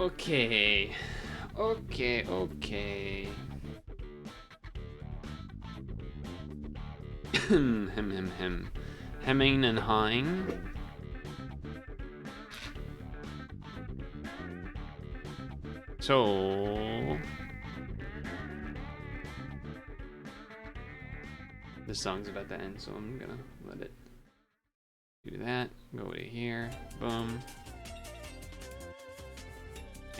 Okay. Okay. Hem. Hemming and hawing. So... the song's about to end, so I'm gonna let it do that. Go to here. Boom.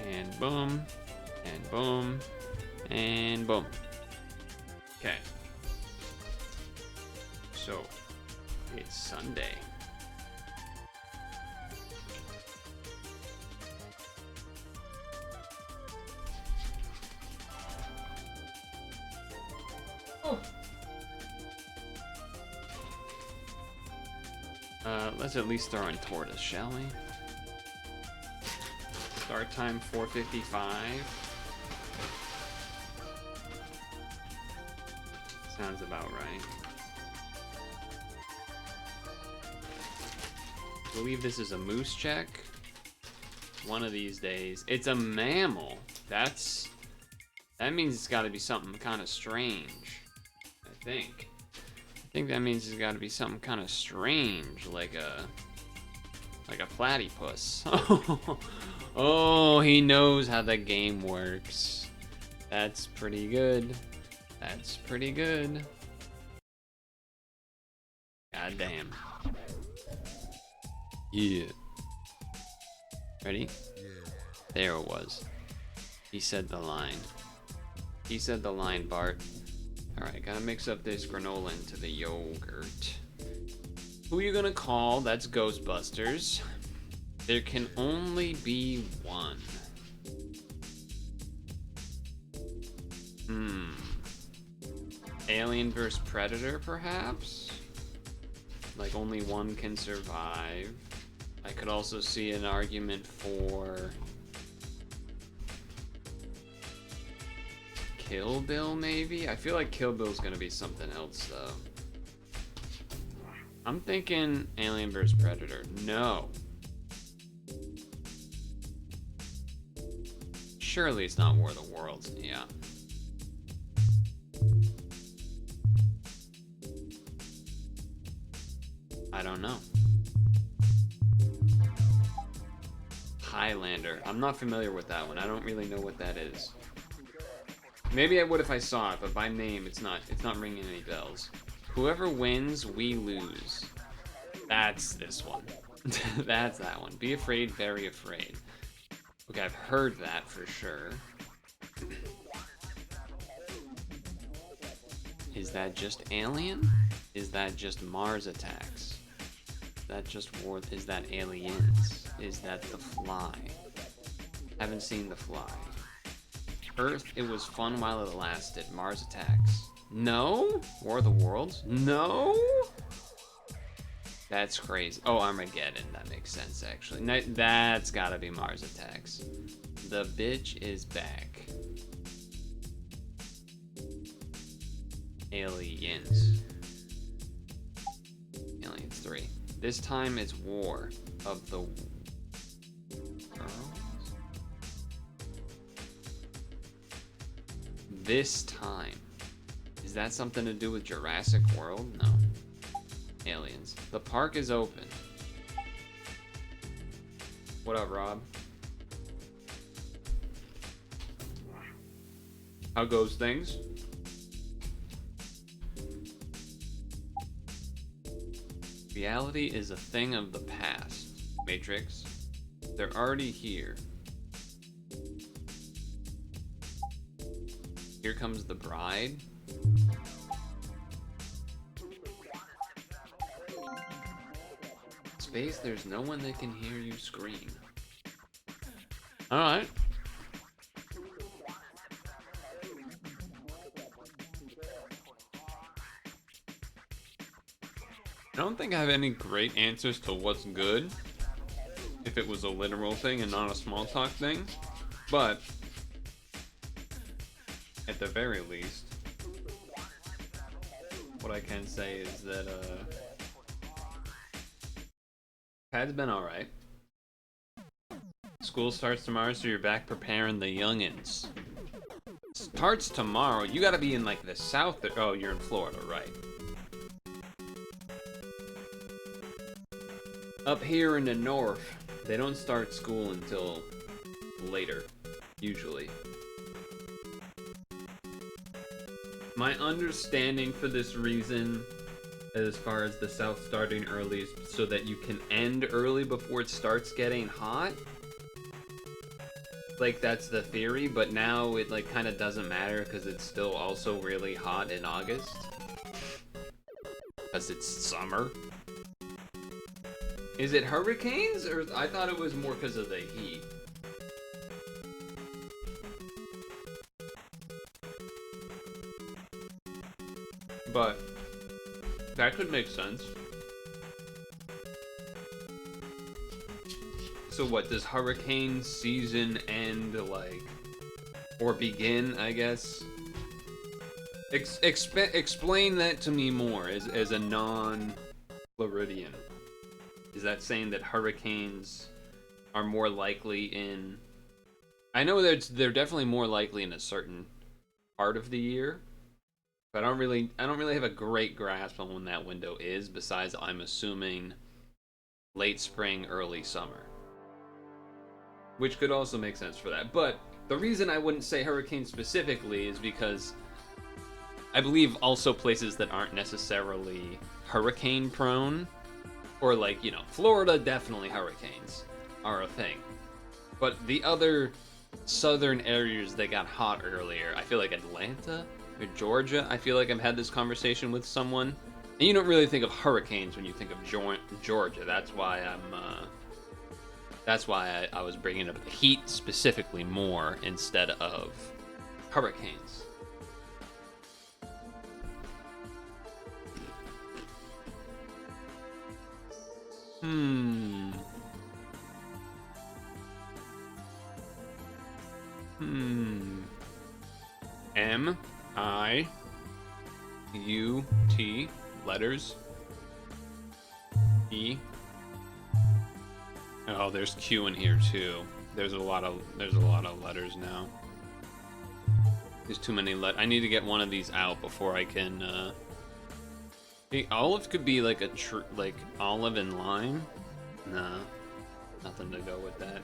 And boom. And boom. And boom. Okay. So, it's Sunday. Oh. Let's at least throw in tortoise, shall we? Start time 4:55. Sounds about right. I believe this is a moose check. One of these days. It's a mammal. That means it's got to be something kind of strange. I think that means it's got to be something kind of strange, like a platypus. Oh, he knows how the game works. That's pretty good. That's pretty good. God damn. Yeah. Ready? There it was. He said the line. He said the line, Bart. Alright, gotta mix up this granola into the yogurt. Who are you gonna call? That's Ghostbusters. There can only be one. Alien vs. Predator, perhaps? Like, only one can survive. I could also see an argument for... Kill Bill, maybe? I feel like Kill Bill's gonna be something else, though. I'm thinking Alien vs. Predator. No. Surely it's not War of the Worlds. Yeah. I don't know. Highlander. I'm not familiar with that one. I don't really know what that is. Maybe I would if I saw it, but by name, it's not ringing any bells. Whoever wins, we lose. That's this one. That's that one. Be afraid, very afraid. Okay, I've heard that for sure. Is that just Alien? Is that just Mars Attacks? Is that just War? Is that Aliens? Is that The Fly? Haven't seen The Fly. Earth, it was fun while it lasted. Mars Attacks. No? War of the Worlds? No? That's crazy. Oh, Armageddon. That makes sense, actually. No, that's gotta be Mars Attacks. The bitch is back. Aliens. Aliens 3. This time it's War of the Worlds. This time. Is that something to do with Jurassic World? No. Aliens. The park is open. What up, Rob? How goes things? Reality is a thing of the past. Matrix. They're already here. Here comes the bride. Space, there's no one that can hear you scream. Alright. I don't think I have any great answers to what's good, if it was a literal thing and not a small talk thing, but at the very least, what I can say is that Pad's been alright. school starts tomorrow, so you're back preparing the youngins. Starts tomorrow. You gotta be in like the south. Oh, you're in Florida, right? Up here in the north, they don't start school until later, usually. My understanding for this reason, as far as the south starting early, is so that you can end early before it starts getting hot. Like, that's the theory, but now it like kind of doesn't matter because it's still also really hot in August. Because it's summer. Is it hurricanes, or I thought it was more because of the heat? But that could make sense. So what, does hurricane season end, like, or begin, I guess? Explain that to me more as a non-Floridian. Is that saying that hurricanes are more likely in... I know that they're definitely more likely in a certain part of the year, but I don't really have a great grasp on when that window is, besides I'm assuming late spring, early summer. Which could also make sense for that. But the reason I wouldn't say hurricane specifically is because I believe also places that aren't necessarily hurricane prone, or like, you know, Florida, definitely hurricanes are a thing. But the other southern areas that got hot earlier, I feel like Atlanta or Georgia, I feel like I've had this conversation with someone. And you don't really think of hurricanes when you think of Georgia. That's why I was bringing up the heat specifically more instead of hurricanes. M-I-U-T letters. E. Oh, there's Q in here too. There's a lot of letters now. There's too many I need to get one of these out before I can Hey, olive could be like like olive and lime. Nah. Nothing to go with that.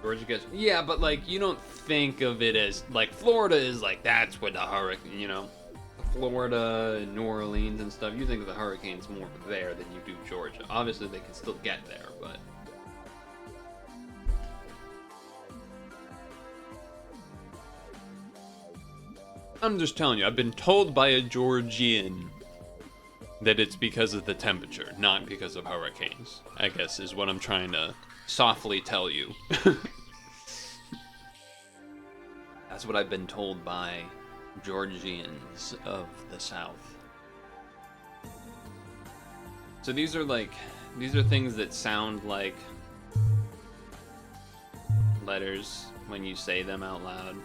Georgia gets, yeah, but like you don't think of it as like Florida is like that's where the hurricane, you know, Florida and New Orleans and stuff. You think of the hurricanes more there than you do Georgia. Obviously, they can still get there, but I'm just telling you. I've been told by a Georgian that it's because of the temperature, not because of hurricanes, I guess is what I'm trying to softly tell you. That's what I've been told by Georgians of the South. So these are things that sound like letters when you say them out loud.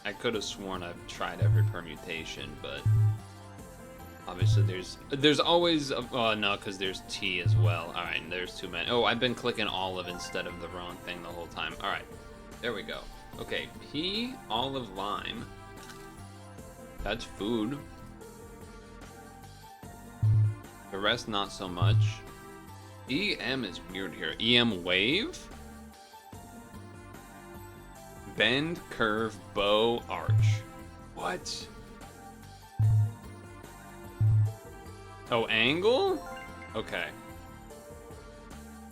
I could have sworn I've tried every permutation, but obviously there's always no, because there's T as well. All right, there's too many. Oh, I've been clicking olive instead of the wrong thing the whole time. All right, there we go. Okay, P, olive, lime. That's food. The rest not so much. EM is weird here. EM wave. Bend, curve, bow, arch. What? Oh, angle? Okay.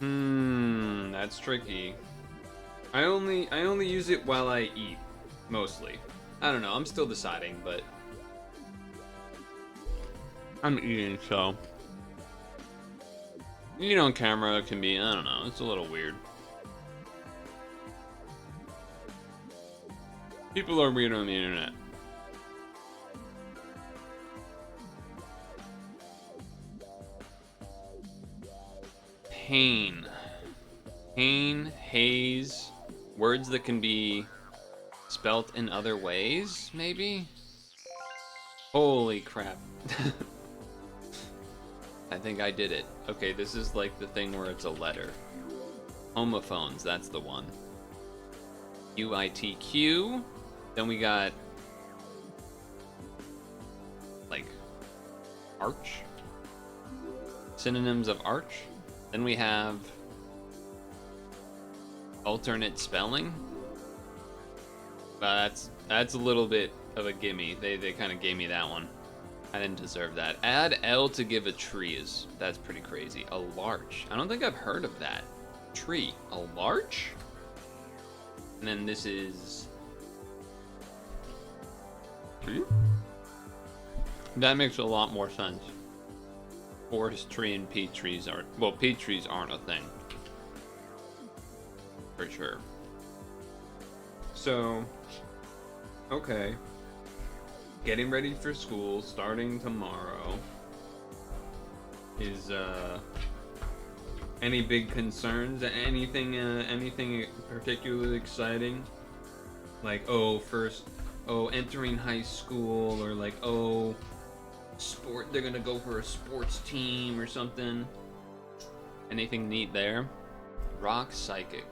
That's tricky. I only use it while I eat, mostly. I don't know, I'm still deciding, but I'm eating, so eating on camera can be, I don't know, it's a little weird. People are weird on the internet. Pain, haze, words that can be spelt in other ways, maybe? Holy crap. I think I did it. Okay, this is like the thing where it's a letter. Homophones, that's the one. UITQ. Then we got like arch. Synonyms of arch. Then we have alternate spelling. That's a little bit of a gimme. They kind of gave me that one. I didn't deserve that. Add L to give a tree that's pretty crazy. A larch. I don't think I've heard of that. Tree. A larch? And then this is... That makes a lot more sense. Forest tree and peat trees are... Well, peat trees aren't a thing. For sure. So... Okay. Getting ready for school, starting tomorrow. Is, any big concerns? Anything particularly exciting? Like, entering high school, or like, they're gonna go for a sports team or something. Anything neat there? Rock Psychic.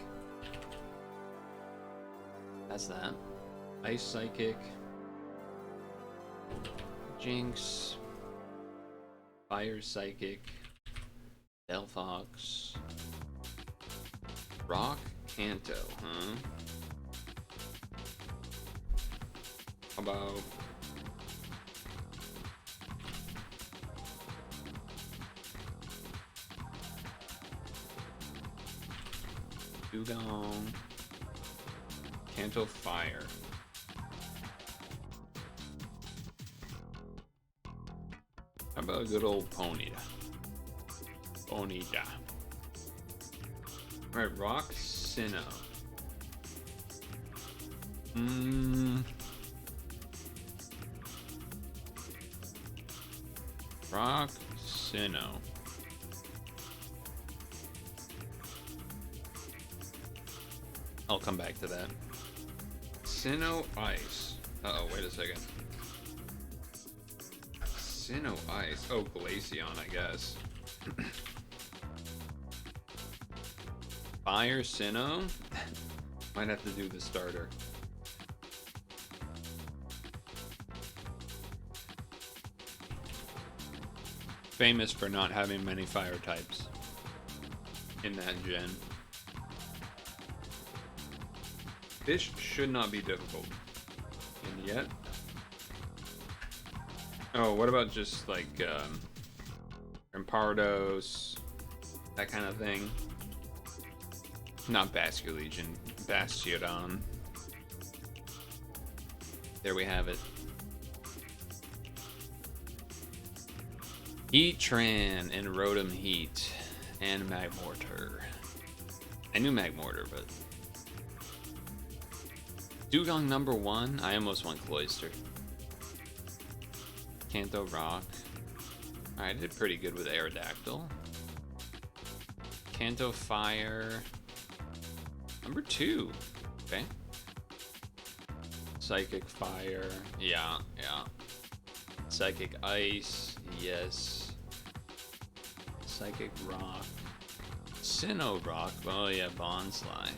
That's that. Ice Psychic. Jinx. Fire Psychic. Delphox. Rock Canto, huh? How about... Dugong. Canto Fire. How about a good old Ponyta? Ponyta. Alright, Rock Sinnoh. Rock Sinnoh. I'll come back to that. Sinnoh Ice. Uh-oh, wait a second. Sinnoh Ice. Oh, Glaceon, I guess. Fire Sinnoh? Might have to do the starter. Famous for not having many fire types in that gen. Fish should not be difficult. And yet... Oh, what about just like Rampardos, that kind of thing? Not Basculegion, Bastiodon. There we have it. Heatran and Rotom Heat and Magmortar. I knew Magmortar, but... Dugong number 1? I almost went Cloyster. Canto Rock. I did pretty good with Aerodactyl. Canto Fire. Number 2. Okay. Psychic Fire. Yeah. Psychic Ice. Yes. Psychic Rock. Sinnoh Rock. Oh yeah, Bonsly.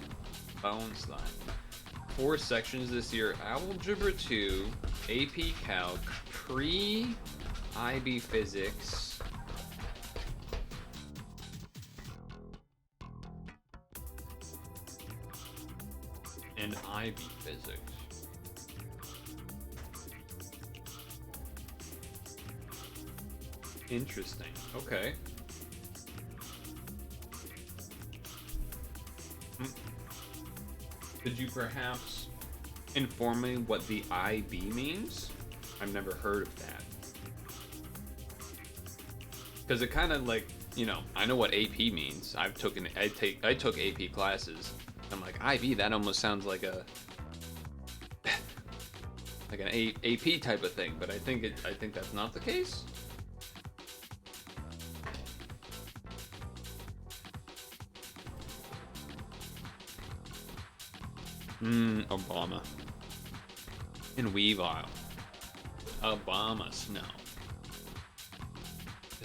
4 sections this year. Algebra 2. AP Calc. Pre-IB Physics. And IB Physics. Interesting. Okay. Could you perhaps inform me what the IB means? I've never heard of that. Because it kind of like, you know, I know what AP means. I took AP classes. I'm like, IB, that almost sounds like a like an AP type of thing, but I think that's not the case. Obama. And Weavile. Obama Snow.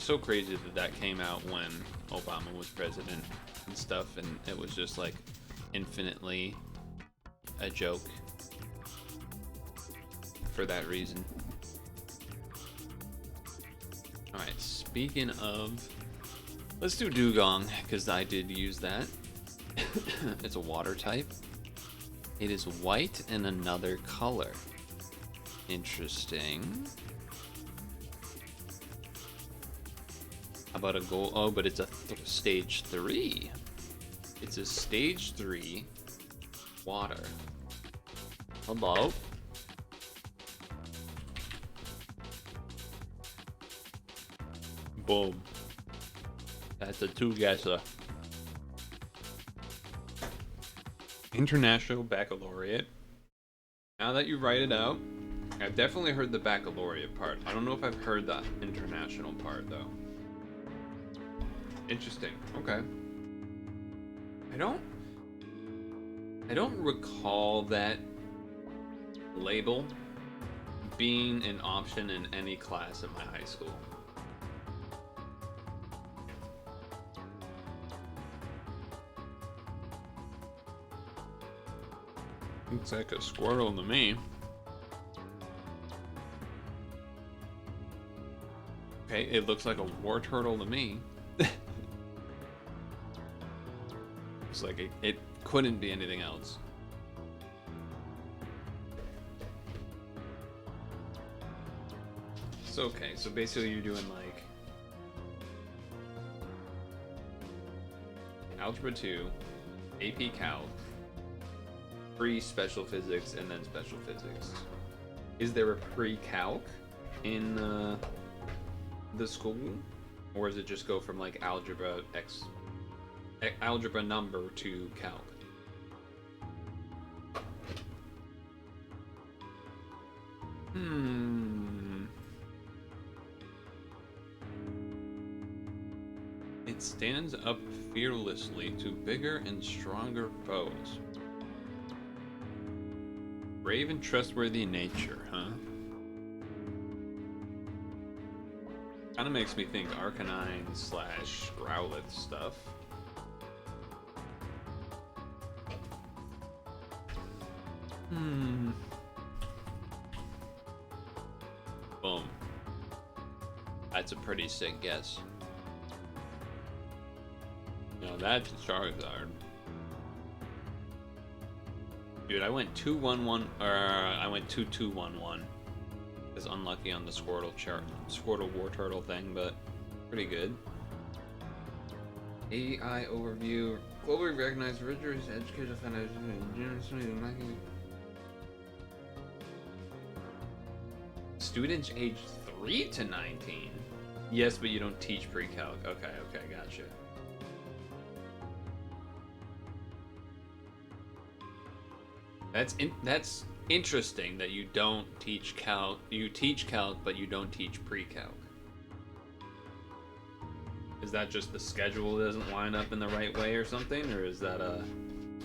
It's so crazy that that came out when Obama was president and stuff, and it was just like infinitely a joke for that reason. Alright, speaking of, let's do Dugong, because I did use that. It's a water type. It is white and another color. Interesting. How about a gold? Oh, but it's a stage 3. It's a stage 3 water. Hello? Boom. That's a 2-guesser. International Baccalaureate. Now that you write it out, I've definitely heard the baccalaureate part. I don't know if I've heard the international part though. Interesting. Okay. I don't recall that label being an option in any class in my high school. Looks like a squirrel to me. Okay, it looks like a war turtle to me. It's like it couldn't be anything else. So okay, so basically you're doing like Algebra 2, AP Calc, pre-special physics, and then special physics. Is there a pre-calc in the school, or does it just go from like algebra number to calc? It stands up fearlessly to bigger and stronger foes. Brave and trustworthy nature, huh? Kind of makes me think Arcanine / Growlithe stuff. Boom. That's a pretty sick guess. No, that's Charizard. Dude, I went 2-1-1, or I went 2-2-1-1. Is unlucky on the Squirtle War Turtle thing, but pretty good. AI overview. Globally recognized rigorous educational foundation. Students aged 3 to 19. Yes, but you don't teach pre-calc. Okay, gotcha. That's interesting that you don't teach calc. You teach calc, but you don't teach pre-calc. Is that just the schedule doesn't line up in the right way or something, or is that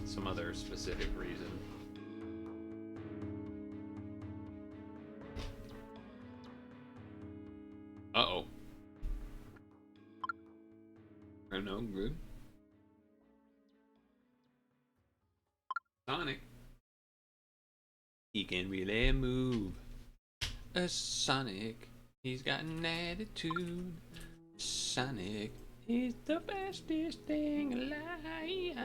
some other specific reason? Uh-oh. I know, good. Sonic. He can really move. A Sonic, he's got an attitude. Sonic is the bestest thing alive.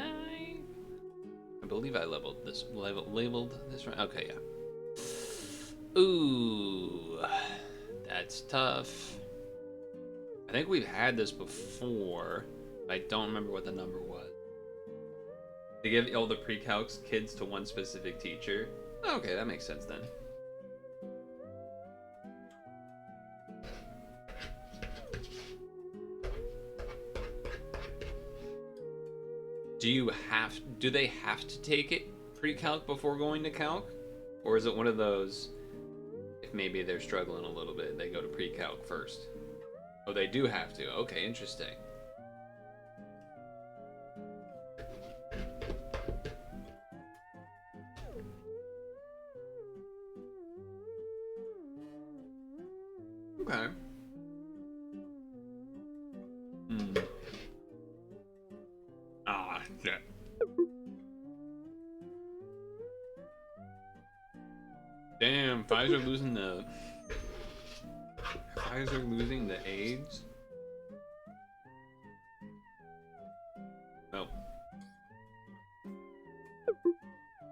I believe I labeled this right. Okay, yeah. Ooh, that's tough. I think we've had this before, but I don't remember what the number was. To give all the pre-calcs kids to one specific teacher. Okay, that makes sense then. Do they have to take it pre-calc before going to calc? Or is it one of those, if maybe they're struggling a little bit, they go to pre-calc first? Oh, they do have to. Okay, interesting. Okay. Yeah. Damn, Pfizer losing the AIDS. Nope.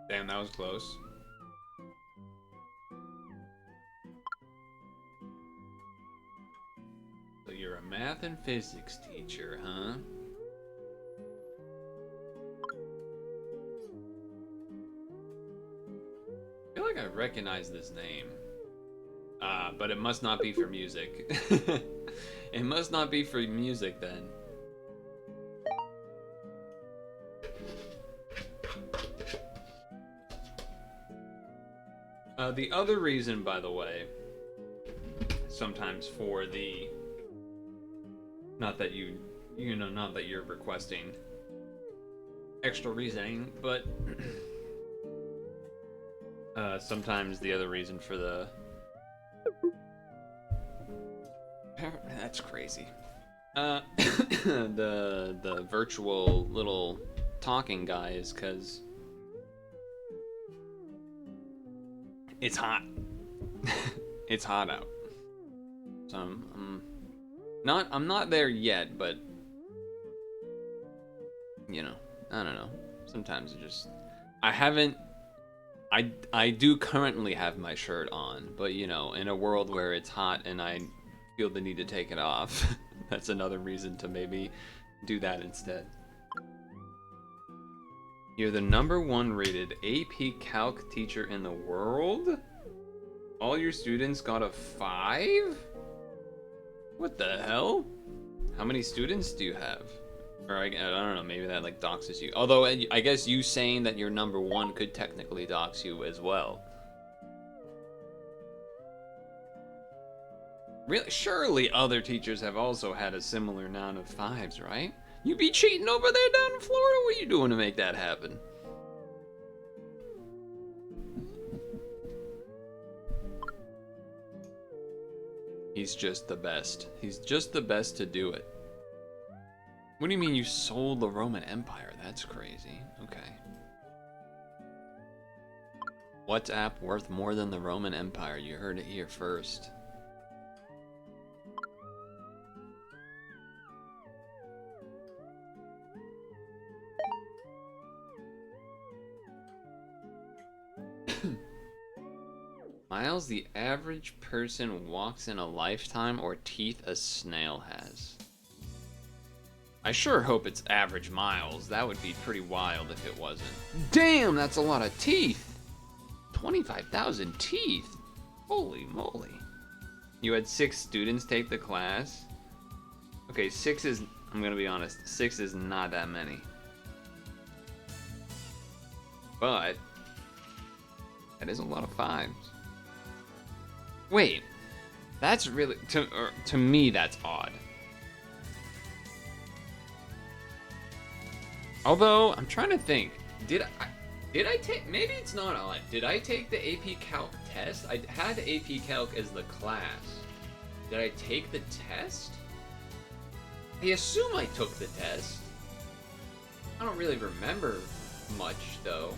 Damn, that was close. So you're a math and physics teacher, huh? I feel like I recognize this name. But it must not be for music. It must not be for music then. The other reason, by the way, sometimes for the, not that not that you're requesting extra reasoning, but sometimes the other reason for the, that's crazy. The virtual little talking guy is because it's hot. It's hot out. So I'm not there yet, but you know, I don't know. Sometimes it just, I do currently have my shirt on, but you know, in a world where it's hot and I feel the need to take it off, that's another reason to maybe do that instead. You're the #1 rated AP Calc teacher in the world? All your students got a 5? What the hell? How many students do you have? Or I don't know, maybe that like doxes you. Although I guess you saying that you're #1 could technically dox you as well. Really? Surely other teachers have also had a similar amount of 5s, right? You be cheating over there down in Florida? What are you doing to make that happen? He's just the best. He's just the best to do it. What do you mean you sold the Roman Empire? That's crazy. Okay. What's app worth more than the Roman Empire? You heard it here first. Miles the average person walks in a lifetime, or teeth a snail has? I sure hope it's average miles. That would be pretty wild if it wasn't. Damn, that's a lot of teeth. 25,000 teeth. Holy moly. You had 6 students take the class? Okay, 6 is, I'm gonna be honest, 6 is not that many. But that is a lot of 5s. Wait, that's really, to me, that's odd. Although, I'm trying to think, did I take, maybe it's not odd. Did I take the AP Calc test? I had AP Calc as the class. Did I take the test? I assume I took the test. I don't really remember much, though.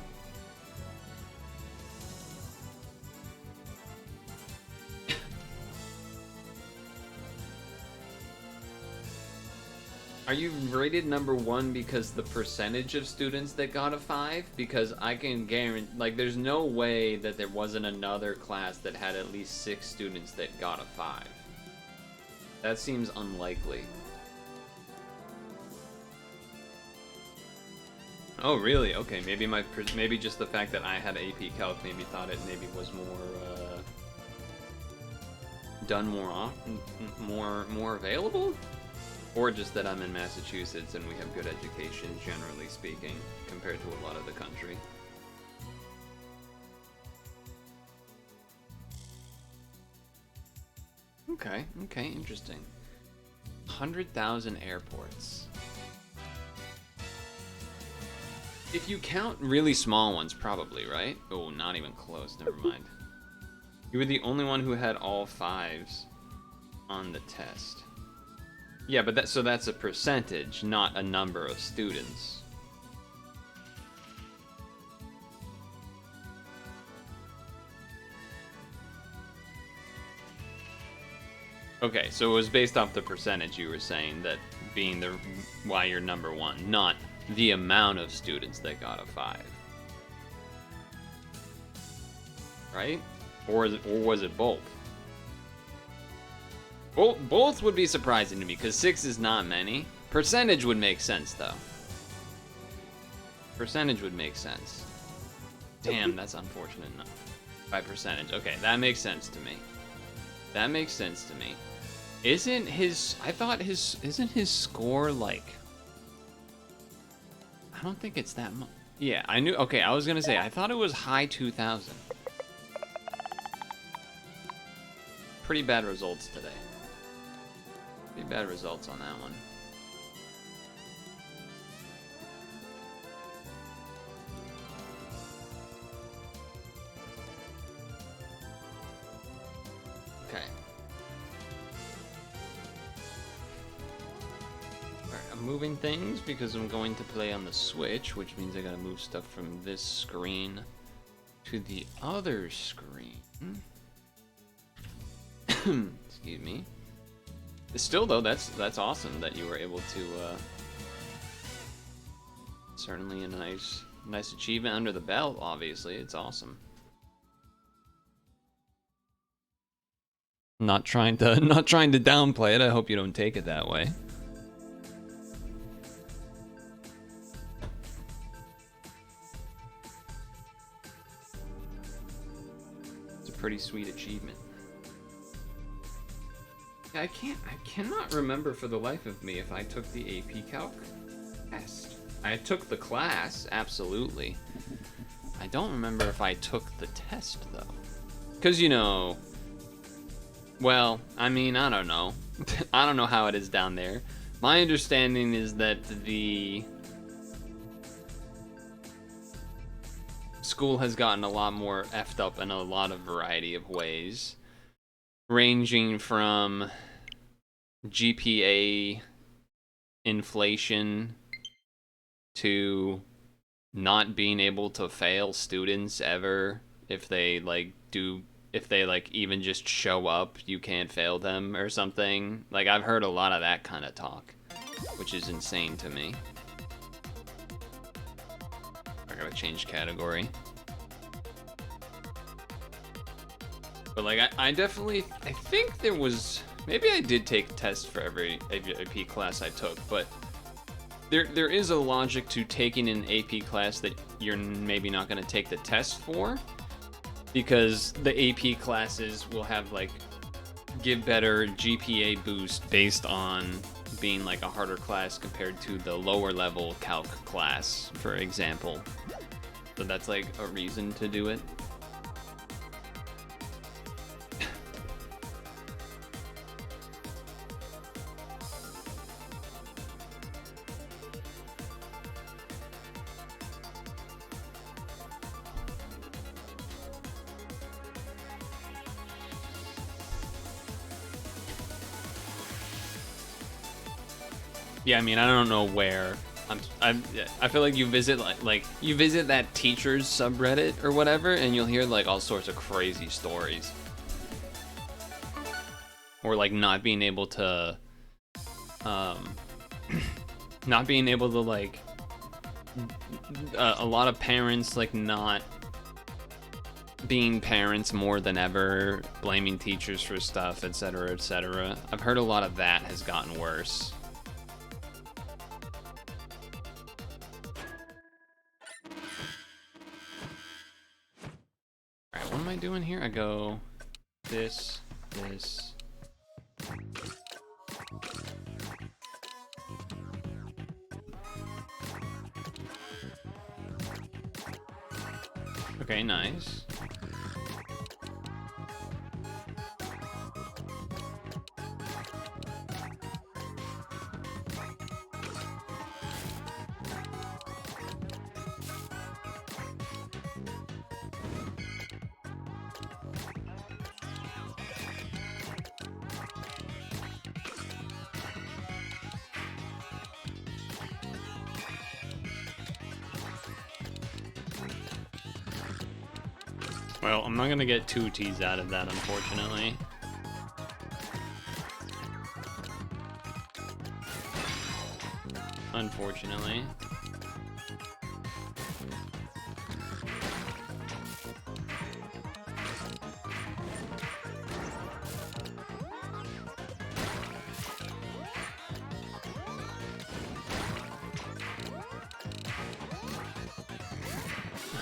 Are you rated #1 because the percentage of students that got a 5? Because I can guarantee, like, there's no way that there wasn't another class that had at least 6 students that got a 5. That seems unlikely. Oh, really? Okay, maybe just the fact that I had AP Calc maybe thought it maybe was more, done more often, more available? Or just that I'm in Massachusetts and we have good education, generally speaking, compared to a lot of the country. Okay, interesting. 100,000 airports. If you count really small ones, probably, right? Oh, not even close, never mind. You were the only one who had all 5s on the test. Yeah, but that's a percentage, not a number of students. Okay, so it was based off the percentage you were saying, that being the why you're number one, not the amount of students that got a 5. Right? Or was it both? Both would be surprising to me, because 6 is not many. Percentage would make sense, though. Percentage would make sense. Damn, that's unfortunate enough. By percentage. Okay, that makes sense to me. That makes sense to me. Isn't his score like... I don't think it's that much. Yeah, I knew... Okay, I was gonna say, I thought it was high 2,000. Pretty bad results today. Pretty bad results on that one. Okay. Alright, I'm moving things because I'm going to play on the Switch, which means I gotta move stuff from this screen to the other screen. Excuse me. Still though, that's awesome that you were able to certainly a nice achievement under the belt, obviously. It's awesome. Not trying to downplay it. I hope you don't take it that way. It's a pretty sweet achievement. I cannot remember for the life of me if I took the AP Calc test. I took the class, absolutely. I don't remember if I took the test, though. Because, you know... Well, I mean, I don't know. I don't know how it is down there. My understanding is that the... school has gotten a lot more effed up in a lot of variety of ways. Ranging from GPA inflation to not being able to fail students ever if they even just show up, you can't fail them or something. Like, I've heard a lot of that kind of talk, which is insane to me. I gotta change category. But like, I definitely, I think there was, maybe I did take tests for every AP class I took, but there is a logic to taking an AP class that you're maybe not going to take the test for, because the AP classes will have like, give better GPA boost based on being like a harder class compared to the lower level calc class, for example. So that's like a reason to do it. Yeah, I mean, I don't know where. I feel like you visit like you visit that teacher's subreddit or whatever, and you'll hear like all sorts of crazy stories. Or like not being able to, not being able to like, a lot of parents like not being parents more than ever, blaming teachers for stuff, etc., etc. I've heard a lot of that has gotten worse. Alright, what am I doing here? I go this. Okay, nice. Well, I'm not gonna get 2 T's out of that, unfortunately. unfortunately.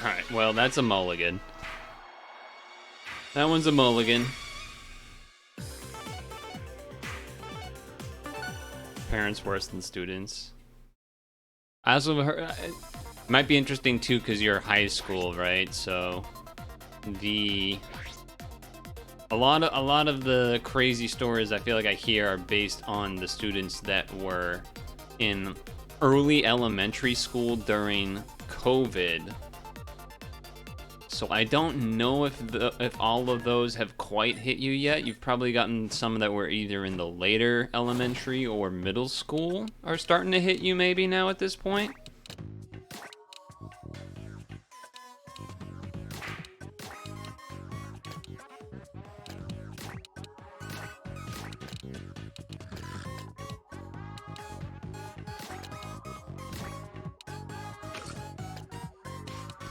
Alright, well, that's a mulligan. That one's a mulligan. Parents worse than students. I also heard, it might be interesting too because you're high school, right? So a lot of the crazy stories I feel like I hear are based on the students that were in early elementary school during COVID. So I don't know if all of those have quite hit you yet. You've probably gotten some that were either in the later elementary or middle school are starting to hit you maybe now at this point.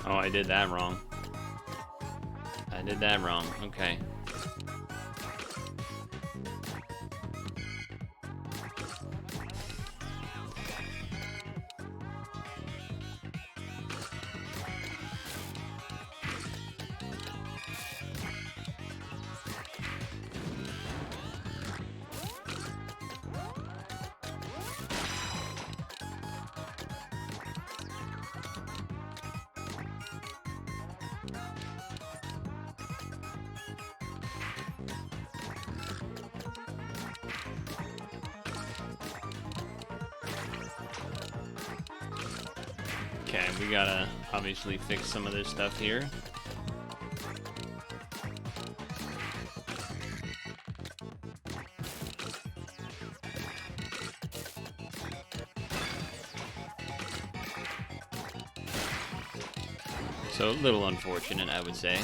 Oh, I did that wrong. I did that wrong. Okay. Okay, we gotta obviously fix some of this stuff here. So a little unfortunate, I would say.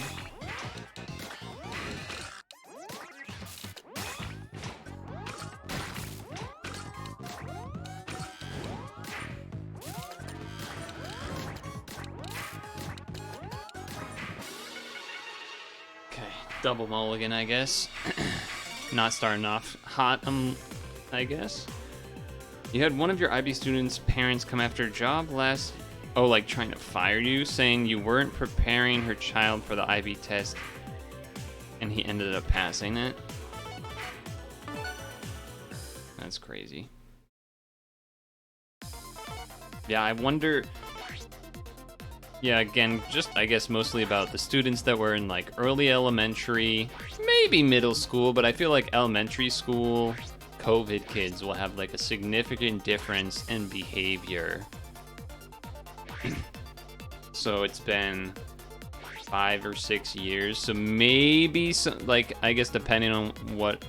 Double mulligan, I guess. Not starting off hot, I guess. You had one of your IB students' parents come after a job last... Oh, like trying to fire you, saying you weren't preparing her child for the IB test, and he ended up passing it. That's crazy. Yeah, I wonder... Yeah, again, just I guess mostly about the students that were in like early elementary, maybe middle school, but I feel like elementary school COVID kids will have like a significant difference in behavior. So it's been 5 or 6 years, so maybe some, like, I guess depending on what,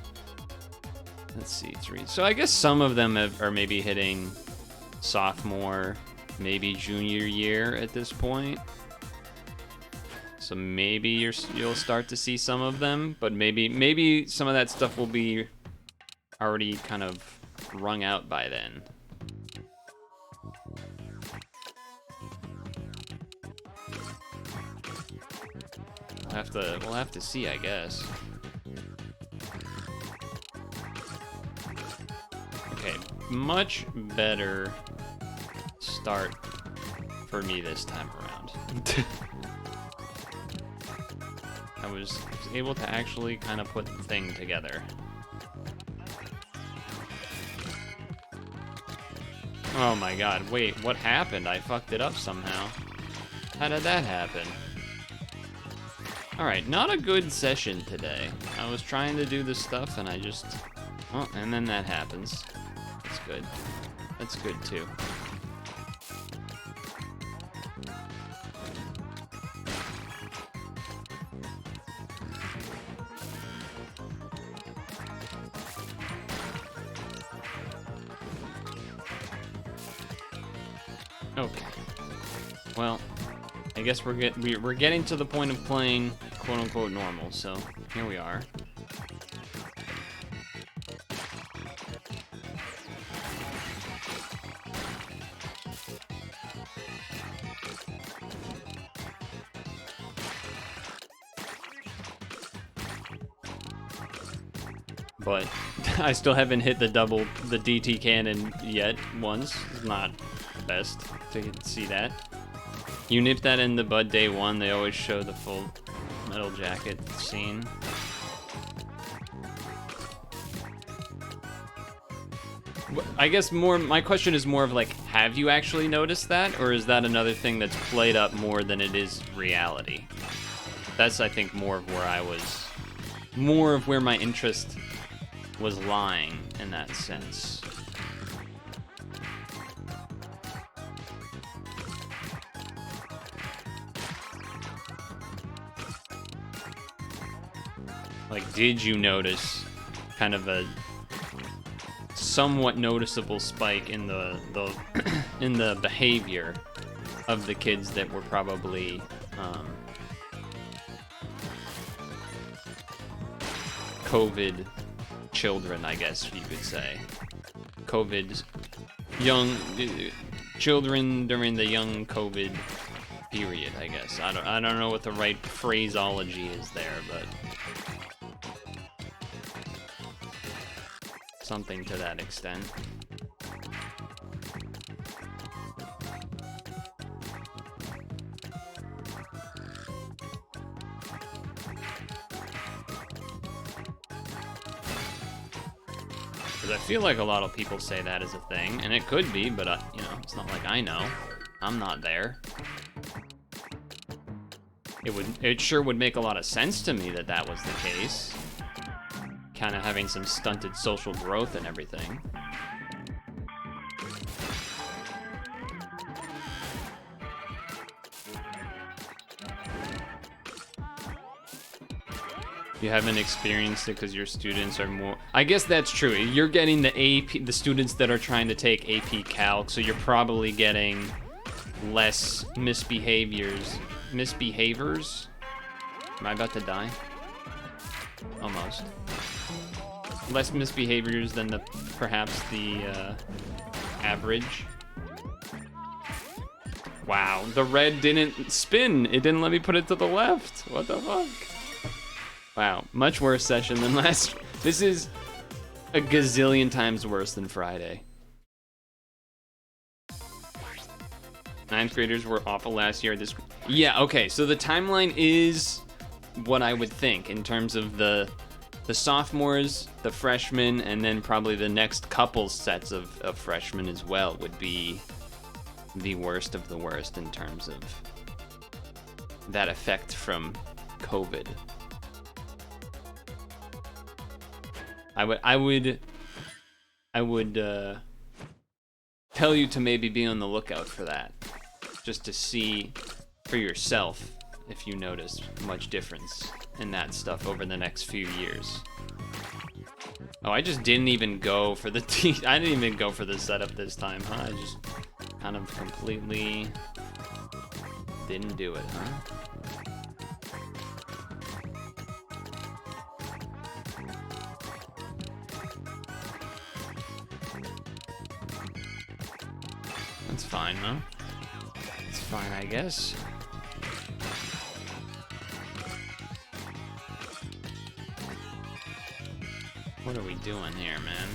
let's see, 3. So I guess some of them are maybe hitting sophomore, maybe junior year at this point. So maybe you'll start to see some of them, but maybe some of that stuff will be already kind of wrung out by then. We'll have to see, I guess. Okay, much better start for me this time around. I was able to actually kind of put the thing together. Oh my god, wait, what happened? I fucked it up somehow. How did that happen? Alright, not a good session today. I was trying to do this stuff and I just... Oh, and then that happens. That's good. That's good too. Okay. Well, I guess we're getting to the point of playing quote-unquote normal, so here we are. but I still haven't hit the DT cannon yet once. It's not the best to see that. You nip that in the bud day one, they always show the full metal jacket scene. I guess my question is more of like, have you actually noticed that? Or is that another thing that's played up more than it is reality? That's, I think, more of where my interest was lying in that sense. Like, did you notice kind of a somewhat noticeable spike in the in the behavior of the kids that were probably COVID children, I guess you could say. COVID young children during the young COVID period, I guess. I don't know what the right phraseology is there, but something to that extent. Because I feel like a lot of people say that is a thing, and it could be, but you know, it's not like I know. I'm not there. It sure would make a lot of sense to me that that was the case. Kind of having some stunted social growth and everything. You haven't experienced it because your students are more... I guess that's true. You're getting the students that are trying to take AP Calc, so you're probably getting less misbehaviors. Am I about to die? Almost. Less misbehaviors than perhaps the average. Wow, the red didn't spin. It didn't let me put it to the left. What the fuck? Wow, much worse session than last. This is a gazillion times worse than Friday. 9th graders were awful last year. Yeah, okay, so the timeline is what I would think in terms of the sophomores, the freshmen, and then probably the next couple sets of freshmen as well would be the worst of the worst in terms of that effect from COVID. I would tell you to maybe be on the lookout for that, just to see for yourself if you notice much difference in that stuff over the next few years. Oh, I just didn't even go for the I didn't even go for the setup this time, huh? I just kind of completely didn't do it, huh? That's fine, huh? It's fine, I guess. What are we doing here, man?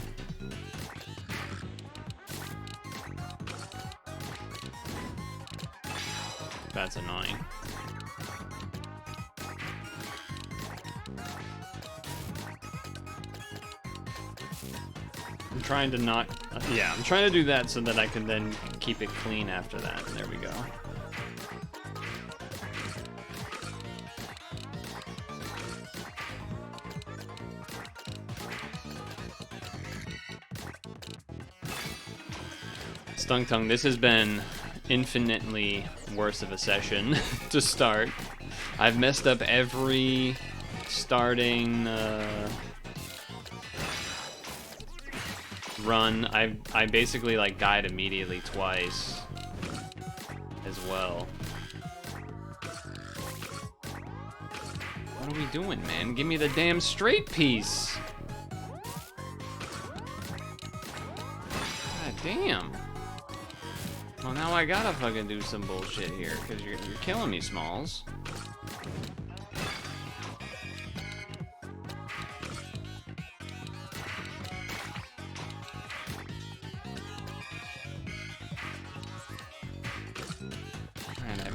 That's annoying. I'm trying to not... yeah, I'm trying to do that so that I can then keep it clean after that. There we go. Stung Tongue, this has been infinitely worse of a session to start. I've messed up every starting run. I basically like died immediately twice as well. What are we doing, man? Give me the damn straight piece. God damn. Well, now I gotta fucking do some bullshit here, because you're killing me, Smalls.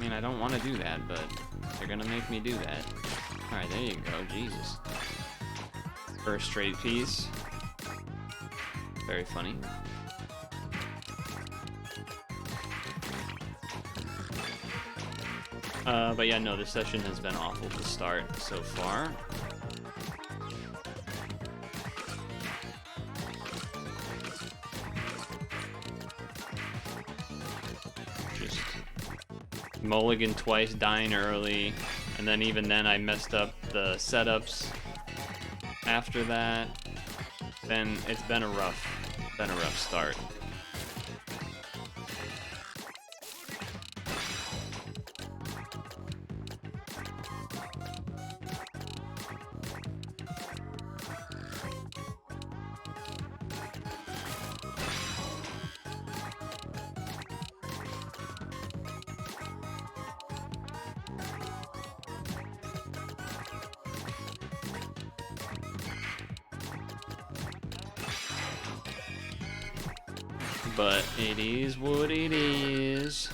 mean, I don't want to do that, but they're gonna make me do that. Alright, there you go, Jesus. First straight piece. Very funny. But yeah, no, this session has been awful to start so far. Just mulligan twice, dying early, and then even then I messed up the setups after that. Then it's been a rough start. But it is what it is.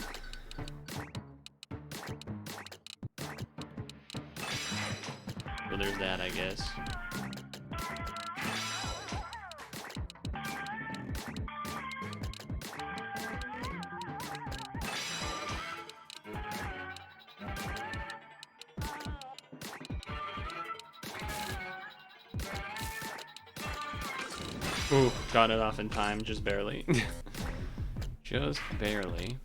So there's that, I guess. Ooh, got it off in time, just barely. Just barely.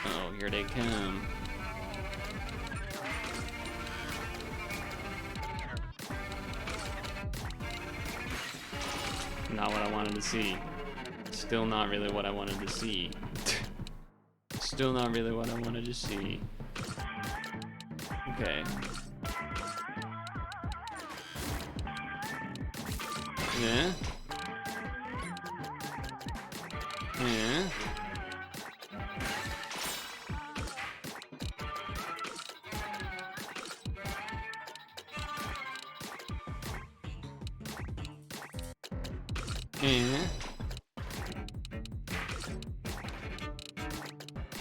Oh, here they come. Not what I wanted to see. Still not really what I wanted to see. Still not really what I wanted to see. Okay. Yeah. Yeah. Yeah.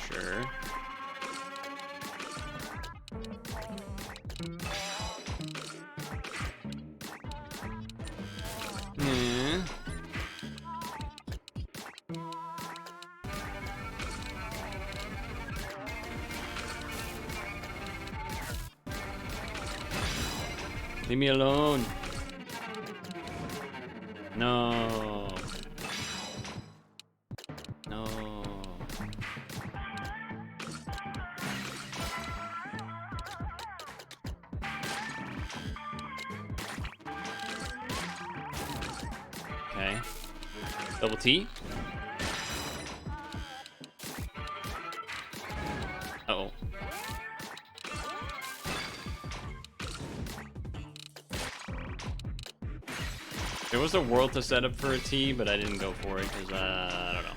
Sure. Yeah. Leave me alone. No. No. Okay. Double T. Uh-oh. There was a world to set up for a T, but I didn't go for it because, I don't know.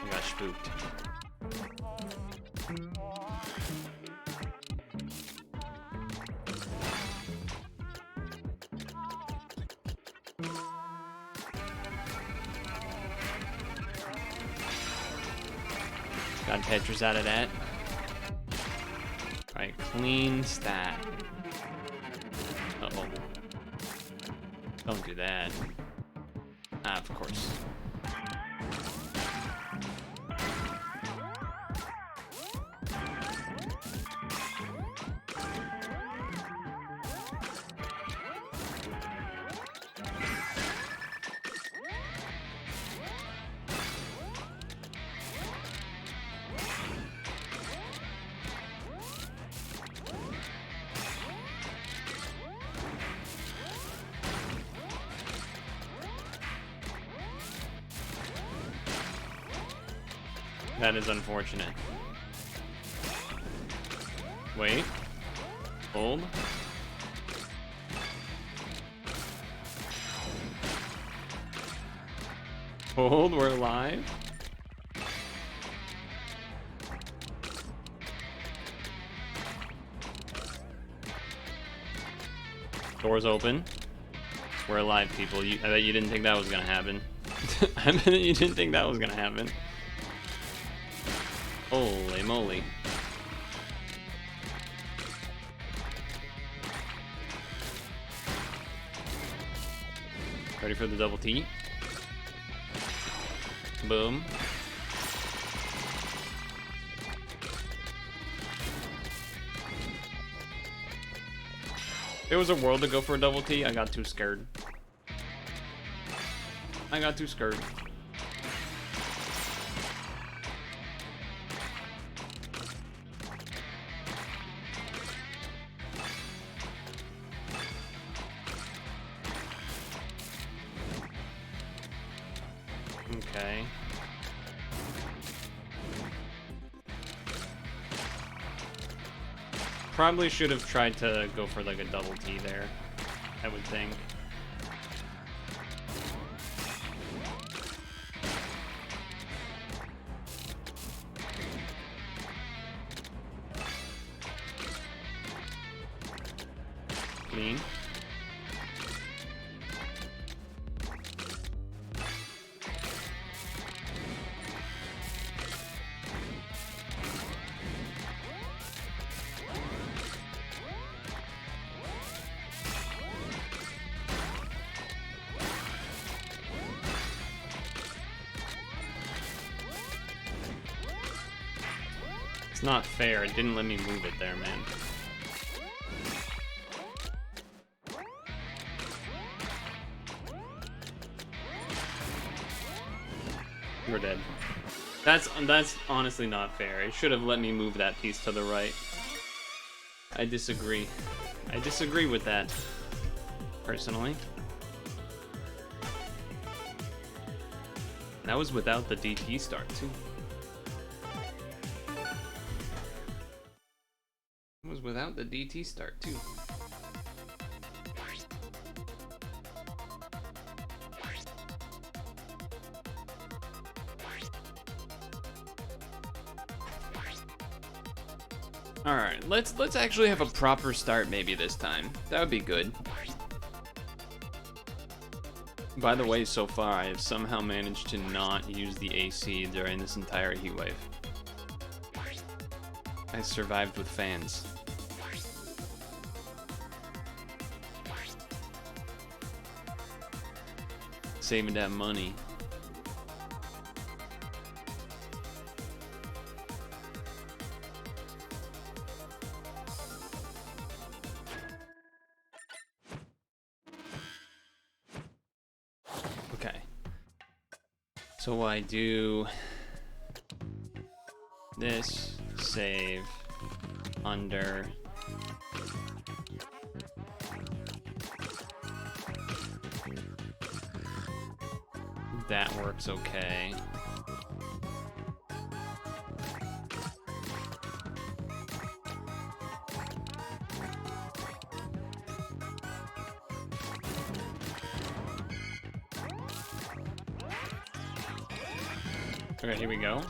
I got spooked. Got Tetris out of that. Alright, clean stat. Uh-oh. Don't do that. Ah, of course. That is unfortunate. Wait. Hold. Hold, we're alive. Doors open. We're alive, people. I bet you didn't think that was gonna happen. I bet you didn't think that was gonna happen. Holy moly. Ready for the double T? Boom. If it was a world to go for a double T, I got too scared. I got too scared. Okay. Probably should have tried to go for like a double T there, I would think. Clean. It's not fair. It didn't let me move it there, man. You're dead. That's honestly not fair. It should have let me move that piece to the right. I disagree. I disagree with that, personally. That was without the DT start, too. It was without the DT start, too. Alright, let's actually have a proper start maybe this time. That would be good. By the way, so far I have somehow managed to not use the AC during this entire heat wave. I survived with fans. Saving that money. Okay. So I do this, save, under. That works okay. Okay, here we go.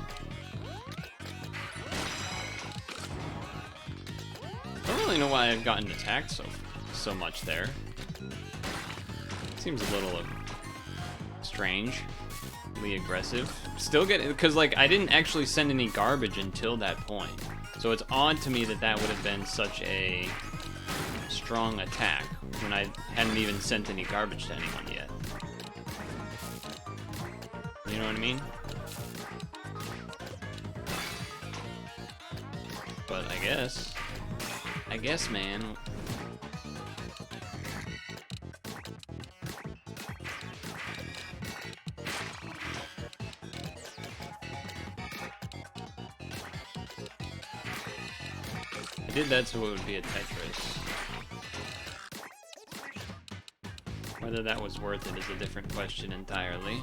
I don't really know why I've gotten attacked so much there. Seems a little strangely aggressive. Still get, because like I didn't actually send any garbage until that point, so it's odd to me that that would have been such a strong attack when I hadn't even sent any garbage to anyone yet. You know what I mean? But I guess, man. I did that so it would be a Tetris. Whether that was worth it is a different question entirely.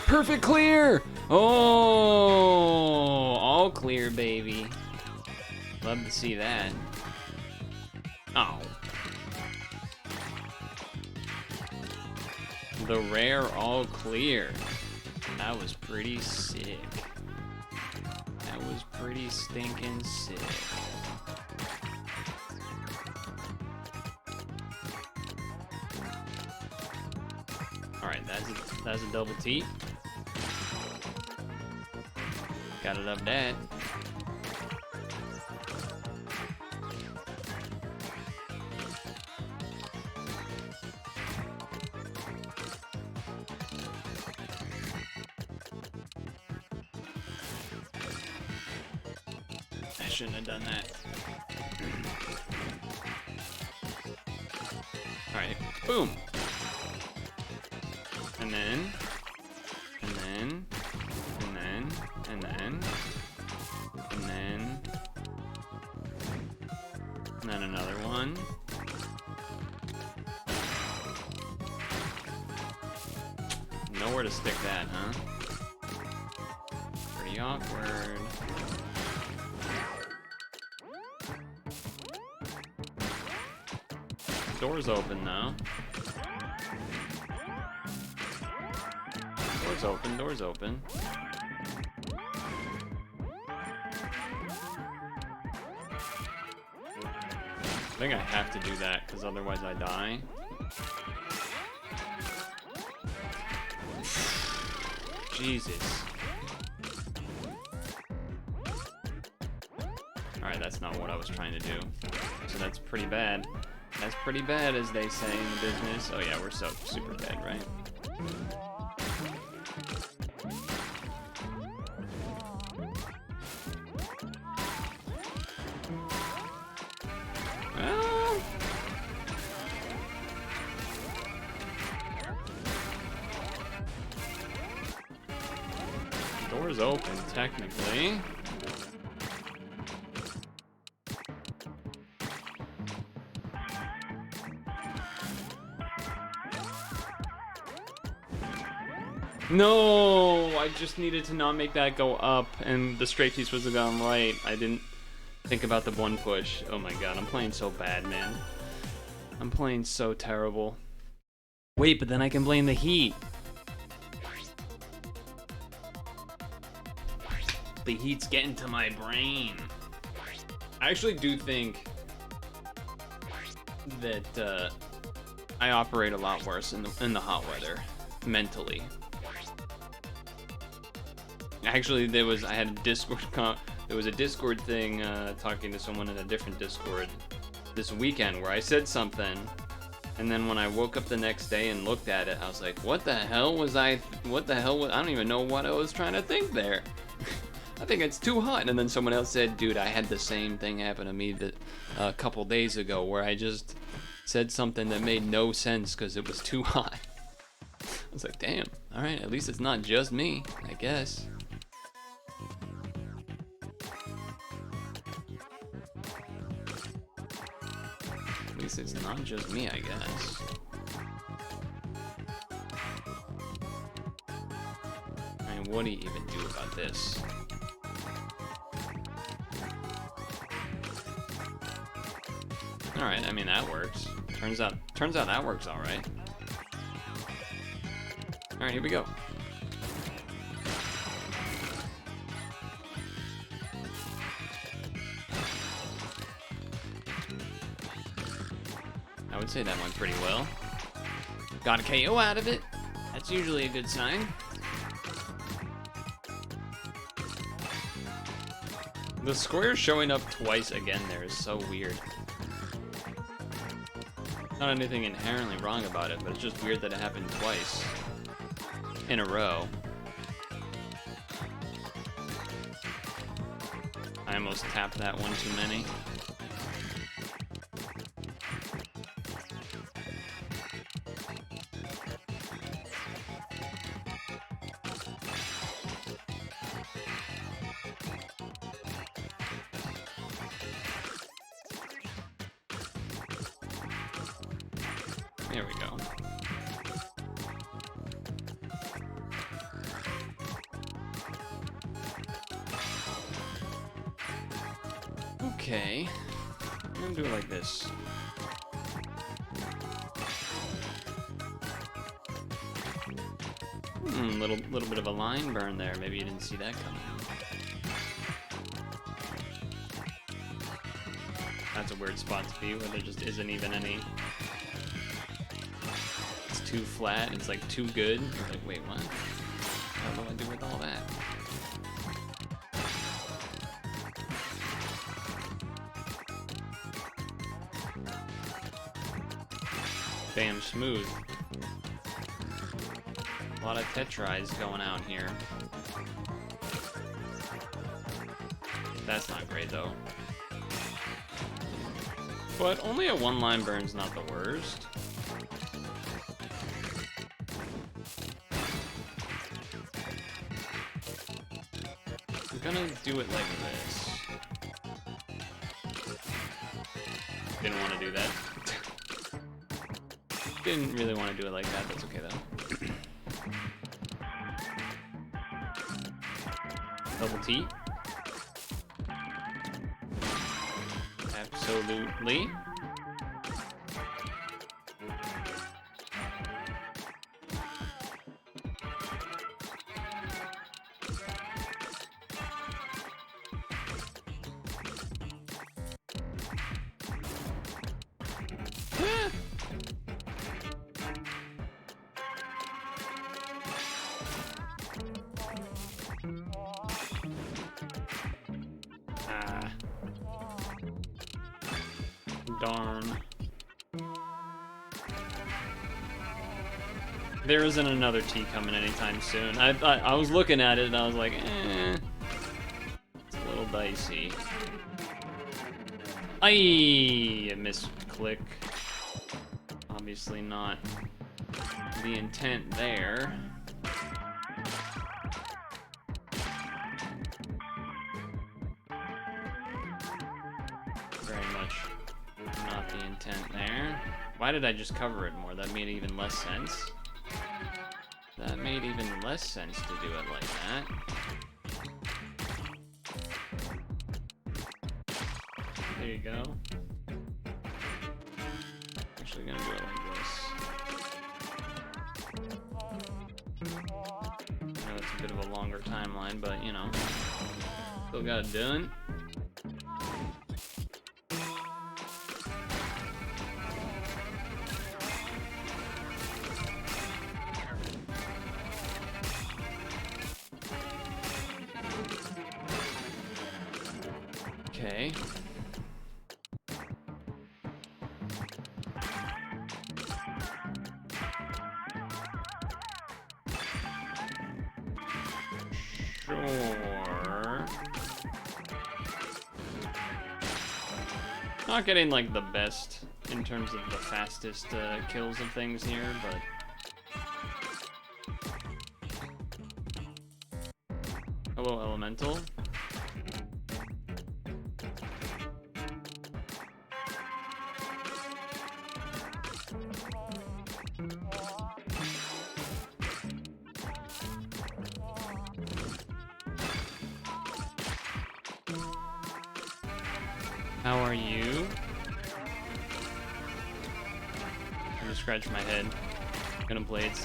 Perfect clear! Oh, all clear, baby. Love to see that. Oh. The rare all clear. That was pretty sick. That was pretty stinking sick. Alright, that's a double T. Gotta love that. I shouldn't have done that. Alright, boom. And then, and then, and then, and then, and then, and then another one. Nowhere to stick that, huh? Pretty awkward. Door's open now. Door's open, door's open. I think I have to do that, because otherwise I die. Jesus. Alright, that's not what I was trying to do. So that's pretty bad. That's pretty bad, as they say in the business. Oh yeah, we're so super dead, right? Well, door's open, technically. No, I just needed to not make that go up, and the straight piece was gone right. I didn't think about the one push. Oh my god, I'm playing so bad, man. I'm playing so terrible. Wait, but then I can blame the heat. The heat's getting to my brain. I actually do think that I operate a lot worse in the hot weather, mentally. Actually, I had a Discord there was a Discord thing talking to someone in a different Discord this weekend where I said something, and then when I woke up the next day and looked at it, I was like, what the hell was I don't even know what I was trying to think there. I think it's too hot. And then someone else said, dude, I had the same thing happen to me a couple days ago where I just said something that made no sense because it was too hot. I was like, damn, all right, at least it's not just me, I guess. At least it's not just me, I guess. I mean, what do you even do about this? All right, I mean, that works. Turns out that works all right. All right, here we go. I would say that went pretty well. Got a KO out of it. That's usually a good sign. The square showing up twice again there is so weird. Not anything inherently wrong about it, but it's just weird that it happened twice in a row. I almost tapped that one too many. There we go. Okay. I'm gonna do it like this. Little bit of a line burn there. Maybe you didn't see that coming. That's a weird spot to be where there just isn't even any. It's too flat. It's like too good. You're like, wait, what? What do I do with all that? Bam, smooth. A lot of Tetris going out here. That's not great though. But only a one-line burn's not the worst. I'm gonna do it like this. Didn't want to do that. Didn't really want to do it like that. That's okay though. Double T. Absolutely. Darn. There isn't another T coming anytime soon. I was looking at it and I was like, eh. It's a little dicey. A misclick. Obviously not the intent there. Very much not the intent there. Why did I just cover it more? That made even less sense. That made even less sense to do it like that. There you go. Actually gonna do it like this. I know it's a bit of a longer timeline, but you know, still got it done. Okay. Sure. Not getting like the best in terms of the fastest kills of things here, but hello, Elemental. How are you? I'm gonna scratch my head. I'm gonna play it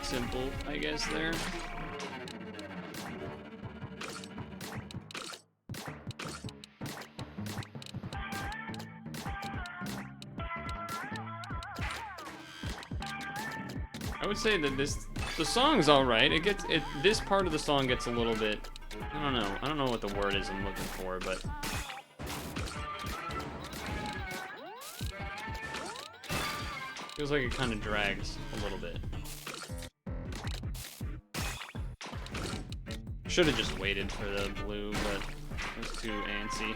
simple, I guess, there. I would say that the song's alright. This part of the song gets a little bit, I don't know what the word is I'm looking for, but feels like it kind of drags a little bit. Should have just waited for the blue, but it was too antsy.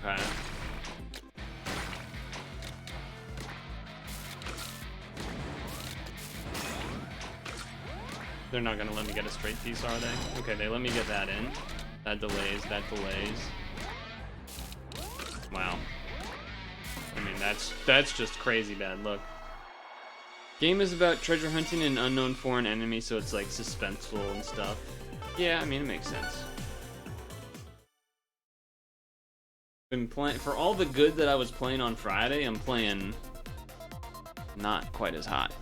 Okay. They're not gonna let me get a straight piece, are they? Okay, they let me get that in. That delays, that delays. Wow. I mean, that's just crazy bad luck. Game is about treasure hunting an unknown foreign enemy, so it's like suspenseful and stuff. Yeah, I mean, it makes sense. Been playing for all the good that I was playing on Friday. I'm playing not quite as hot,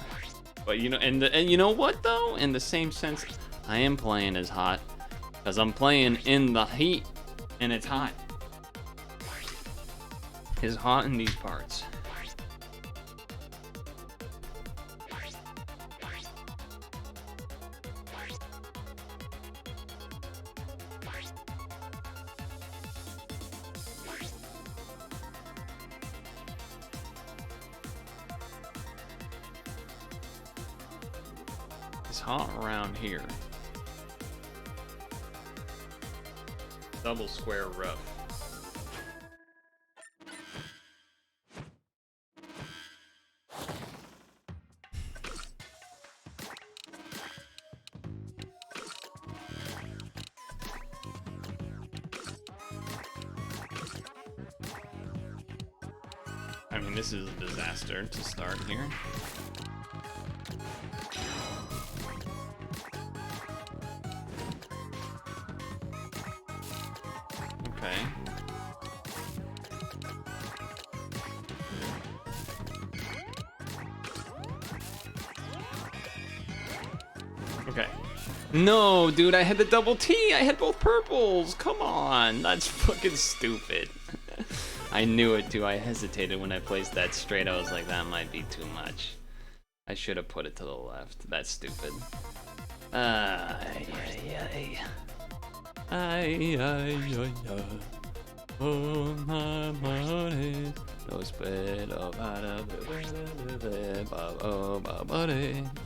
but you know, and you know what though? In the same sense, I am playing as hot because I'm playing in the heat, and it's hot. It's hot in these parts. It's hot around here. Double square rough. I mean, this is a disaster to start here. Okay. Okay. No, dude, I had the double T. I had both purples. Come on. That's fucking stupid. I knew it too. I hesitated when I placed that straight. I was like, that might be too much. I should have put it to the left. That's stupid. Oh, my money. No spread about a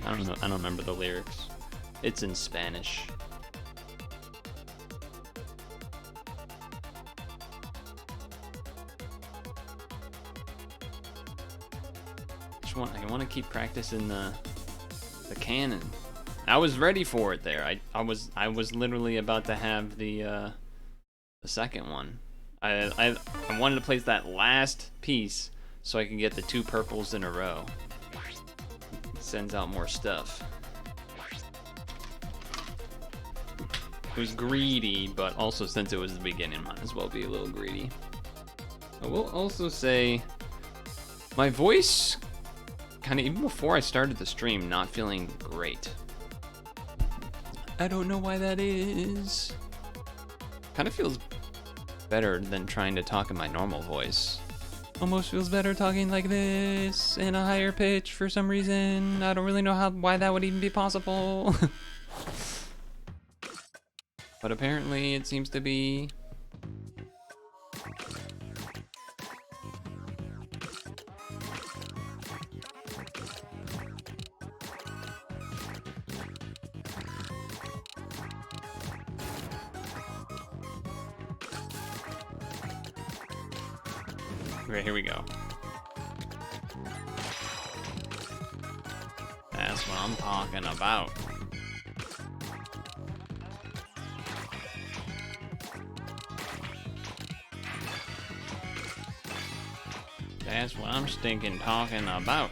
I don't know. I don't remember the lyrics. It's in Spanish. I want to keep practicing the cannon. I was ready for it there. I was literally about to have the second one. I wanted to place that last piece so I can get the 2 purples in a row. It sends out more stuff. It was greedy, but also since it was the beginning, might as well be a little greedy. I will also say my voice, kind of even before I started the stream, not feeling great. I don't know why that is. Kind of feels better than trying to talk in my normal voice. Almost feels better talking like this in a higher pitch for some reason. I don't really know why that would even be possible. But apparently it seems to be. Okay, here we go. That's what I'm talking about. That's what I'm stinking talking about.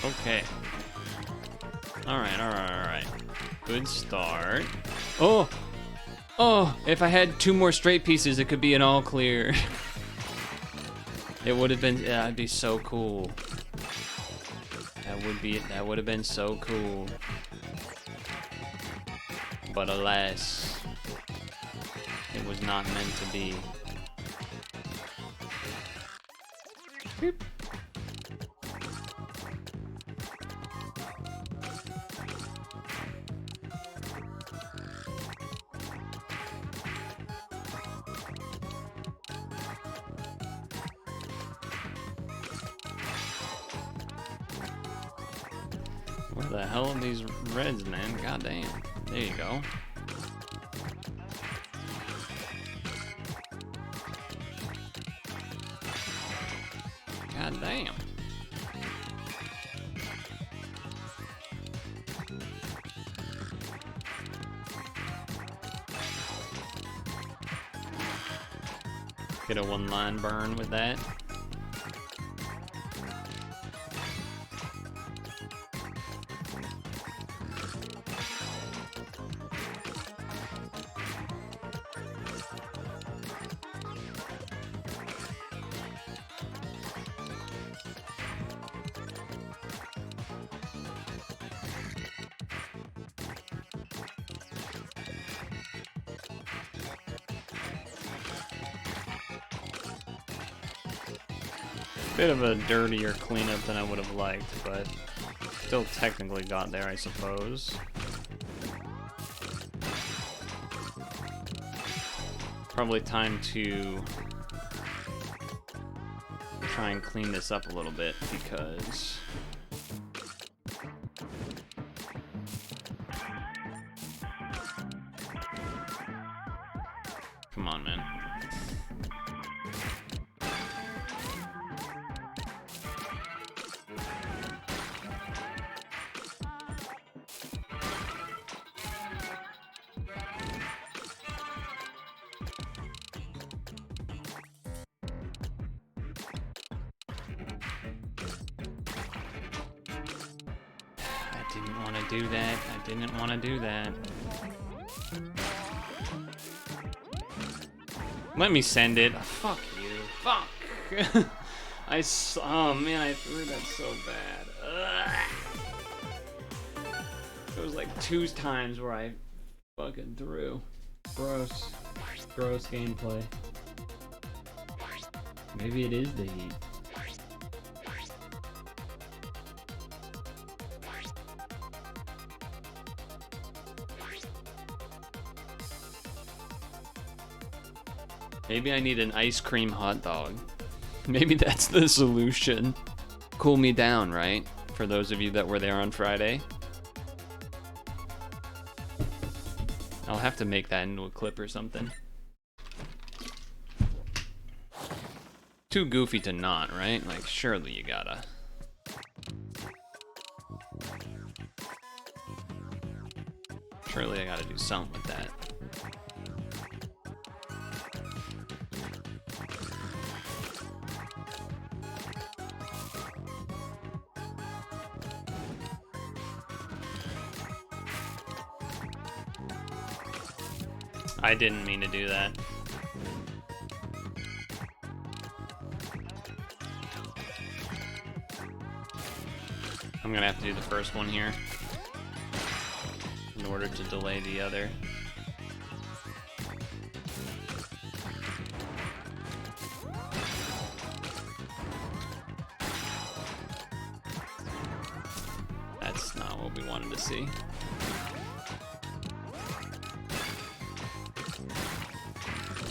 Okay. Alright. Good start. Oh! Oh, if I had 2 more straight pieces, it could be an all clear. It would have been, yeah, it'd be so cool. That would have been so cool. But alas, it was not meant to be. Beep. Where the hell are these reds, man? God damn. There you go. Damn. Get a one-line burn with that. Bit of a dirtier cleanup than I would have liked, but still technically got there, I suppose. Probably time to try and clean this up a little bit because come on, man. Do that. I didn't want to do that. Let me send it. Oh, fuck you. Fuck. Oh man, I threw that so bad. Ugh. There was like 2 times where I fucking threw. Gross. Gross gameplay. Maybe it is the heat. Maybe I need an ice cream hot dog. Maybe that's the solution. Cool me down, right? For those of you that were there on Friday. I'll have to make that into a clip or something. Too goofy to not, right? Like, surely you gotta. Surely I gotta do something with that. I didn't mean to do that. I'm gonna have to do the first one here in order to delay the other. That's not what we wanted to see.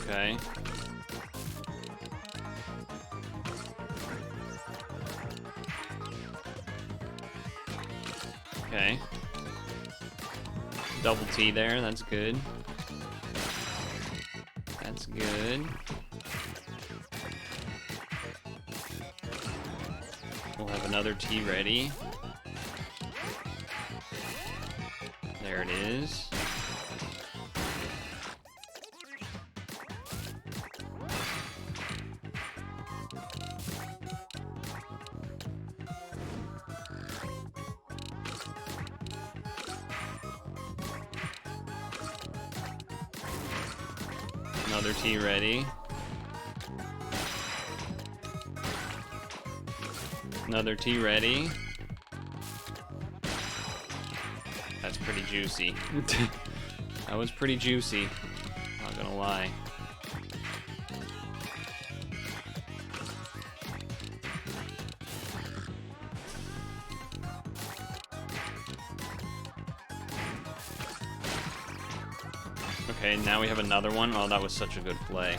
Okay. Okay. Double T there, that's good. That's good. We'll have another T ready. There it is. Another T ready. Another T ready. That's pretty juicy. That was pretty juicy. Not gonna lie. Okay, now we have another one. Oh, that was such a good play.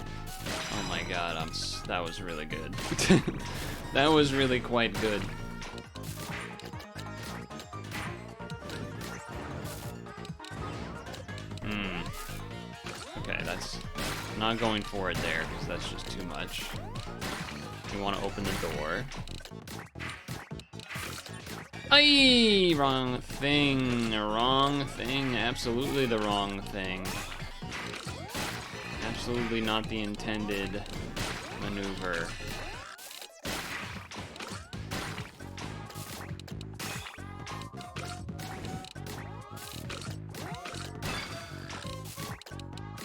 Oh my god, that was really good. That was really quite good. Okay, that's not going for it there because that's just too much. You want to open the door. Aye, wrong thing, absolutely the wrong thing. Absolutely not the intended maneuver.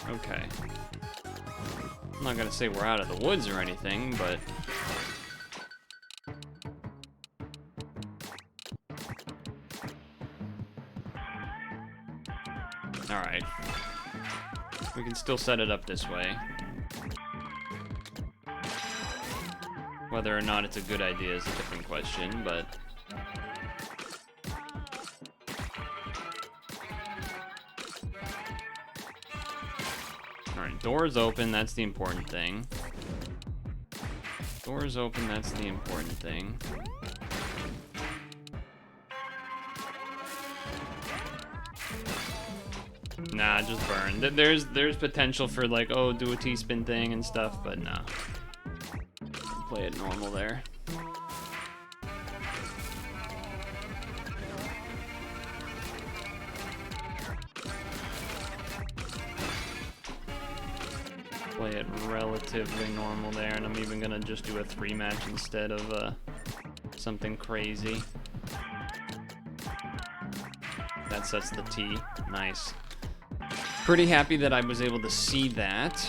Okay. I'm not gonna say we're out of the woods or anything, but... Alright. We can still set it up this way. Whether or not it's a good idea is a different question, but... Alright, doors open, that's the important thing. Doors open, that's the important thing. Nah, just burn. There's potential for like, oh, do a T-spin thing and stuff, but nah. Play it normal there. Play it relatively normal there, and I'm even gonna just do a 3-match instead of something crazy. That sets the T. Nice. Pretty happy that I was able to see that.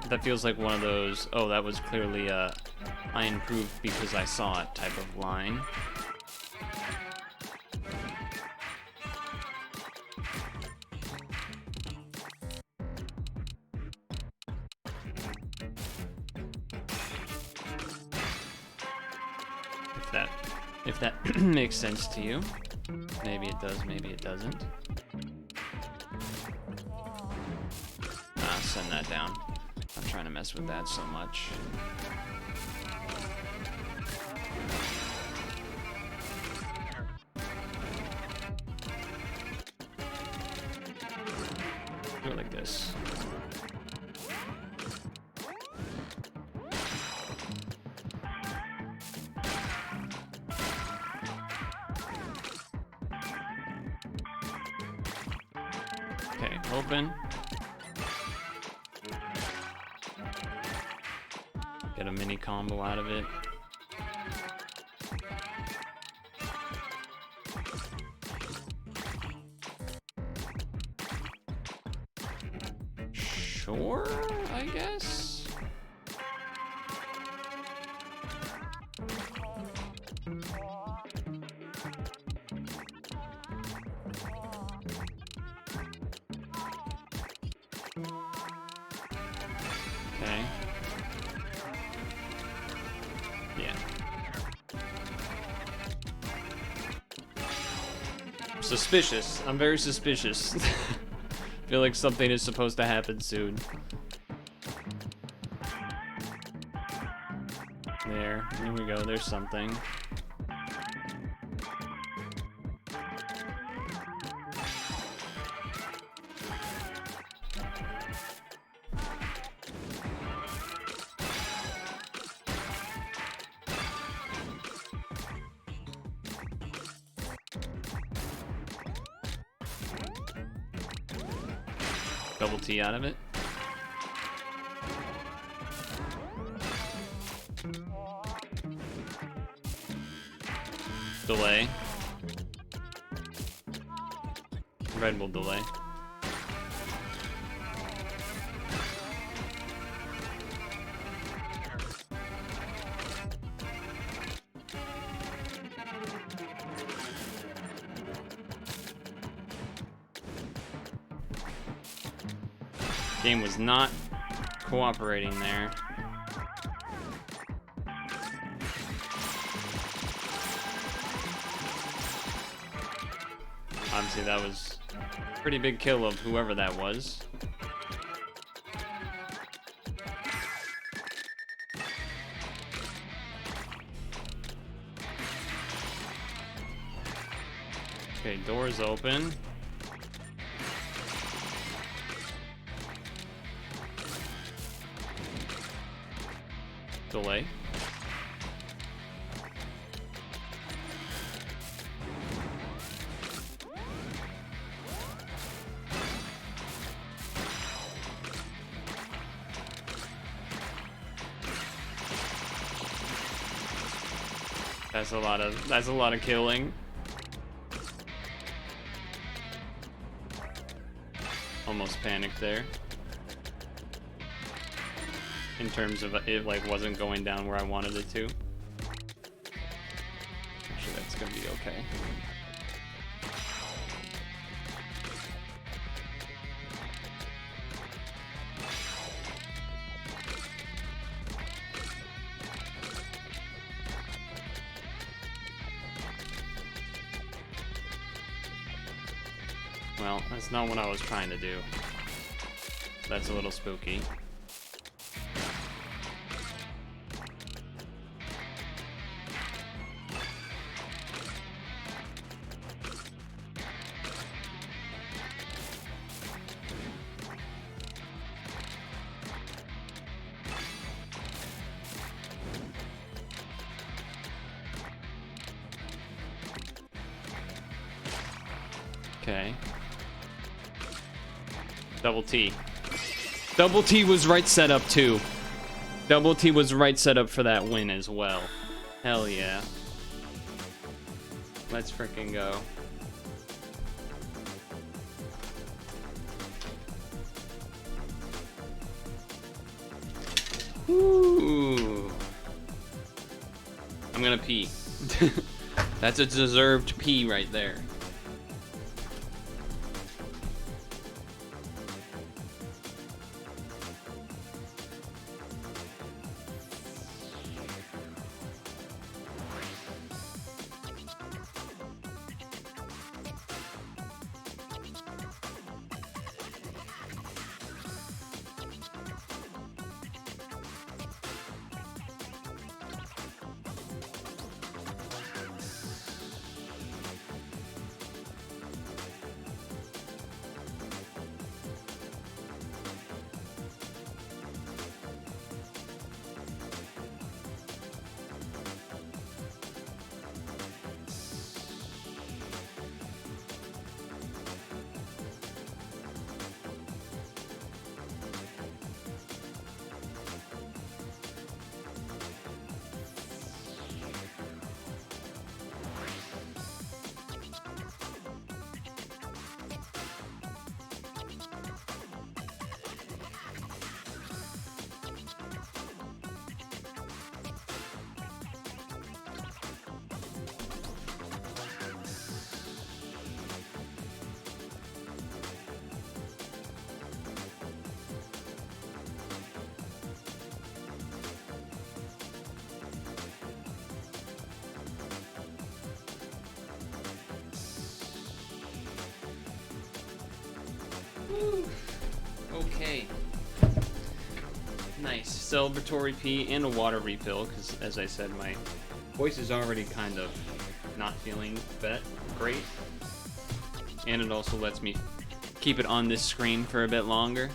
That feels like one of those, oh, that was clearly I improved because I saw it type of line. If that makes sense to you. Maybe it does, maybe it doesn't. Nah, send that down. I'm trying to mess with that so much. Do it like this. Okay, open. Get a mini combo out of it. Sure, I guess. Okay. Yeah. Suspicious. I'm very suspicious. Feel like something is supposed to happen soon. There we go, there's something. Double T out of it. Delay. Red will delay. Game was not cooperating there. Obviously that was a pretty big kill of whoever that was. Okay, doors open. Delay. That's a lot of killing. Almost panicked there. In terms of it like wasn't going down where I wanted it to. Actually, that's gonna be okay. Well, that's not what I was trying to do. That's a little spooky. Okay. Double T. Double T was right set up too. Double T was right set up for that win as well. Hell yeah. Let's freaking go. Ooh. I'm gonna pee. That's a deserved pee right there. Okay. Nice. Celebratory pee and a water refill, because as I said, my voice is already kind of not feeling great. And it also lets me keep it on this screen for a bit longer.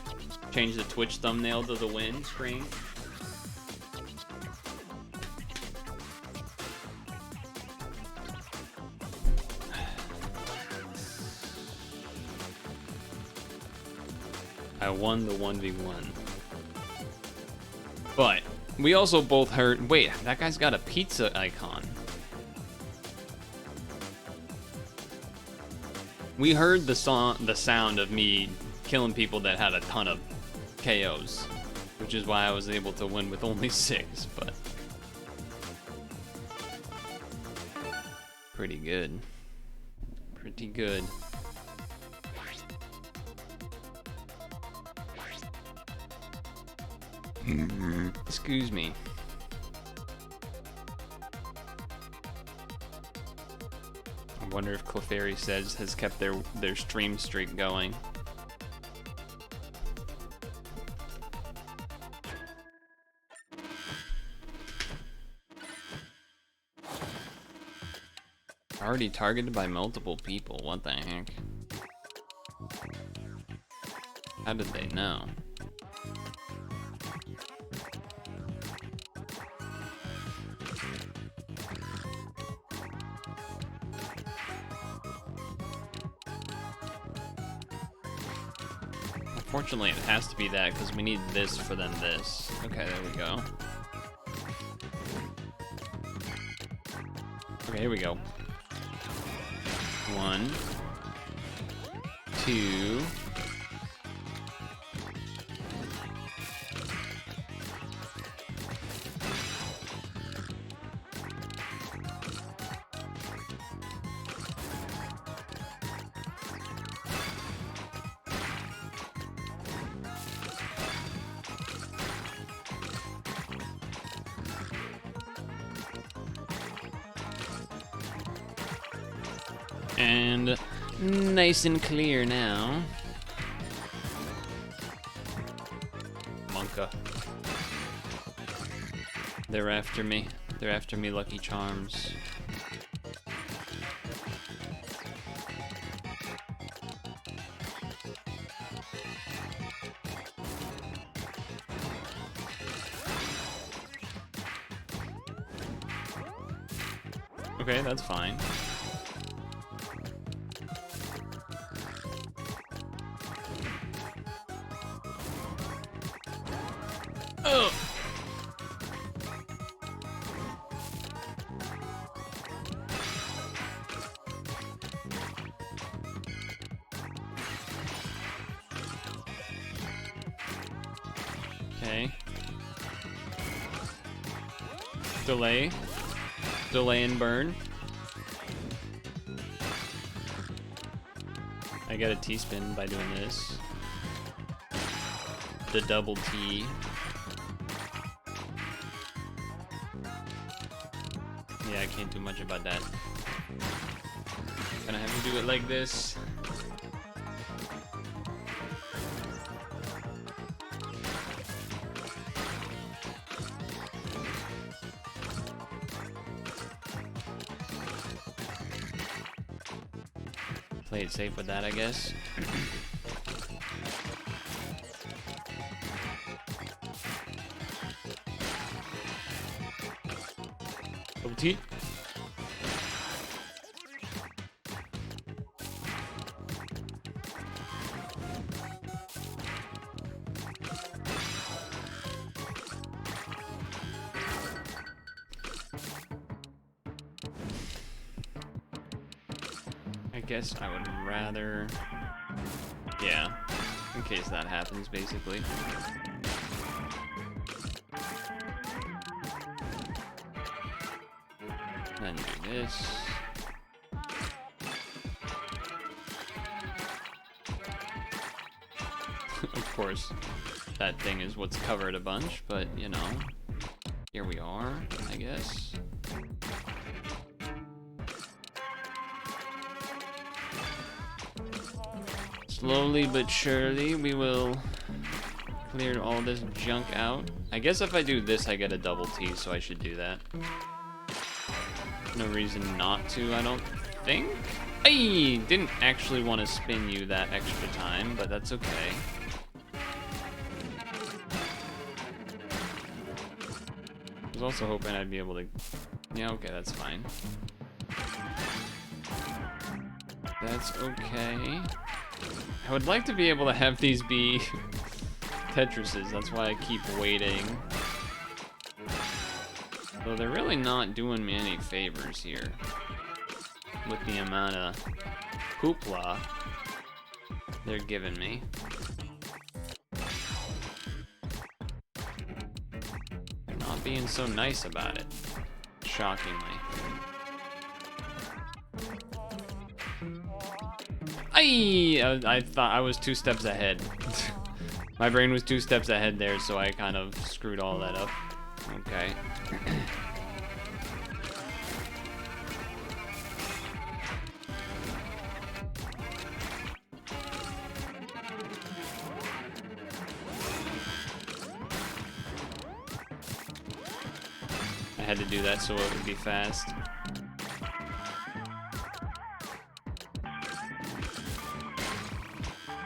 Change the Twitch thumbnail to the win screen. I won the 1v1. But we also both heard, wait, that guy's got a pizza icon. We heard the sound of me killing people that had a ton of KOs, which is why I was able to win with only 6, but pretty good. Pretty good. Excuse me. I wonder if Clefairy says has kept their stream streak going. Already targeted by multiple people. What the heck? How did they know? Unfortunately, it has to be that because we need this for then this. Okay, there we go. Okay, here we go. 1, 2. And nice and clear now. Monka. They're after me. They're after me, Lucky Charms. Okay, that's fine. Oh. Okay. Delay. Delay and burn. I get a T-spin by doing this. The double T. Yeah, I can't do much about that. Gonna have to do it like this. Play it safe with that, I guess. Double T. I guess I would rather... Yeah, in case that happens, basically. Then do this. Of course, that thing is what's covered a bunch, but, you know, here we are, I guess. Slowly but surely, we will clear all this junk out. I guess if I do this, I get a double T, so I should do that. No reason not to, I don't think. I didn't actually want to spin you that extra time, but that's okay. I was also hoping I'd be able to... Yeah, okay, that's fine. That's okay. I would like to be able to have these be Tetrises, that's why I keep waiting. Though they're really not doing me any favors here. With the amount of hoopla they're giving me. They're not being so nice about it, shockingly. I thought I was 2 steps ahead. My brain was 2 steps ahead there, so I kind of screwed all that up. Okay. I had to do that so it would be fast.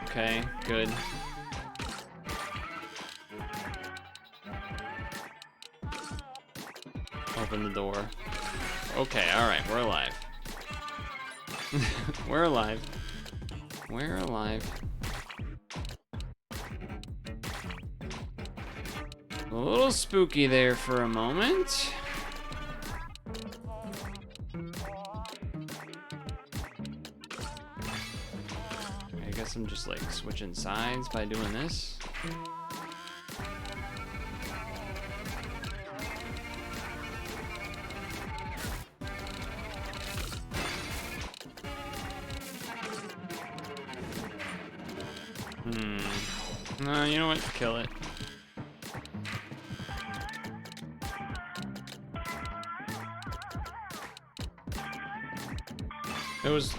Okay, good. Open the door. Okay, alright, we're alive. We're alive. We're alive. A little spooky there for a moment. I'm just like switching sides by doing this. No, you know what? Kill it.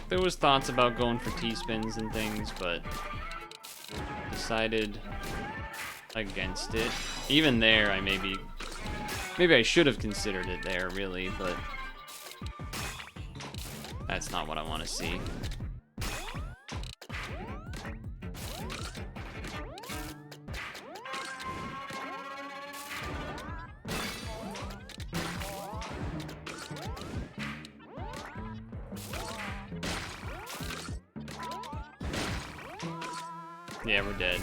There was thoughts about going for T-spins and things, but decided against it. Even there, I maybe I should have considered it there, really, but that's not what I want to see. Yeah, we're dead.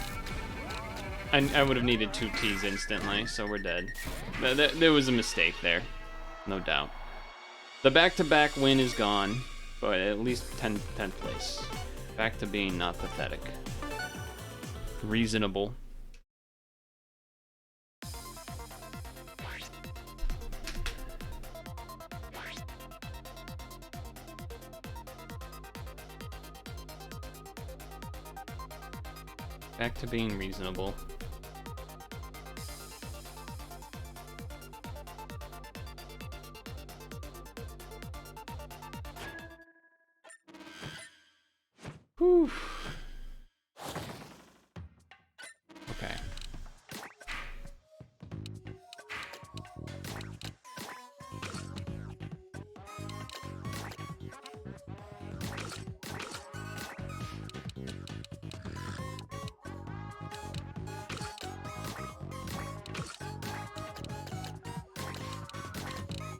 I would have needed 2 T's instantly, so we're dead. There was a mistake there, no doubt. The back-to-back win is gone, but at least 10th place. Back to being not pathetic. Reasonable. Back to being reasonable. Whew. Okay.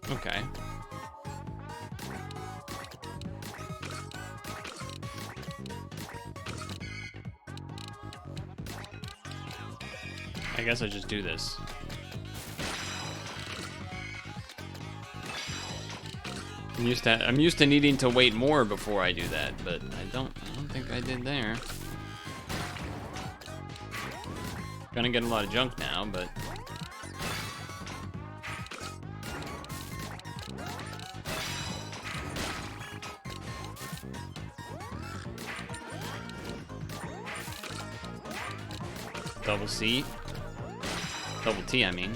Okay. I guess I just do this. I'm used to needing to wait more before I do that, but I don't think I did there. Gonna get a lot of junk now, but double C. Double T, I mean.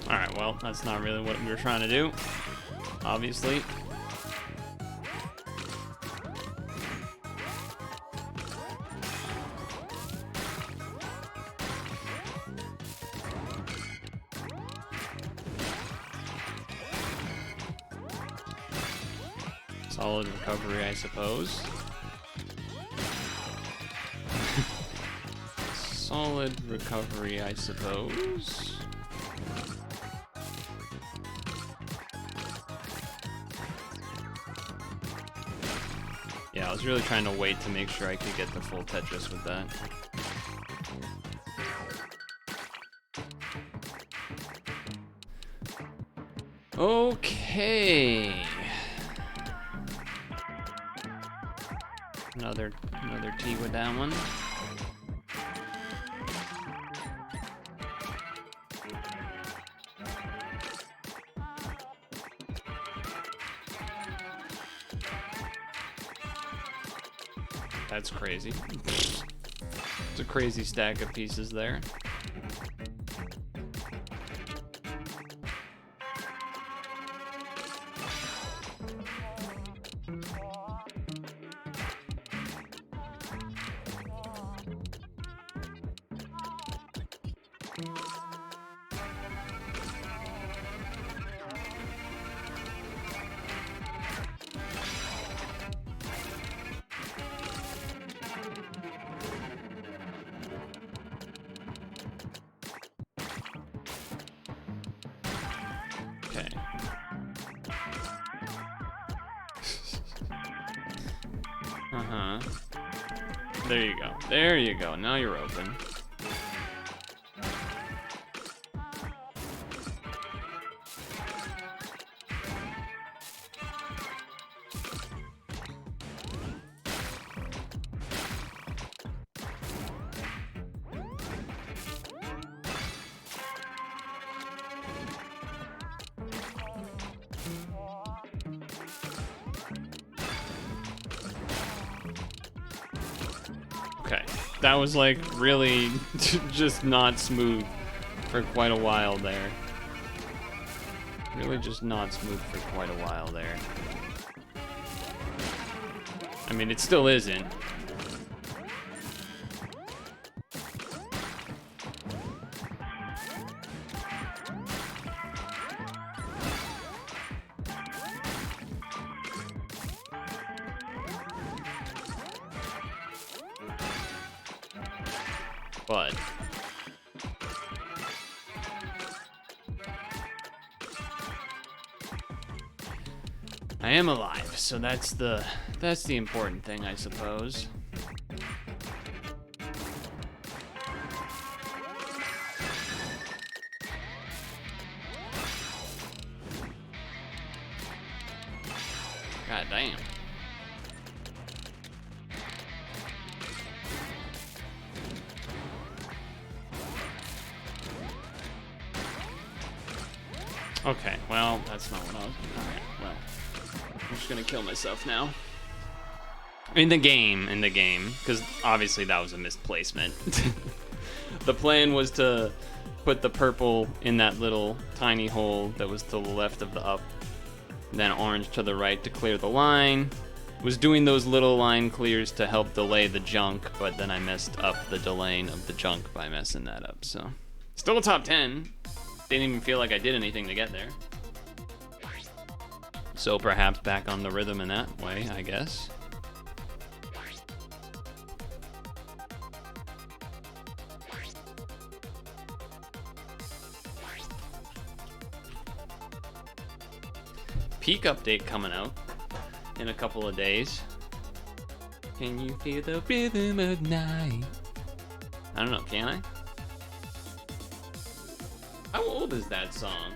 Alright, well, that's not really what we were trying to do, obviously. Solid recovery, I suppose. Solid recovery, I suppose. Yeah, I was really trying to wait to make sure I could get the full Tetris with that. Okay. Another T with that one. That's crazy. It's a crazy stack of pieces there. Okay. Uh-huh. There you go. There you go. Now you're open. Okay, that was like really just not smooth for quite a while there. Really just not smooth for quite a while there. I mean, it still isn't. But I am alive, so that's the important thing, I suppose. God damn. Okay, well, that's not what I was... Alright, well. I'm just gonna kill myself now. In the game, because obviously that was a misplacement. The plan was to put the purple in that little tiny hole that was to the left of the up, then orange to the right to clear the line. Was doing those little line clears to help delay the junk, but then I messed up the delaying of the junk by messing that up, so. Still a top 10. Didn't even feel like I did anything to get there. So perhaps back on the rhythm in that way, I guess. Peak update coming out in a couple of days. Can you feel the rhythm of night? I don't know, can I? How old is that song?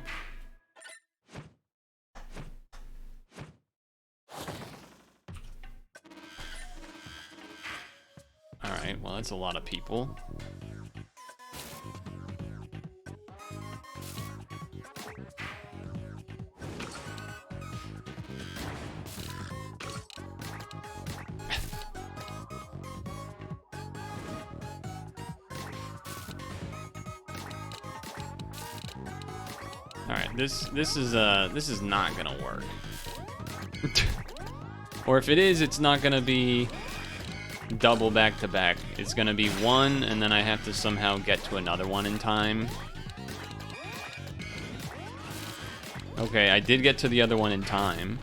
Alright, well that's a lot of people. All right, this is not gonna work. Or if it is, it's not gonna be double back to back. It's gonna be one, and then I have to somehow get to another one in time. Okay, I did get to the other one in time.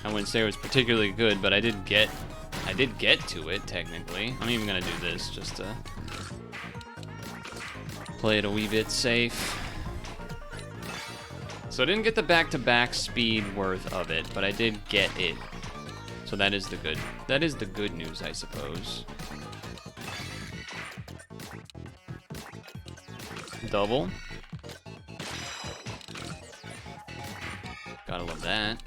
I wouldn't say it was particularly good, but I did get to it, technically. I'm even gonna do this just to play it a wee bit safe. So I didn't get the back-to-back speed worth of it, but I did get it. So that is the good news, I suppose. Double. Gotta love that.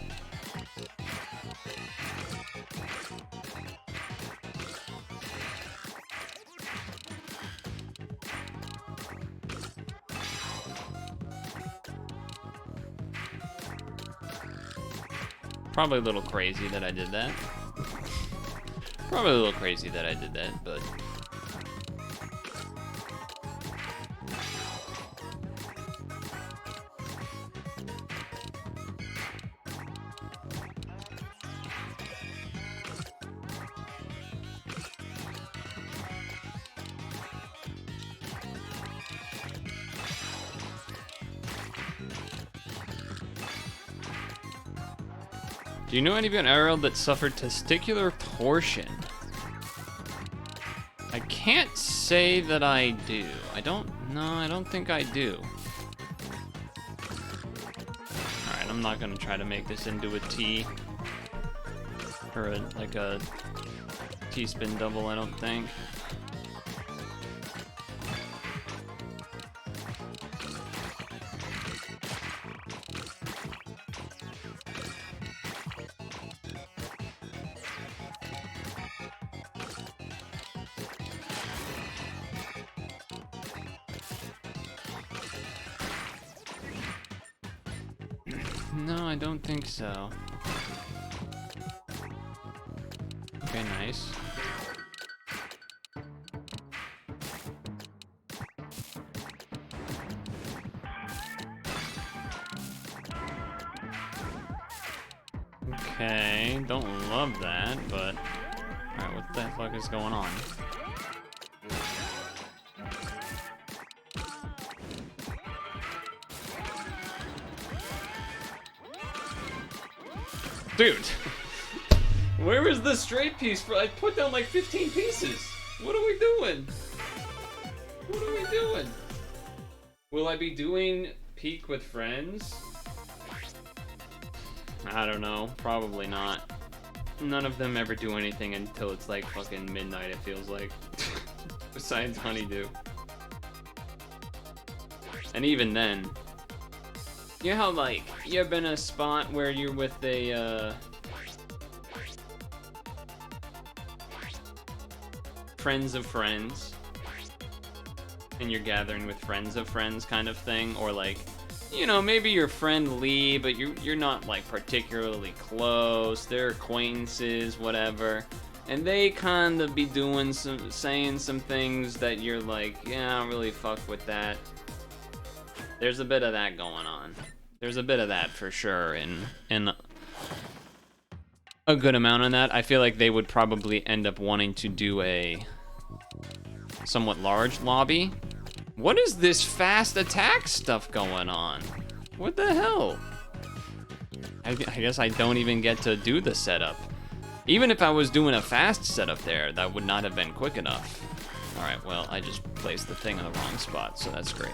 Probably a little crazy that I did that. Probably a little crazy that I did that, but... Do you know anyone in Ariel that suffered testicular torsion? I can't say that I do. I don't think I do. Alright, I'm not gonna try to make this into a T. Or like a T-spin double, I don't think. No, I don't think so. Okay, nice. Okay, don't love that, but... Alright, what the fuck is going on? Dude! Where is the straight piece for? I put down like 15 pieces! What are we doing? What are we doing? Will I be doing Peak with friends? I don't know. Probably not. None of them ever do anything until it's like fucking midnight, it feels like. Besides Honeydew. And even then... You know how, like, you ever been in a spot where you're with a, friends of friends, and you're gathering with friends of friends kind of thing, or like, you know, maybe you're friendly, but you're not, like, particularly close, they're acquaintances, whatever, and they kind of be doing saying some things that you're like, yeah, I don't really fuck with that. There's a bit of that going on. There's a bit of that for sure, and a good amount on that. I feel like they would probably end up wanting to do a somewhat large lobby. What is this fast attack stuff going on? What the hell? I guess I don't even get to do the setup. Even if I was doing a fast setup there, that would not have been quick enough. Alright, well, I just placed the thing in the wrong spot, so that's great.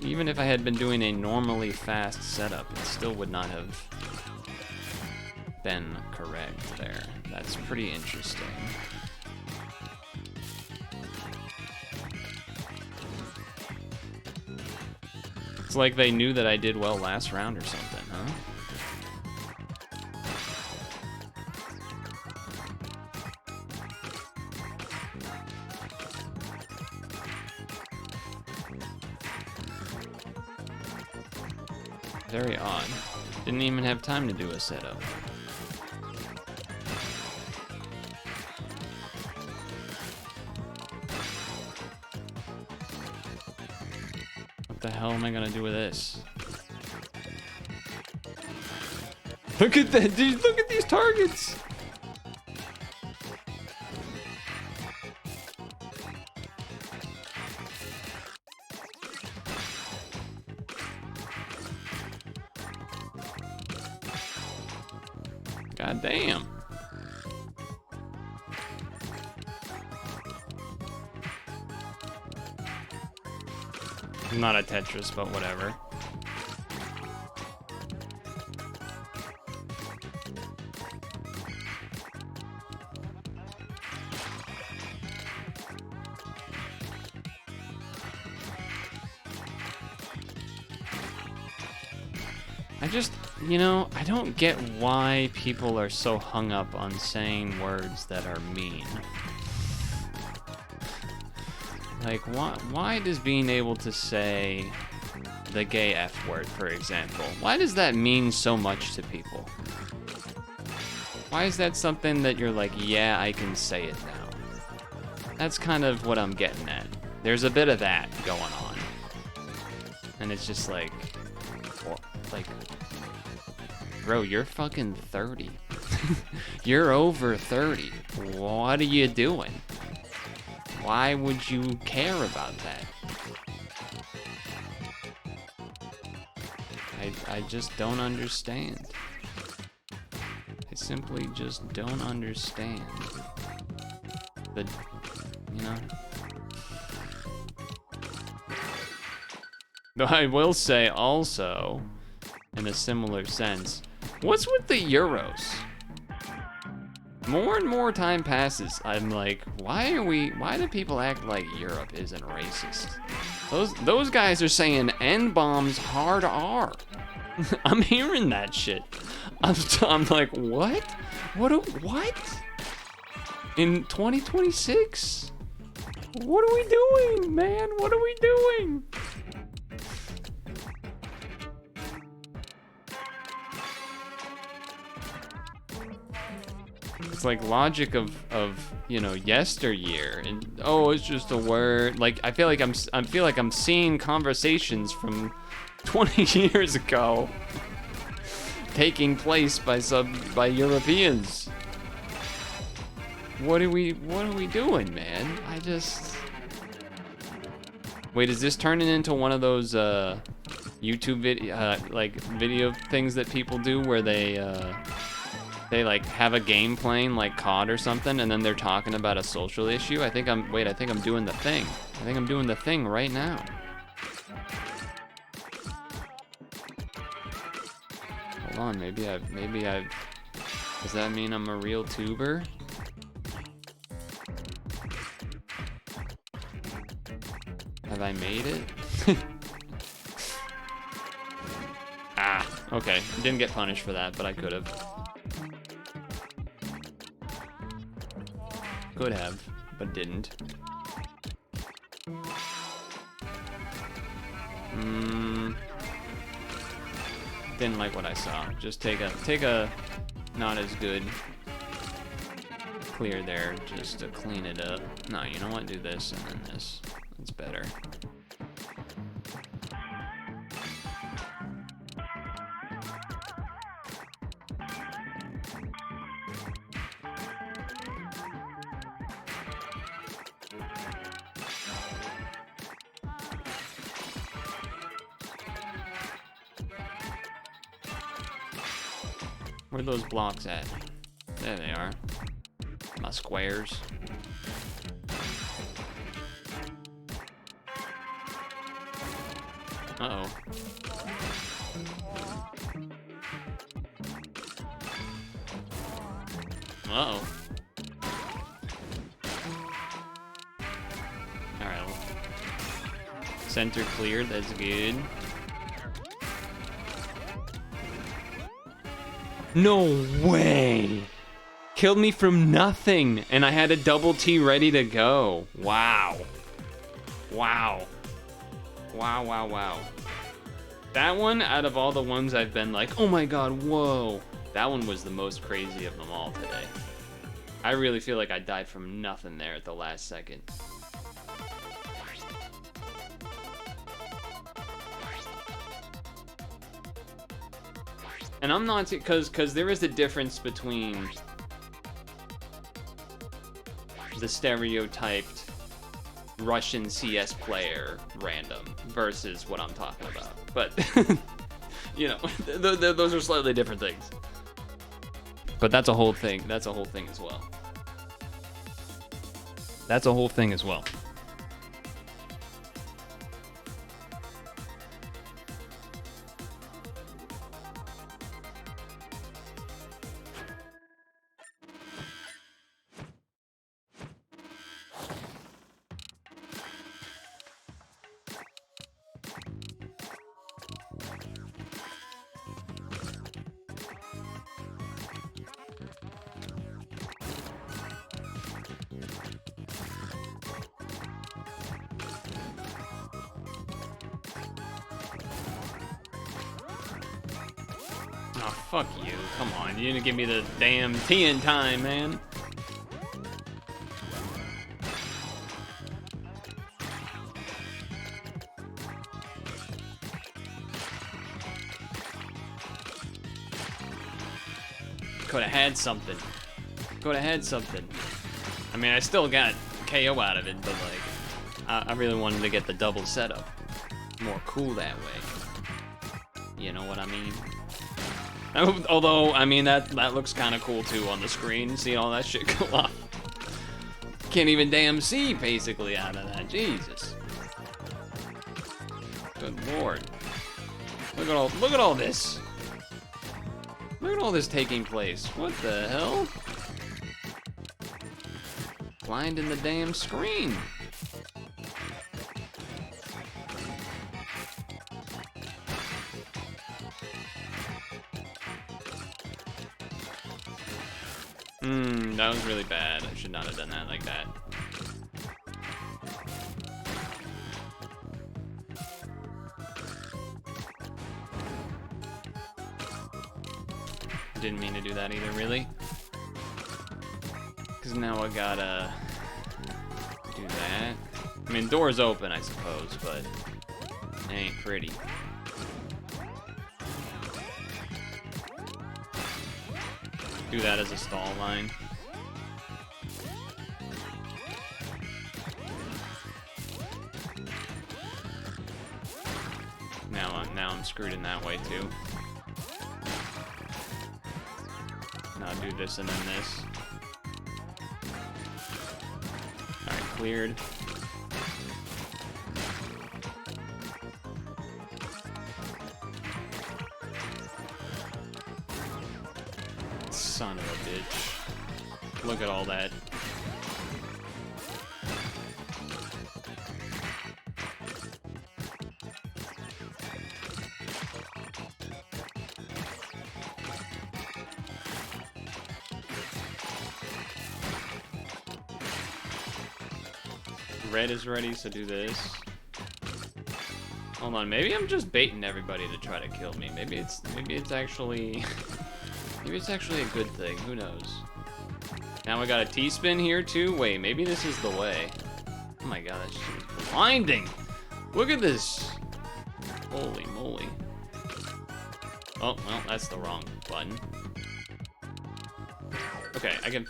Even if I had been doing a normally fast setup, it still would not have been correct there. That's pretty interesting. It's like they knew that I did well last round or something, huh? Very odd. Didn't even have time to do a setup. What the hell am I gonna do with this? Look at that, dude! Look at these targets! God damn. I'm not a Tetris, but whatever. I just, you know, I don't get why people are so hung up on saying words that are mean. Like, why does being able to say the gay F word, for example, why does that mean so much to people? Why is that something that you're like, yeah, I can say it now? That's kind of what I'm getting at. There's a bit of that going on. And it's just like, bro, you're fucking 30. You're over 30. What are you doing? Why would you care about that? I just don't understand. simply just don't understand the, you know. Though I will say also, in a similar sense, what's with the Euros? More and more time passes, I'm like, why do people act like Europe isn't racist? Those guys are saying N-bombs hard R. I'm hearing that shit. I'm like, what? What? In 2026? What are we doing, man? What are we doing? It's like logic of you know, yesteryear, and oh, it's just a word. Like I feel like I'm seeing conversations from 20 years ago taking place by Europeans. What are we doing, man? I just wait. Is this turning into one of those YouTube video things that people do where they like have a game playing like COD or something, and then they're talking about a social issue? I think I'm doing the thing. I think I'm doing the thing right now. Hold on, maybe I've, does that mean I'm a real tuber? Have I made it? Ah, okay. Didn't get punished for that, but I could have. Could have, but didn't. Didn't like what I saw. Just take a not as good clear there just to clean it up. No, you know what? Do this and then this. It's better. Where are those blocks at? There they are. My squares. Uh-oh. Uh-oh. Alright. Center cleared, that's good. No way! Killed me from nothing, and I had a double T ready to go. Wow. Wow. Wow, wow, wow. That one, out of all the ones I've been like, oh my god, whoa. That one was the most crazy of them all today. I really feel like I died from nothing there at the last second. And I'm not, because there is a difference between the stereotyped Russian CS player random versus what I'm talking about. But, you know, those are slightly different things. But that's a whole thing. That's a whole thing as well. That's a whole thing as well. Oh, fuck you. Come on. You didn't give me the damn tea in time, man. Could have had something. Could have had something. I mean, I still got KO out of it, but like, I really wanted to get the double setup. More cool that way. You know what I mean? Although, I mean, that looks kind of cool too on the screen. See all that shit go off. Can't even damn see basically out of that. Jesus. Good lord. Look at all this. Look at all this taking place. What the hell? Blind in the damn screen. That was really bad. I should not have done that like that. Didn't mean to do that either, really. Because now I gotta do that. I mean, door's open, I suppose, but it ain't pretty. Do that as a stall line. Now I'm screwed in that way too. Now do this and then this. Alright, cleared. Son of a bitch. Look at all that. Red is ready, so do this. Hold on, maybe I'm just baiting everybody to try to kill me. Maybe it's actually maybe it's actually a good thing. Who knows? Now we got a T-spin here too. Wait, maybe this is the way. Oh my god, that shit is blinding. Look at this. Holy moly. Oh, well, that's the wrong button. Okay, I can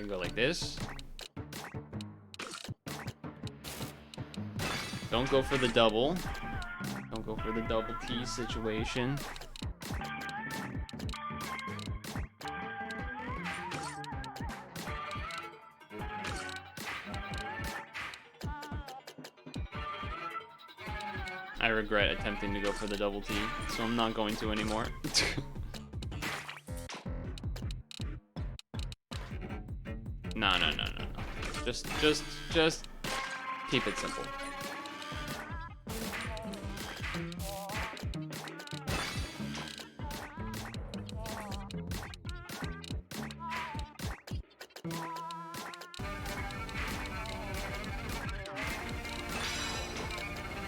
go like this. Don't go for the double. Don't go for the double T situation. I regret attempting to go for the double T, so I'm not going to anymore. No. Just keep it simple.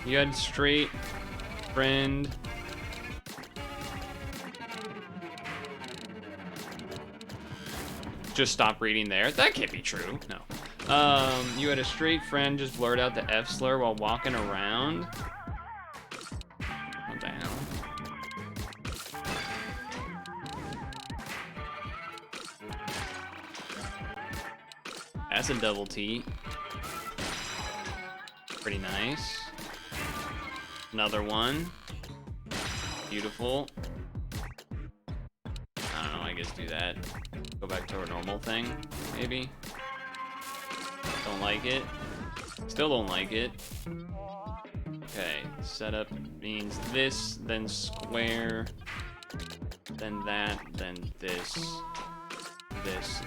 You had straight, friend. Just stop reading there. That can't be true. No. You had a straight friend just blurt out the F slur while walking around. What the hell? That's a double T. Pretty nice. Another one. Beautiful. I don't know, I guess do that. Go back to our normal thing, maybe. Don't like it. Still don't like it. Okay, setup means this, then square, then that, then this, this.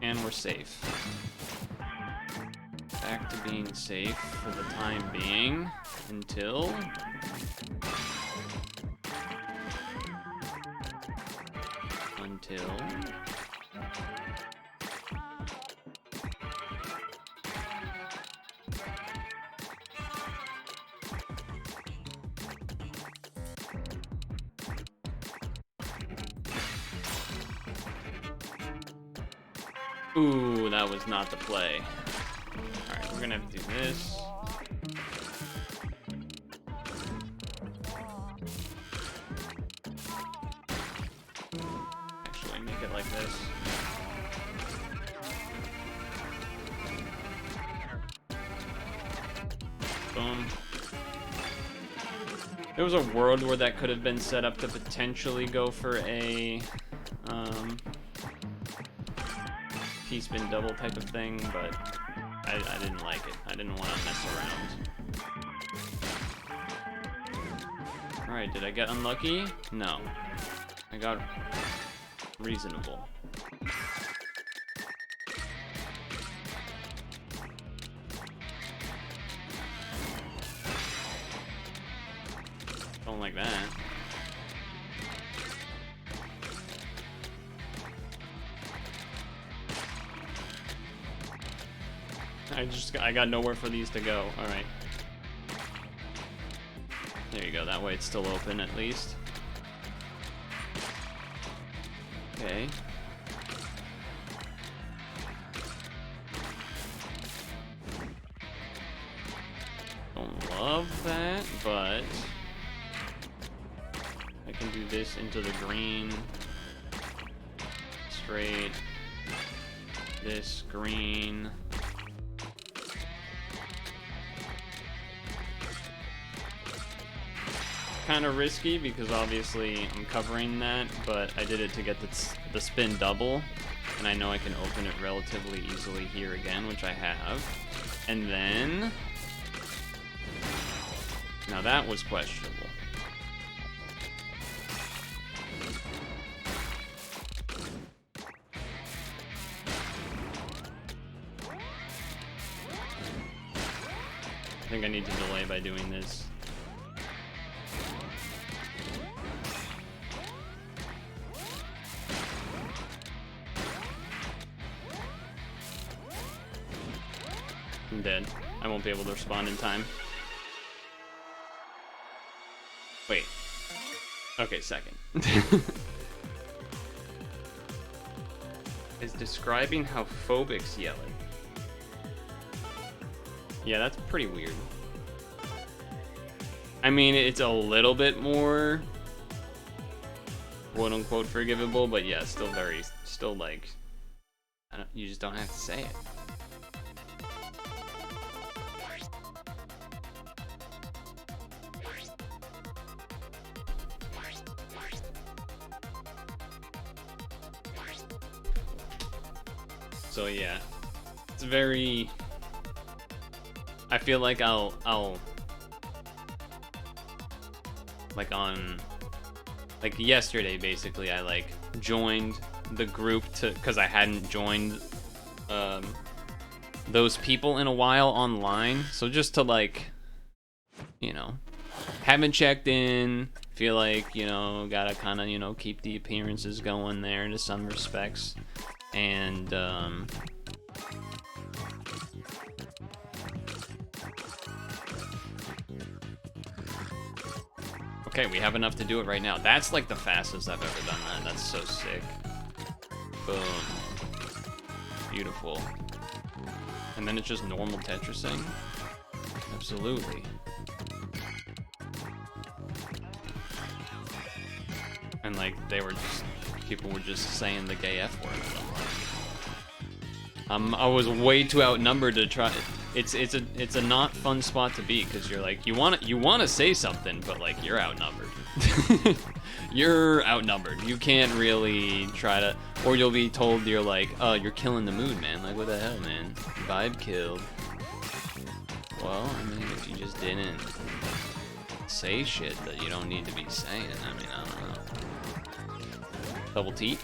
And we're safe. Back to being safe for the time being until ooh, that was not the play. Alright, we're gonna have to do this. Actually, we make it like this. Boom. There was a world where that could have been set up to potentially go for a T-spin double type of thing, but I didn't like it. I didn't want to mess around. Alright, did I get unlucky? No. I got reasonable. Don't like that. I got nowhere for these to go. All right. There you go. That way it's still open at least. Okay. Don't love that, but I can do this into the green. Straight. This green. Kind of risky because obviously I'm covering that, but I did it to get the spin double, and I know I can open it relatively easily here again, which I have. And then, now that was questionable. I think I need to delay by doing this. I'm dead. I won't be able to respond in time. Wait. Okay, second. Is describing how phobic's yelling. Yeah, that's pretty weird. I mean, it's a little bit more quote-unquote forgivable, but yeah, still like, you just don't have to say it. So yeah, it's very, I feel like I'll like on, like yesterday basically I like joined the group because I hadn't joined those people in a while online, so just to like, you know, haven't checked in, feel like, you know, gotta kind of, you know, keep the appearances going there to some respects. And okay, we have enough to do it right now. That's like the fastest I've ever done that. That's so sick. Boom. Beautiful. And then it's just normal Tetrising. Absolutely. And like people were just saying the gay F word. I was way too outnumbered to try. It's a not fun spot to be because you're like you want to say something, but like you're outnumbered. You're outnumbered. You can't really try to, or you'll be told you're like, oh, you're killing the mood, man. Like what the hell, man? Vibe killed. Well, I mean, if you just didn't say shit that you don't need to be saying, I mean, I don't know. Double T.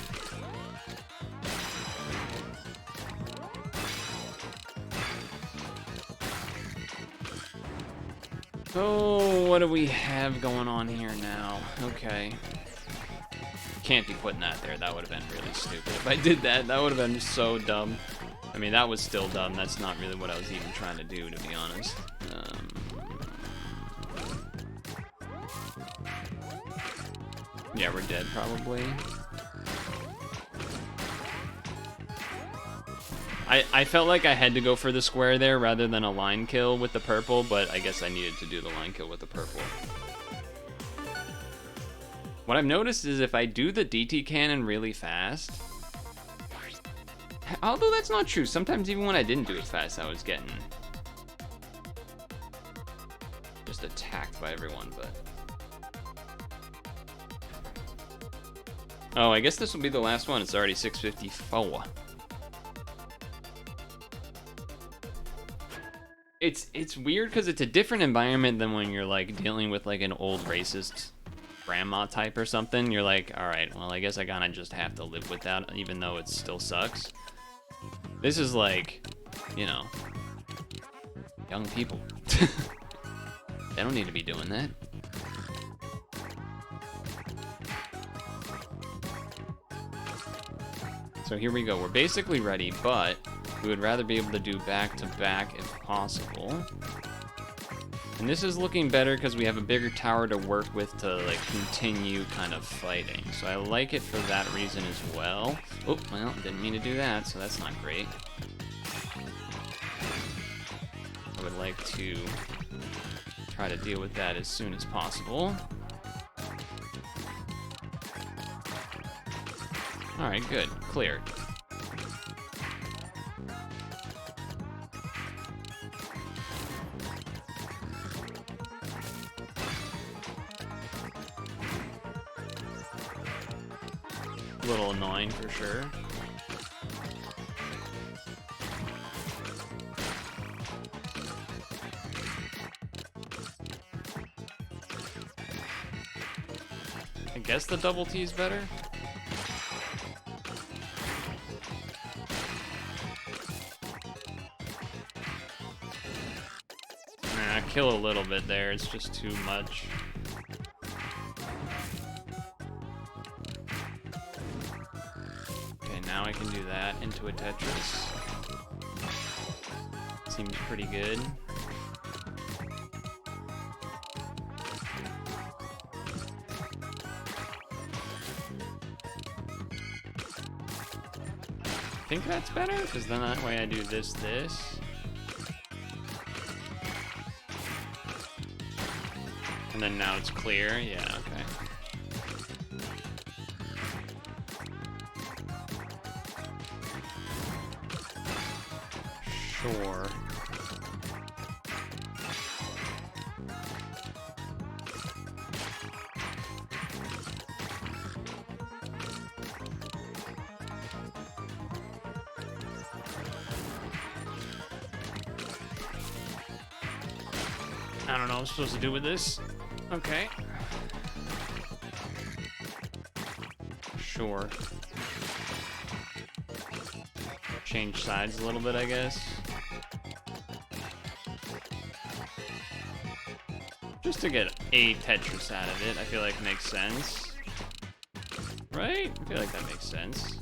Oh, what do we have going on here now? Okay. Can't be putting that there. That would have been really stupid. If I did that, that would have been so dumb. I mean, that was still dumb. That's not really what I was even trying to do, to be honest. Yeah, we're dead, probably. I felt like I had to go for the square there rather than a line kill with the purple, but I guess I needed to do the line kill with the purple. What I've noticed is if I do the DT cannon really fast, although that's not true, sometimes even when I didn't do it fast, I was getting just attacked by everyone, but... Oh, I guess this will be the last one. It's already 6:54. It's weird because it's a different environment than when you're like dealing with like an old racist grandma type or something. You're like, all right, well, I guess I kind of just have to live with that, even though it still sucks. This is like, you know, young people. They don't need to be doing that. So here we go. We're basically ready, but we would rather be able to do back-to-back if possible. And this is looking better because we have a bigger tower to work with to like continue kind of fighting. So I like it for that reason as well. Oh, well, didn't mean to do that, so that's not great. I would like to try to deal with that as soon as possible. All right, good, cleared. A little annoying for sure. I guess the double T is better. Nah, kill a little bit there, it's just too much. Okay, now I can do that into a Tetris. Seems pretty good. I think that's better, because then that way I do this. And then now it's clear, yeah, okay. Sure. I don't know what I'm supposed to do with this. Okay. Sure. Change sides a little bit, I guess. Just to get a Tetris out of it, I feel like makes sense. Right? I feel like that makes sense.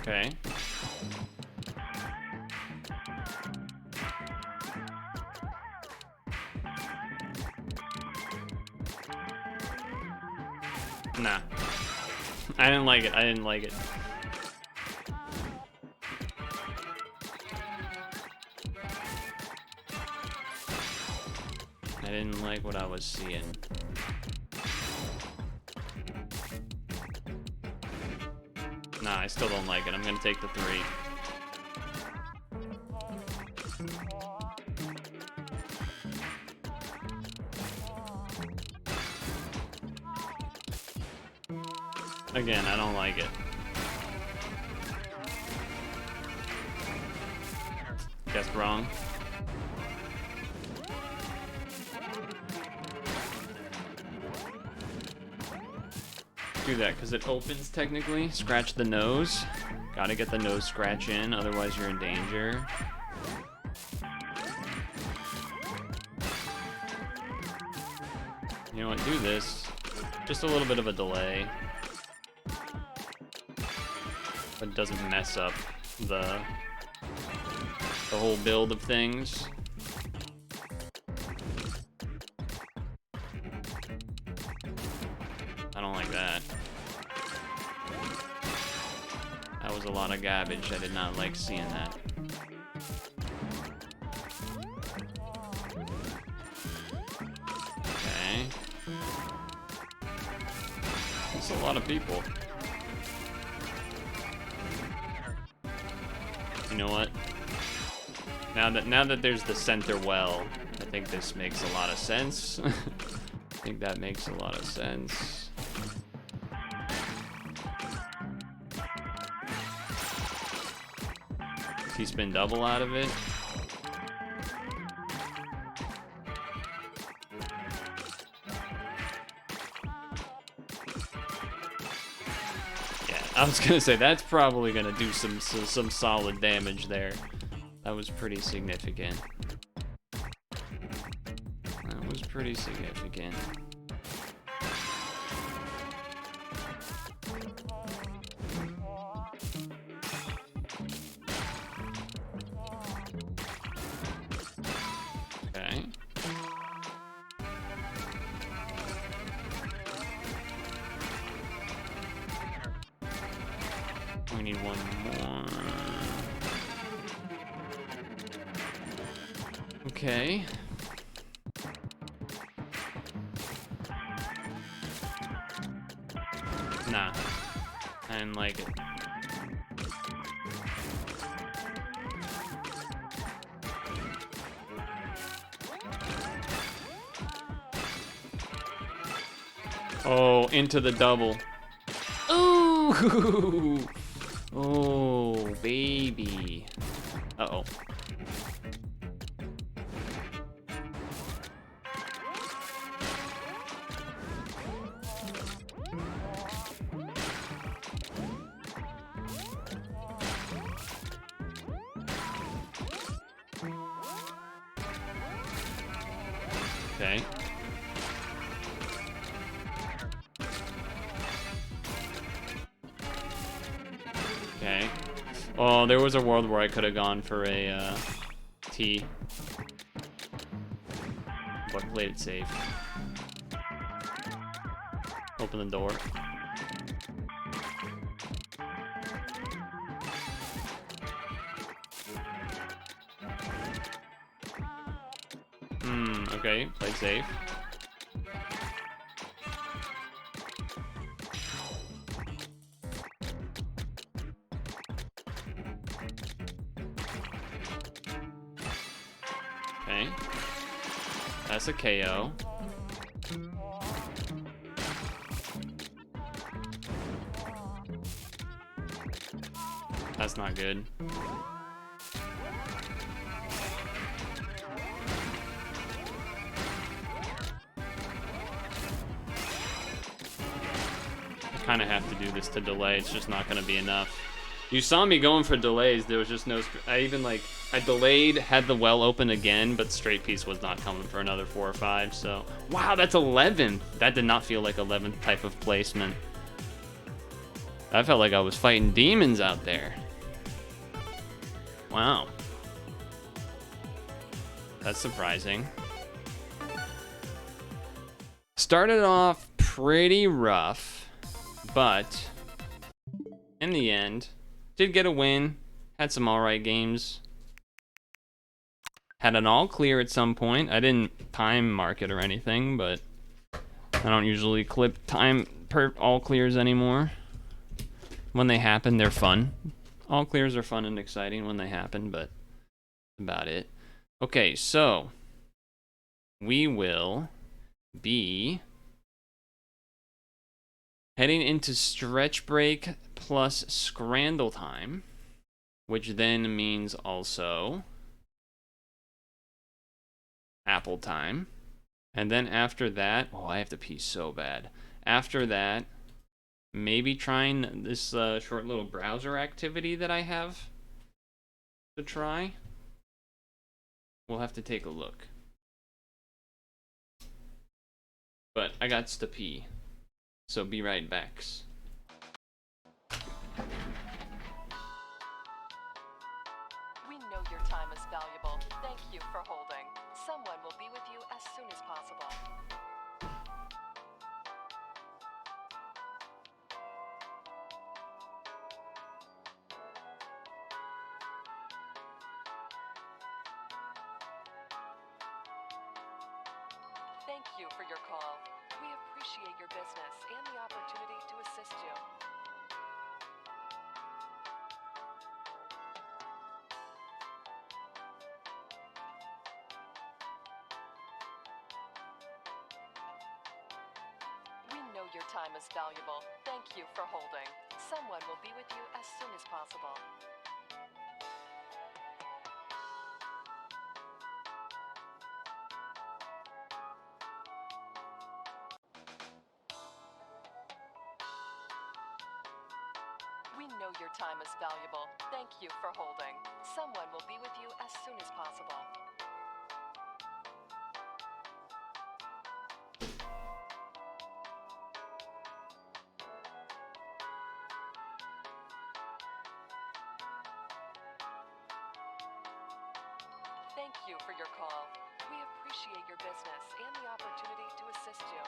Okay. Nah. I didn't like it. I didn't like it. I didn't like what I was seeing. Nah, I still don't like it. I'm gonna take the 3. Again, I don't like it. Guessed wrong. Do that because it opens technically. Scratch the nose. Gotta get the nose scratch in, otherwise you're in danger. You know what? Do this. Just a little bit of a delay. But it doesn't mess up the whole build of things. don't like that. That was a lot of garbage. I did not like seeing that. Okay. That's a lot of people. You know what? Now that there's the center well, I think this makes a lot of sense. I think that makes a lot of sense. T-spin double out of it. Yeah, I was gonna say that's probably gonna do some solid damage there. That was pretty significant. That was pretty significant. Okay. We need one more. Okay. Nah. I didn't like it. Oh, into the double. Ooh! Oh, baby. Uh-oh. Okay. Okay. Oh, there was a world where I could have gone for a T. But played it safe. Open the door. Okay, play safe. Okay. That's a KO. That's not good. I kind of have to do this to delay. It's just not going to be enough. You saw me going for delays. There was just no... I delayed, had the well open again, but straight piece was not coming for another 4 or 5, so... Wow, that's 11! That did not feel like 11th type of placement. I felt like I was fighting demons out there. Wow. That's surprising. Started off pretty rough, but in the end, did get a win. Had some alright games. Had an all clear at some point. I didn't time mark it or anything, but I don't usually clip time per all clears anymore. When they happen, they're fun. All clears are fun and exciting when they happen, but that's about it. Okay, so we will be heading into stretch break plus scramble time, which then means also apple time. And then after that, oh, I have to pee so bad. After that, maybe trying this short little browser activity that I have to try. We'll have to take a look. But I got to pee, so be right back. We know your time is valuable. Thank you for holding. Someone will be with you as soon as possible. Thank you for your call. We appreciate your business and the opportunity to assist you. We know your time is valuable. Thank you for holding. Someone will be with you as soon as possible. We know your time is valuable. Thank you for holding. Someone will be with you as soon as possible. Thank you for your call. We appreciate your business and the opportunity to assist you.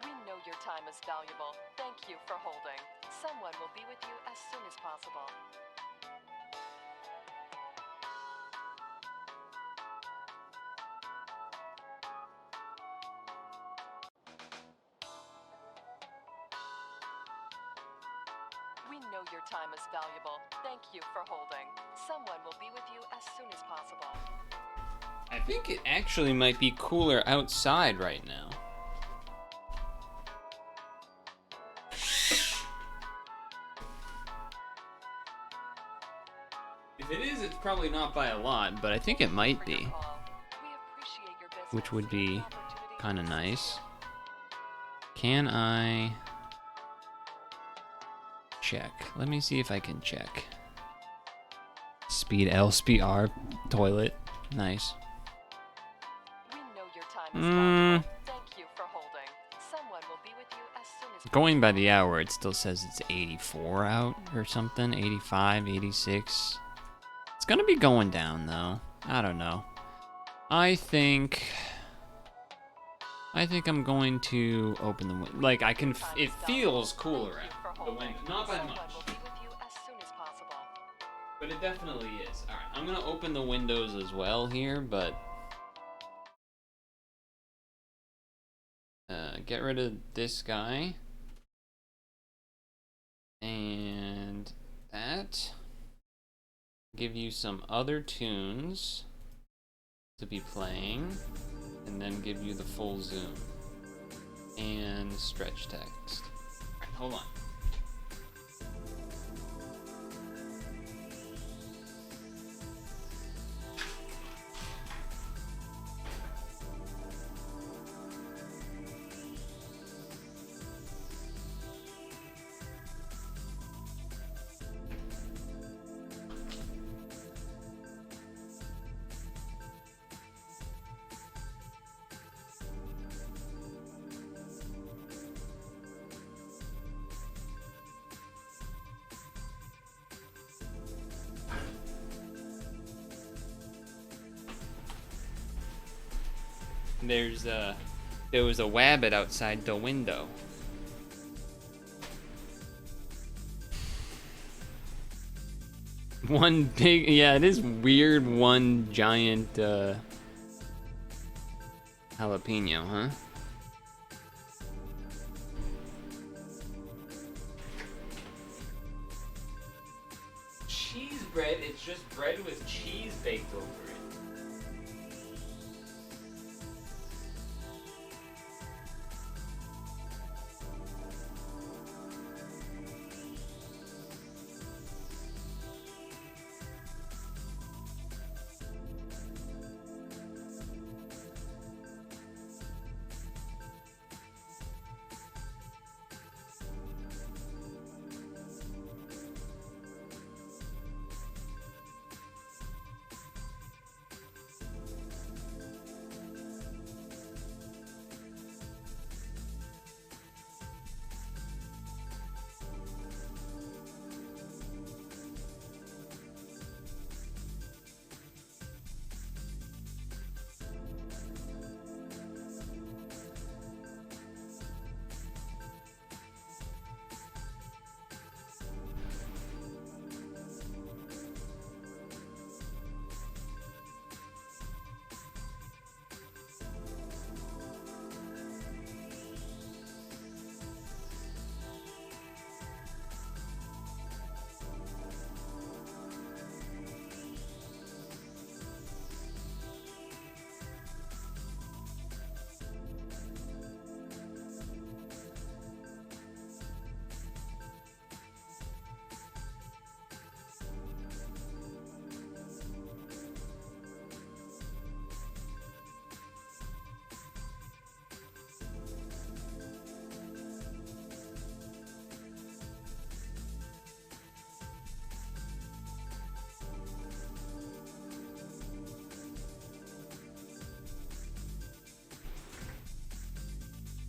We know your time is valuable. Thank you for holding. Someone will be with you as soon as possible. We know your time is valuable. Thank you for holding. Someone will be with you as soon as possible. I think it actually might be cooler outside right now. If it is, it's probably not by a lot, but I think it might be. Which would be kind of nice. Can I check? Let me see if I can check. Speed L, speed R, toilet. Nice. We know your time is valuable. Thank you for holding. Someone will be with you as soon as Going by the hour, it still says it's 84 out or something. 85, 86. It's gonna be going down though. I don't know. I think I'm going to open the window. Like I can, it feels cooler out the window. Not by much, but it definitely is. All right, I'm gonna open the windows as well here, but get rid of this guy and that. Give you some other tunes to be playing, and then give you the full zoom and stretch text. All right, hold on. There was a wabbit outside the window. One big, yeah, it is weird. One giant jalapeno, huh? Cheese bread, it's just bread with cheese baked over it.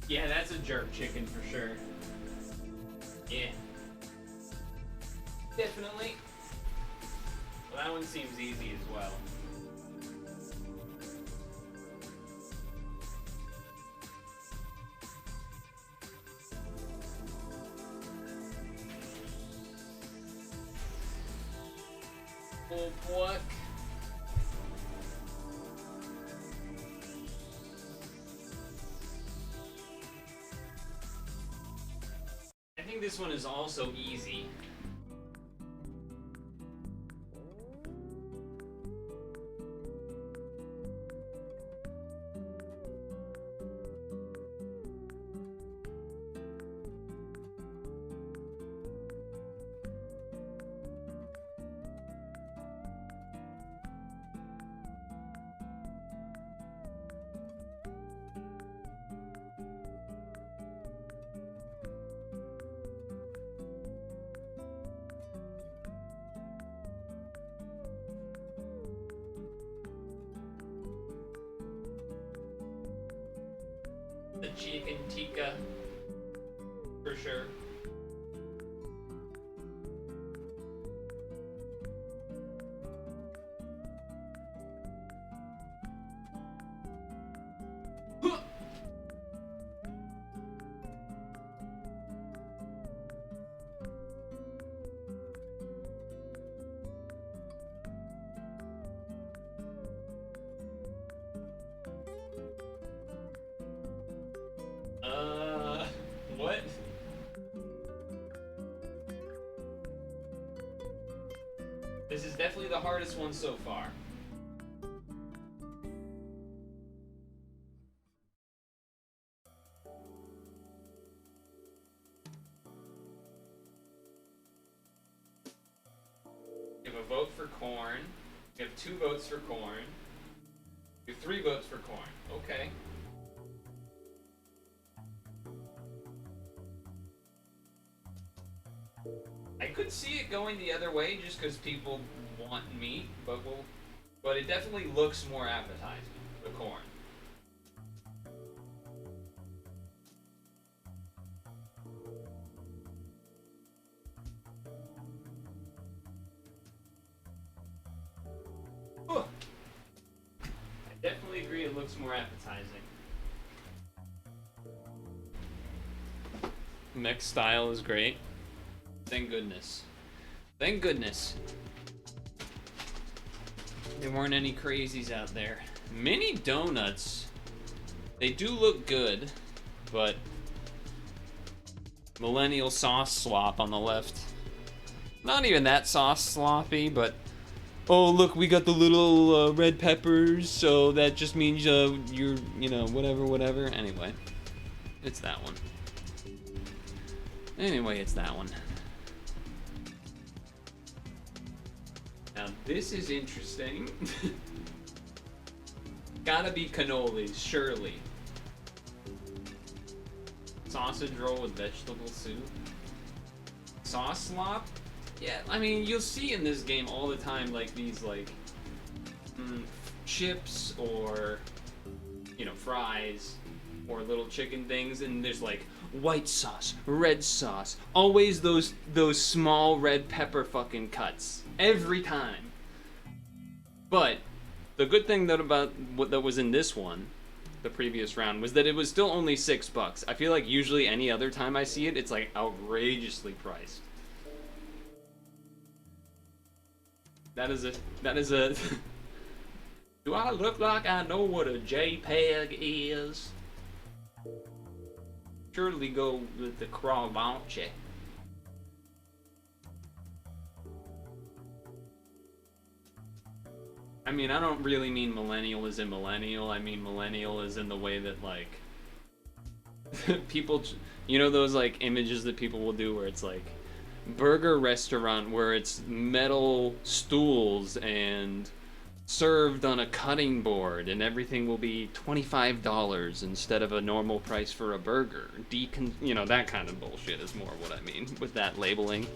Yeah, that's a jerk chicken for sure. Yeah. Definitely. Well, that one seems easy as well. Oh, what? I think this one is also easy. The chicken tikka, for sure. What? This is definitely the hardest one so far. You have a vote for corn. You have 2 votes for corn. You have 3 votes for corn. Okay. I could see it going the other way just because people want meat, but it definitely looks more appetizing, the corn. I definitely agree it looks more appetizing. Mech style is great. Thank goodness. Thank goodness. There weren't any crazies out there. Mini donuts. They do look good, but millennial sauce slop on the left. Not even that sauce sloppy, but oh look, we got the little red peppers, so that just means you're, you know, whatever. Anyway, it's that one. Anyway, it's that one. Now this is interesting. Gotta be cannolis, surely. Sausage roll with vegetable soup. Sauce slop? Yeah, I mean, you'll see in this game all the time, like, these, like, chips or, you know, fries or little chicken things, and there's, like, white sauce, red sauce, always those small red pepper fucking cuts. Every time. But the good thing that about what that was in this one, the previous round, was that it was still only $6. I feel like usually any other time I see it, it's like outrageously priced. That is a Do I look like I know what a JPEG is? Surely go with the crawl, won't you? I mean, I don't really mean millennial as in millennial. I mean millennial as in the way that, like, people, you know those, like, images that people will do where it's, like, burger restaurant where it's metal stools and served on a cutting board and everything will be $25 instead of a normal price for a burger. You know, that kind of bullshit is more what I mean with that labeling.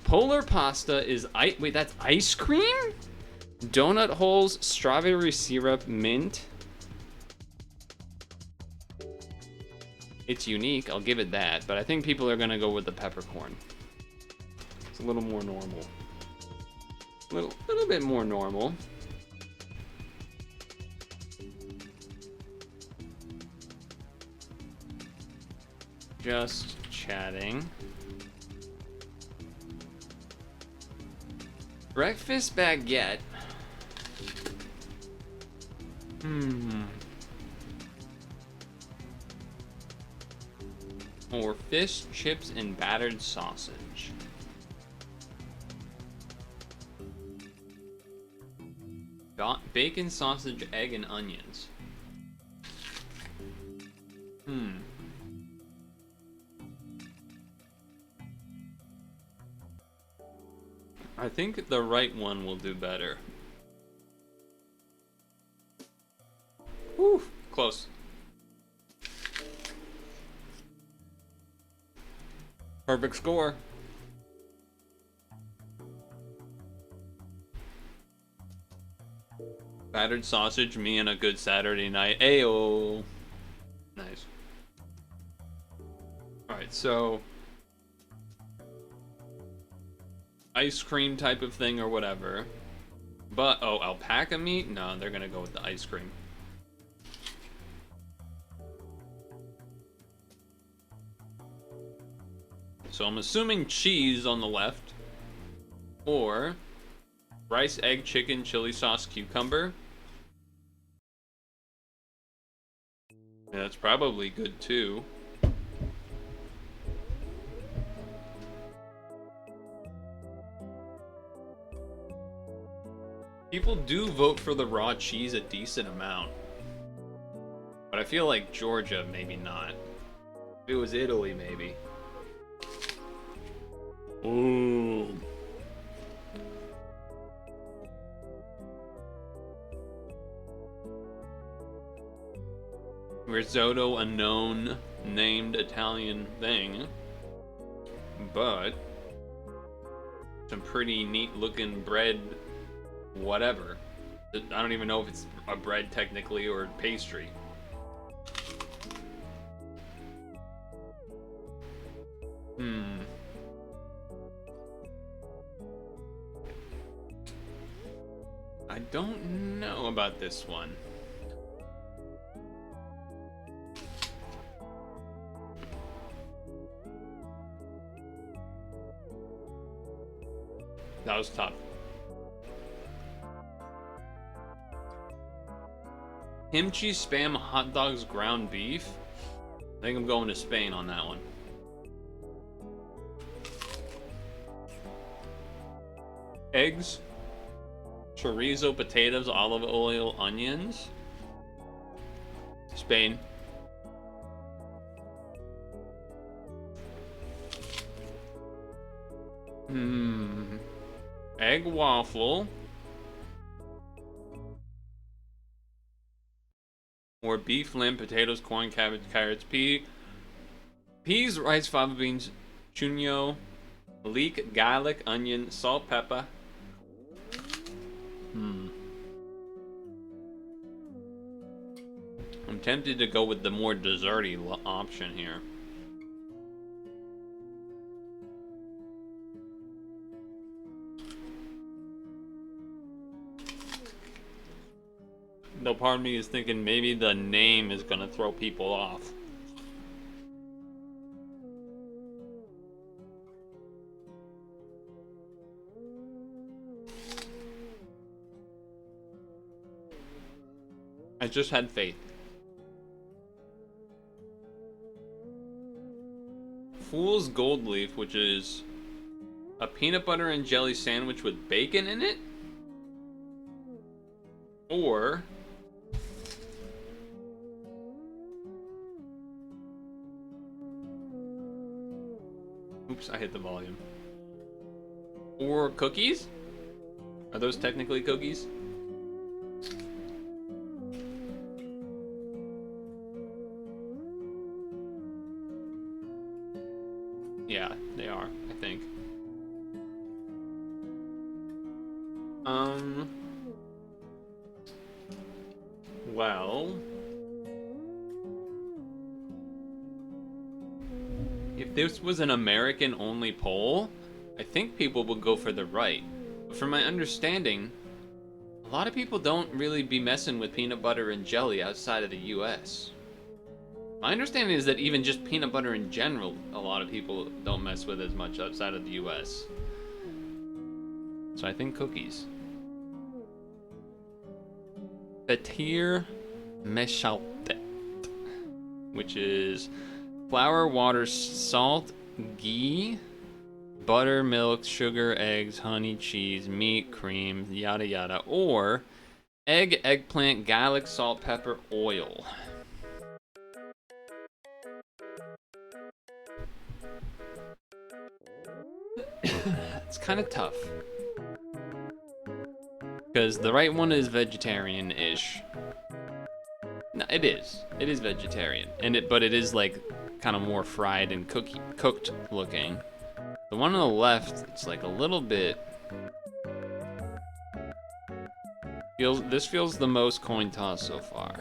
Polar pasta is wait, that's ice cream? Donut holes, strawberry syrup, mint. It's unique, I'll give it that, but I think people are gonna go with the peppercorn. It's a little more normal. Little bit more normal. Just chatting. Breakfast baguette. Or fish, chips, and battered sausage. Bacon, sausage, egg, and onions. I think the right one will do better. Whew, close. Perfect score. Battered sausage, me and a good Saturday night. Ayo. Nice. Alright, so ice cream type of thing or whatever. But, oh, alpaca meat? No, they're gonna go with the ice cream. So I'm assuming cheese on the left. Or rice, egg, chicken, chili sauce, cucumber. Yeah, that's probably good too. People do vote for the raw cheese a decent amount. But I feel like Georgia, maybe not. If it was Italy, maybe. Ooh. Risotto, a known named Italian thing. But some pretty neat looking bread. Whatever. I don't even know if it's a bread technically or pastry. I don't know about this one. That was tough. Kimchi, spam, hot dogs, ground beef. I think I'm going to Spain on that one. Eggs, chorizo, potatoes, olive oil, onions. Spain. Egg waffle. Or beef, lamb, potatoes, corn, cabbage, carrots, peas, rice, fava beans, chunyo, leek, garlic, onion, salt, pepper. I'm tempted to go with the more desserty option here. Though part of me is thinking maybe the name is gonna throw people off. I just had faith. Fool's Gold Leaf, which is a peanut butter and jelly sandwich with bacon in it? Or oops, I hit the volume. Or cookies? Are those technically cookies? Yeah, they are, I think. Well, if this was an American-only poll, I think people would go for the right. But from my understanding, a lot of people don't really be messing with peanut butter and jelly outside of the US. My understanding is that even just peanut butter in general, a lot of people don't mess with as much outside of the US. So I think cookies. Petir Meshaltet, which is flour, water, salt, ghee, butter, milk, sugar, eggs, honey, cheese, meat, cream, yada yada, or egg, eggplant, garlic, salt, pepper, oil. It's kind of tough. Because the right one is vegetarian-ish. No, it is. It is vegetarian. But it is like kind of more fried and cooked looking. The one on the left, it's like a little bit... This feels the most coin toss so far.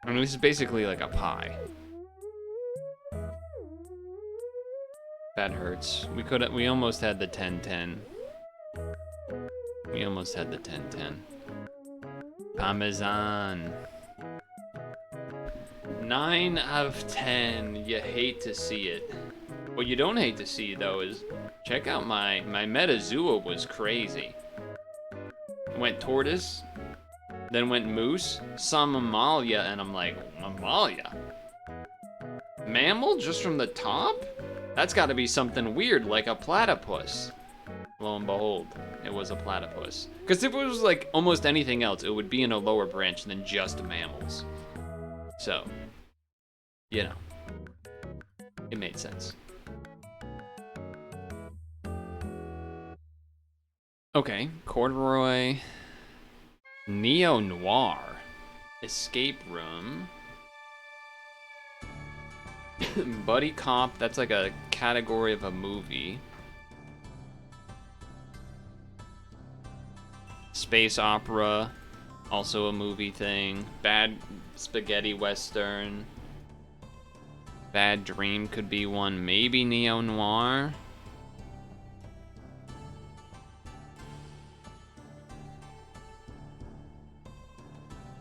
I mean, this is basically like a pie. That hurts. We almost had the 10-10. We almost had the 10-10. Parmesan. 9 out of 10. You hate to see it. What you don't hate to see though is, check out my Metazua was crazy. Went tortoise, then went moose, some mammalia, and I'm like, mammalia? Mammal just from the top? That's gotta be something weird, like a platypus. Lo and behold, it was a platypus. Because if it was like almost anything else, it would be in a lower branch than just mammals. So, you know, it made sense. Okay, corduroy, neo-noir, escape room, buddy cop, that's like a category of a movie. Space opera, also a movie thing. Bad spaghetti western. Bad dream could be one. Maybe neo-noir.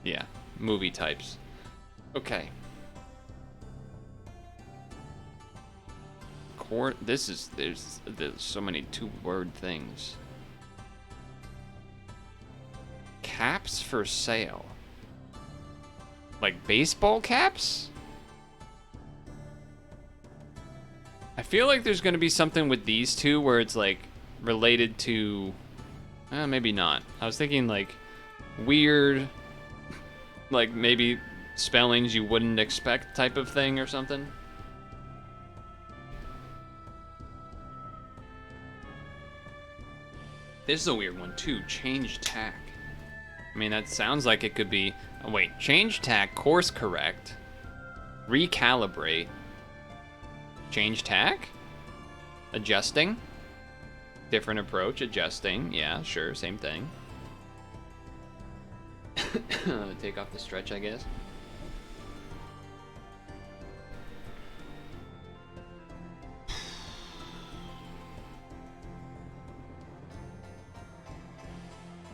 Yeah, movie types. Okay. There's so many two-word things. Caps for sale. Like baseball caps? I feel like there's gonna be something with these two where it's like related to, maybe not. I was thinking like weird, like maybe spellings you wouldn't expect type of thing or something. This is a weird one too. Change tack. I mean, that sounds like it could be. Oh, wait, change tack, course correct, recalibrate, change tack, adjusting, different approach, adjusting. Yeah, sure, same thing. Take off the stretch, I guess.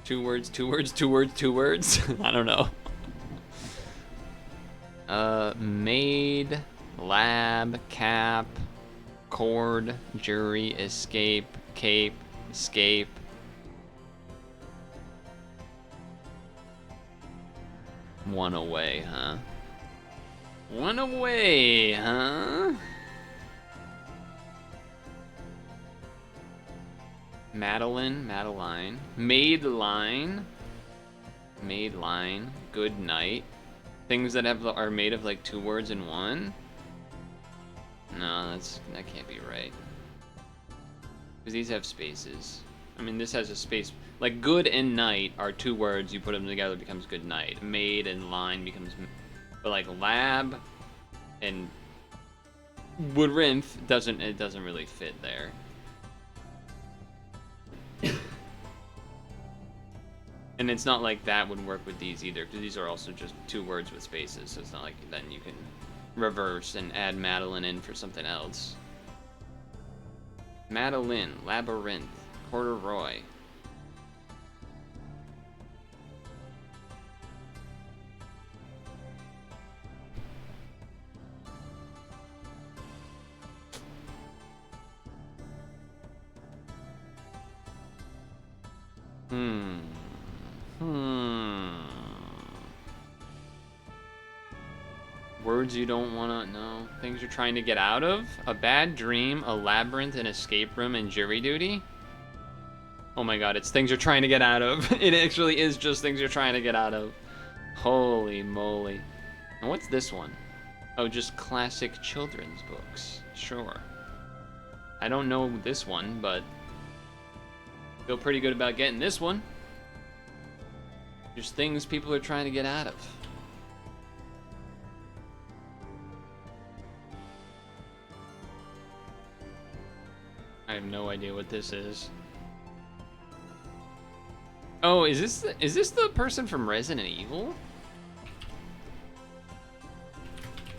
Two words, two words, two words, two words. I don't know. Maid, lab, cap, cord, jury, escape, cape, escape. One away, huh? One away, huh? Madeline, Maid line, good night. Things that are made of like two words in one. No, that can't be right. Because these have spaces. I mean, this has a space. Like good and night are two words. You put them together, it becomes good night. Maid and line becomes, but like lab and woodrinth doesn't really fit there. And it's not like that would work with these either, because these are also just 2 words with spaces, so it's not like then you can reverse and add Madeline in for something else. Madeline, Labyrinth, Corduroy. Words you don't want to know. Things you're trying to get out of. A bad dream, a labyrinth, an escape room, and jury duty. Oh my god, it's things you're trying to get out of. It actually is just things you're trying to get out of. Holy moly. And what's this one? Oh, just classic children's books. Sure. I don't know this one, but feel pretty good about getting this one. Just things people are trying to get out of. I have no idea what this is. Oh, is this the person from Resident Evil?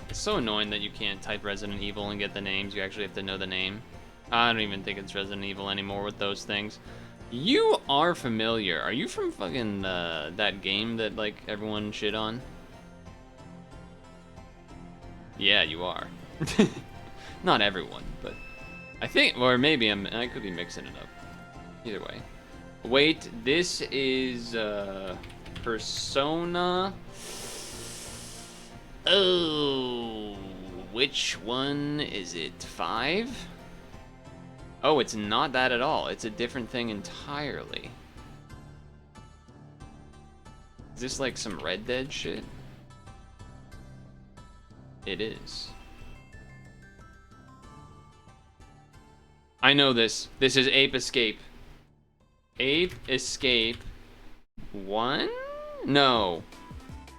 It's so annoying that you can't type Resident Evil and get the names. You actually have to know the name. I don't even think it's Resident Evil anymore with those things. You are familiar. Are you from fucking that game that like everyone shit on? Yeah, you are. Not everyone, but I think, or maybe I could be mixing it up. Either way. Wait, this is Persona. Oh, which one is it? 5? Oh, it's not that at all. It's a different thing entirely. Is this like some Red Dead shit? It is. I know this. This is Ape Escape. Ape Escape 1? No.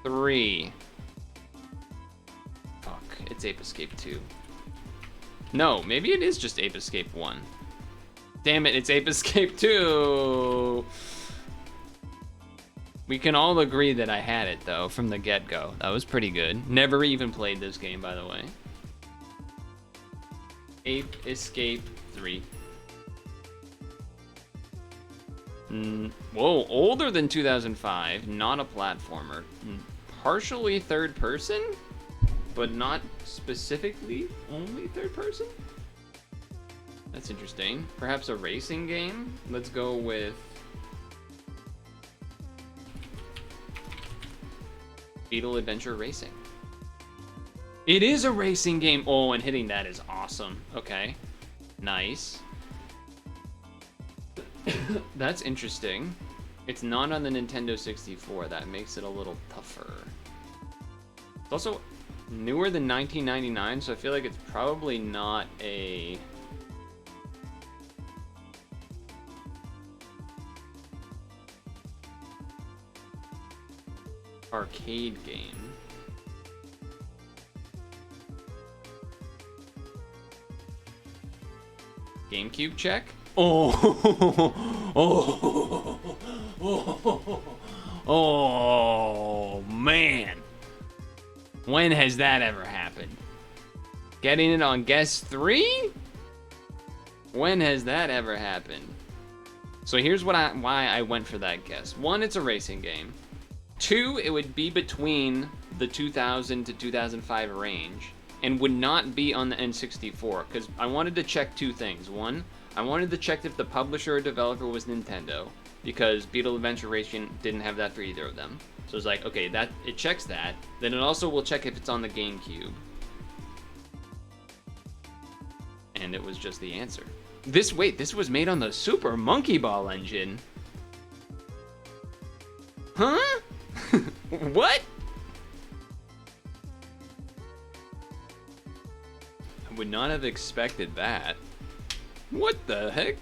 3. Fuck, it's Ape Escape 2. No, maybe it is just Ape Escape 1. Damn it, it's Ape Escape 2! We can all agree that I had it, though, from the get-go. That was pretty good. Never even played this game, by the way. Ape Escape 3. Whoa, older than 2005, not a platformer. Partially third person, but not specifically only third person? That's interesting. Perhaps a racing game? Let's go with Beetle Adventure Racing. It is a racing game. Oh, and hitting that is awesome. Okay, nice. That's interesting. It's not on the Nintendo 64. That makes it a little tougher. It's also newer than 1999, so I feel like it's probably not a arcade game. GameCube check? Oh, oh, man. When has that ever happened? Getting it on guess 3? When has that ever happened? So here's why I went for that guess. 1, it's a racing game. 2, it would be between the 2000 to 2005 range and would not be on the N64, because I wanted to check 2 things. 1, I wanted to check if the publisher or developer was Nintendo, because Beetle Adventure Racing didn't have that for either of them. So it's like, okay, that it checks that. Then it also will check if it's on the GameCube. And it was just the answer. This was made on the Super Monkey Ball engine. Huh? What? I would not have expected that. What the heck?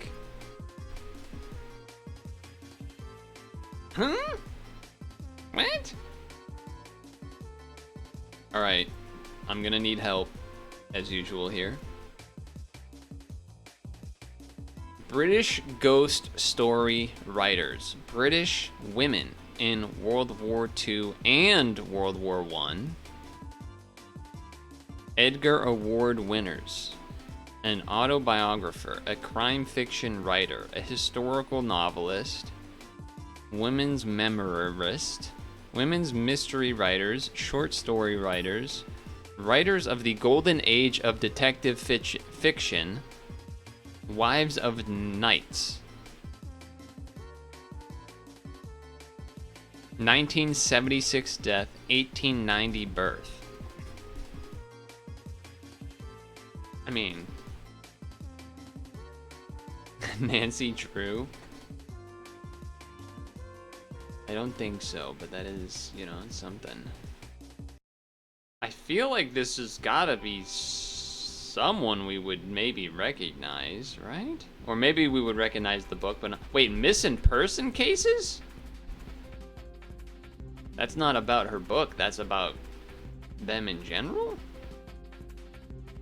Huh? What? Alright. I'm gonna need help, as usual here. British ghost story writers. British women in World War II and World War I. Edgar Award winners. An autobiographer, a crime fiction writer, a historical novelist, women's memoirist, women's mystery writers, short story writers, writers of the golden age of detective fiction, wives of knights. 1976 death, 1890 birth. I mean, Nancy Drew? I don't think so, but that is, you know, something. I feel like this has gotta be someone we would maybe recognize, right? Or maybe we would recognize the book, but not. Wait, missing person cases? That's not about her book, that's about them in general?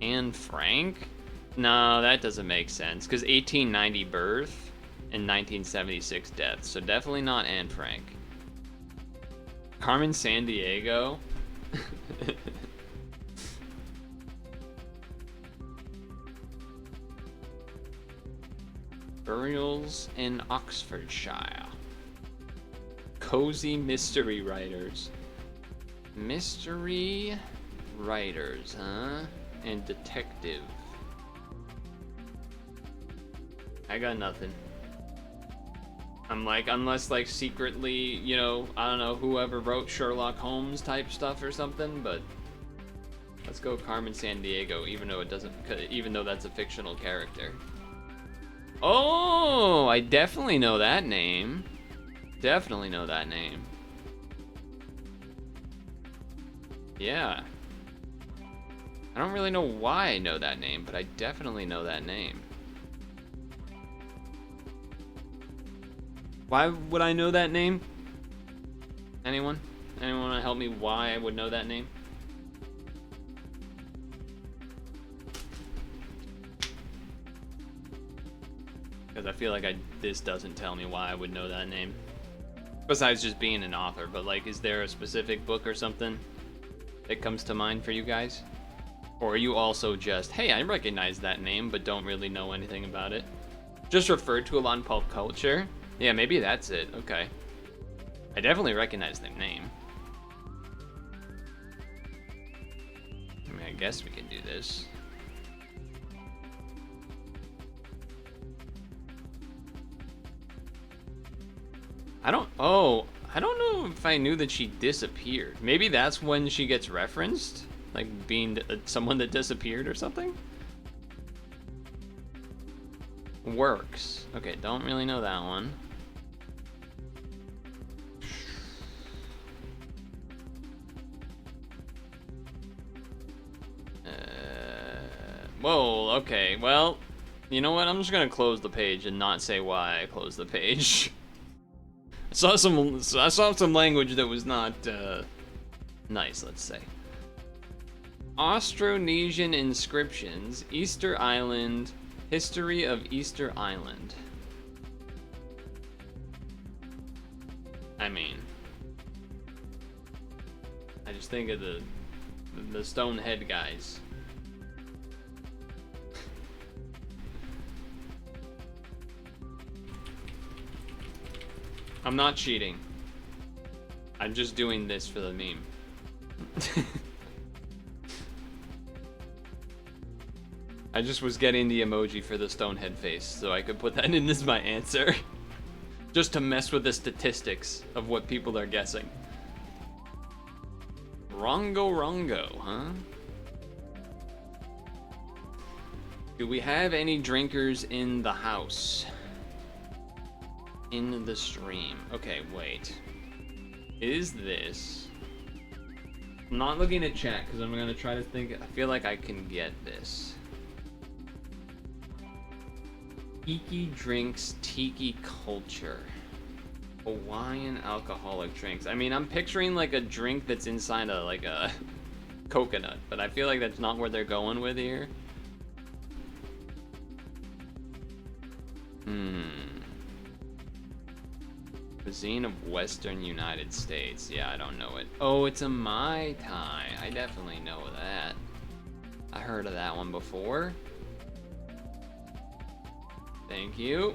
Anne Frank? No, that doesn't make sense, because 1890 birth and 1976 death, so definitely not Anne Frank. Carmen Sandiego? Burials in Oxfordshire. Cozy mystery writers. Mystery writers, huh? And detective. I got nothing. I'm like, unless like secretly, you know, I don't know, whoever wrote Sherlock Holmes type stuff or something, but let's go Carmen Sandiego, even though it doesn't, even though that's a fictional character. Oh, I definitely know that name. Definitely know that name. Yeah. I don't really know why I know that name, but I definitely know that name. Why would I know that name? Anyone? Anyone want to help me why I would know that name? Because I feel like this doesn't tell me why I would know that name. Besides just being an author, but like, is there a specific book or something that comes to mind for you guys? Or are you also just, hey, I recognize that name, but don't really know anything about it? Just referred to a lot in pop culture? Yeah, maybe that's it. Okay. I definitely recognize their name. I mean, I guess we can do this. I don't know if I knew that she disappeared. Maybe that's when she gets referenced? Like being someone that disappeared or something? Works. Okay, don't really know that one. Whoa, okay, well, you know what? I'm just gonna close the page and not say why I closed the page. I saw some language that was not nice, let's say. Austronesian inscriptions, Easter Island, history of Easter Island. I mean, I just think of the stone head guys. I'm not cheating. I'm just doing this for the meme. I just was getting the emoji for the stonehead face, so I could put that in as my answer. Just to mess with the statistics of what people are guessing. Rongo, huh? Do we have any drinkers in the house? In the stream. Okay, wait. Is this... I'm not looking at chat because I'm gonna try to think. I feel like I can get this. Tiki drinks, tiki culture. Hawaiian alcoholic drinks. I mean, I'm picturing like a drink that's inside a like a coconut, but I feel like that's not where they're going with here. Cuisine of Western United States. Yeah, I don't know it. Oh, it's a Mai Tai. I definitely know that. I heard of that one before. Thank you.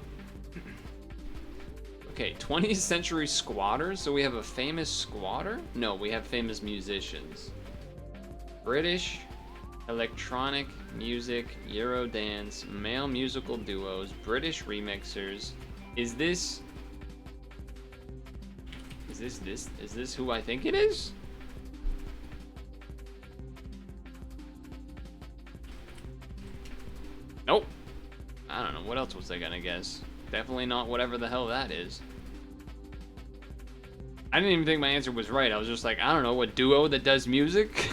Okay, 20th century squatters. So we have a famous squatter? No, we have famous musicians. British electronic music, Eurodance, male musical duos, British remixers. Is this who I think it is? Nope. I don't know. What else was I gonna guess? Definitely not whatever the hell that is. I didn't even think my answer was right. I was just like, I don't know, a duo that does music?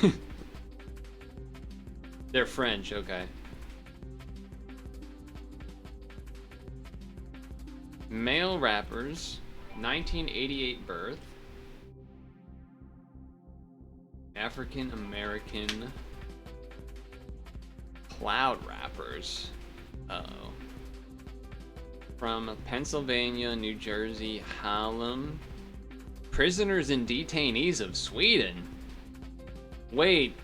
They're French, okay. Male rappers, 1988 birth. African American cloud rappers. Uh-oh. From Pennsylvania, New Jersey, Harlem. Prisoners and detainees of Sweden. Wait,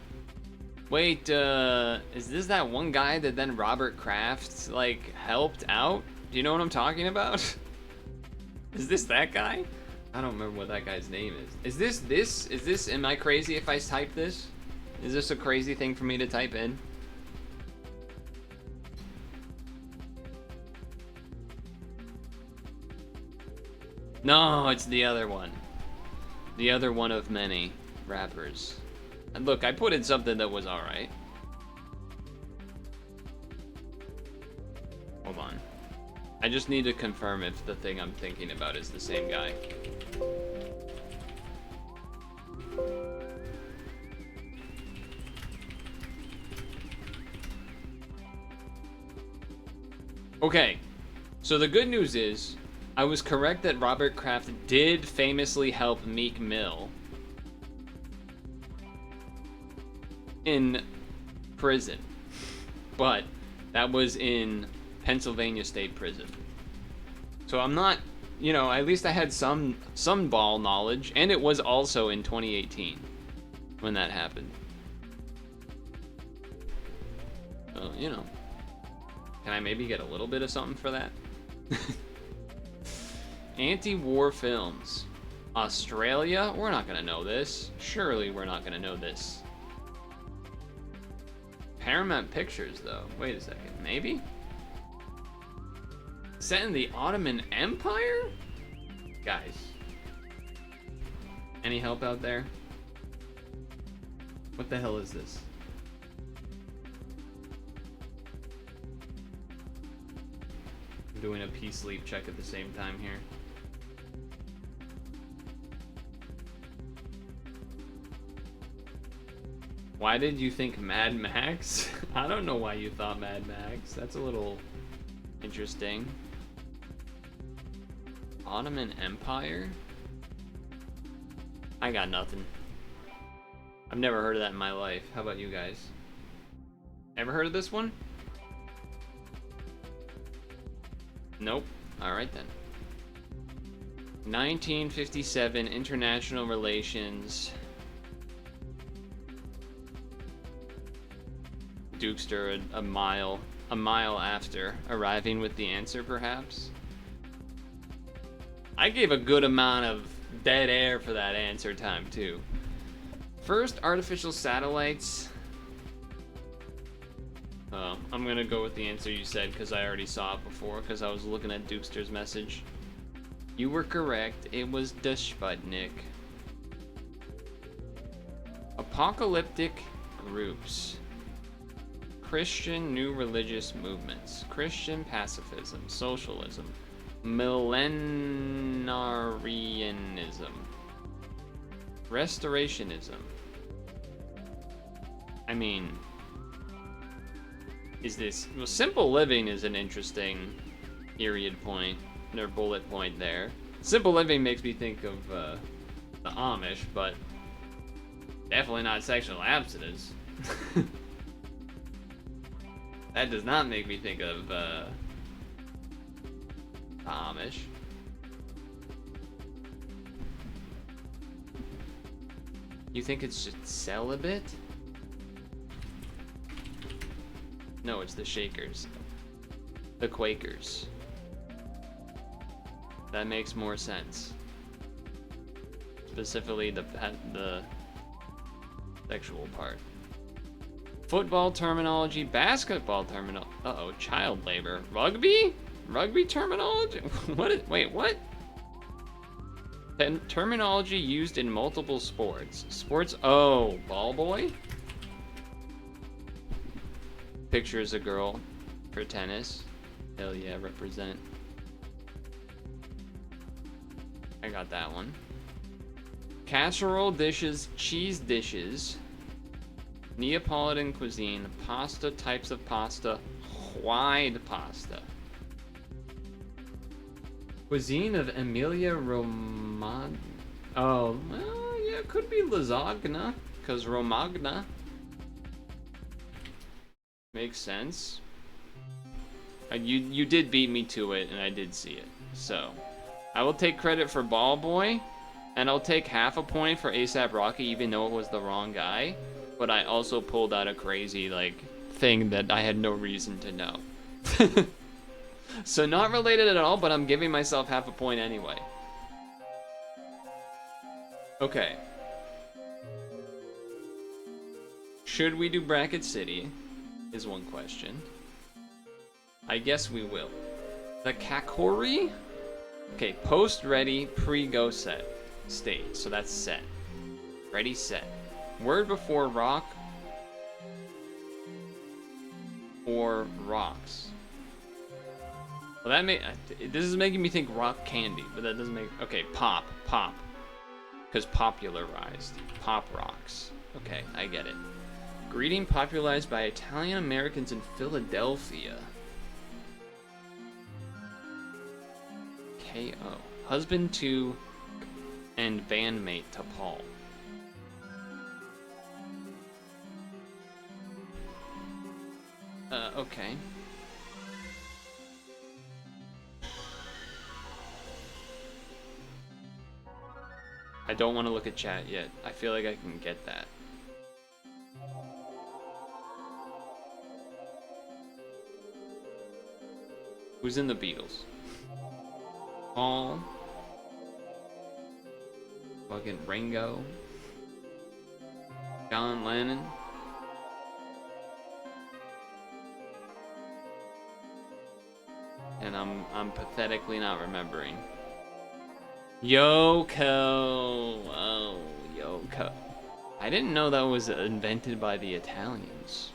is this that one guy that then Robert Kraft, like, helped out? Do you know what I'm talking about? Is this that guy? I don't remember what that guy's name is. Is this, am I crazy if I type this? Is this a crazy thing for me to type in? No, it's the other one. The other one of many rappers. And look, I put in something that was alright. Hold on. I just need to confirm if the thing I'm thinking about is the same guy. Okay, so the good news is, I was correct that Robert Kraft did famously help Meek Mill in prison, but that was in Pennsylvania State Prison. So I'm not, you know, at least I had some ball knowledge, and it was also in 2018 when that happened. So, you know, can I maybe get a little bit of something for that? Anti-war films. Australia? We're not gonna know this. Surely we're not gonna know this. Paramount Pictures, though. Wait a second. Maybe? Set in the Ottoman Empire? Guys. Any help out there? What the hell is this? I'm doing a P-sleep check at the same time here. Why did you think Mad Max? I don't know why you thought Mad Max. That's a little interesting. Ottoman Empire? I got nothing. I've never heard of that in my life. How about you guys? Ever heard of this one? Nope. Alright then. 1957 International Relations. Dukester a mile after arriving with the answer, perhaps. I gave a good amount of dead air for that answer time too. First artificial satellites. I'm gonna go with the answer you said because I already saw it before because I was looking at Dukester's message. You were correct. It was the Sputnik. Apocalyptic groups. Christian new religious movements, Christian pacifism, socialism, millenarianism, restorationism. I mean, is this... Well, simple living is an interesting period point, or bullet point there. Simple living makes me think of the Amish, but definitely not sexual abstinence. That does not make me think of Amish. You think it's just celibate? No, it's the Shakers. The Quakers. That makes more sense. Specifically the sexual part. Football terminology, basketball terminology. Uh-oh, child labor. Rugby? Rugby terminology? Wait, what? Terminology used in multiple sports. Sports, oh, ball boy? Pictures a girl for tennis. Hell yeah, represent. I got that one. Casserole dishes, cheese dishes. Neapolitan cuisine, pasta, types of pasta, wide pasta. Cuisine of Emilia Romagna. Oh, well, yeah, it could be lasagna, because Romagna. Makes sense. You did beat me to it, and I did see it. So, I will take credit for Ball Boy, and I'll take half a point for ASAP Rocky, even though it was the wrong guy. But I also pulled out a crazy, like, thing that I had no reason to know. So not related at all, but I'm giving myself half a point anyway. Okay. Should we do Bracket City? Is one question. I guess we will. The Kakori? Okay, post ready, pre-go set. State, so that's set. Ready, set. Word before rock or rocks. Well, this is making me think rock candy, but that doesn't make, okay, pop, because popularized, pop rocks. Okay, I get it. Greeting popularized by Italian Americans in Philadelphia. KO. Husband to and bandmate to Paul. Okay. I don't want to look at chat yet. I feel like I can get that. Who's in the Beatles? Paul. Fucking Ringo. John Lennon. And I'm pathetically not remembering. Yoko. Oh, Yoko. I didn't know that was invented by the Italians.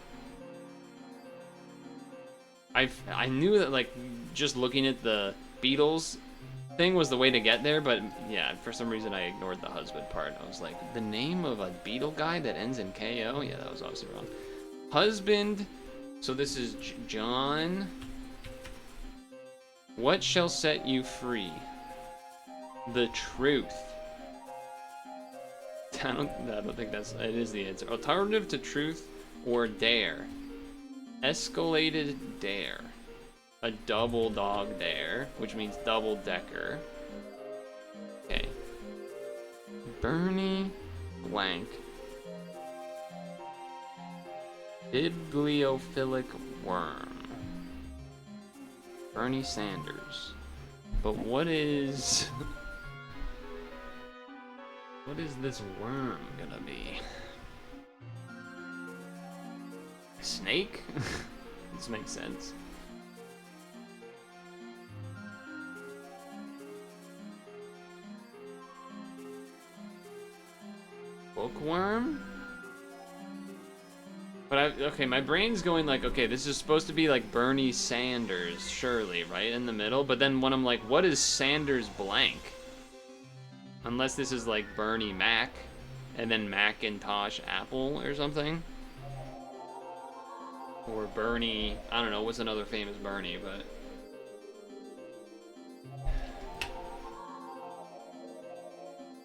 I knew that, like, just looking at the Beatles thing was the way to get there, but yeah, for some reason I ignored the husband part. I was like, the name of a Beatle guy that ends in KO? Yeah, that was obviously wrong. Husband. So this is John. What shall set you free? The truth. I don't think it is the answer. Alternative to truth or dare. Escalated dare. A double dog dare, which means double decker. Okay. Bernie blank. Bibliophilic worm. Bernie Sanders. But what is... what is this worm gonna be? A snake? This makes sense. Bookworm? But okay, my brain's going like, okay, this is supposed to be like Bernie Sanders, surely, right in the middle. But then when I'm like, what is Sanders blank? Unless this is like Bernie Mac, and then Macintosh Apple or something. Or Bernie, I don't know, what's another famous Bernie, but...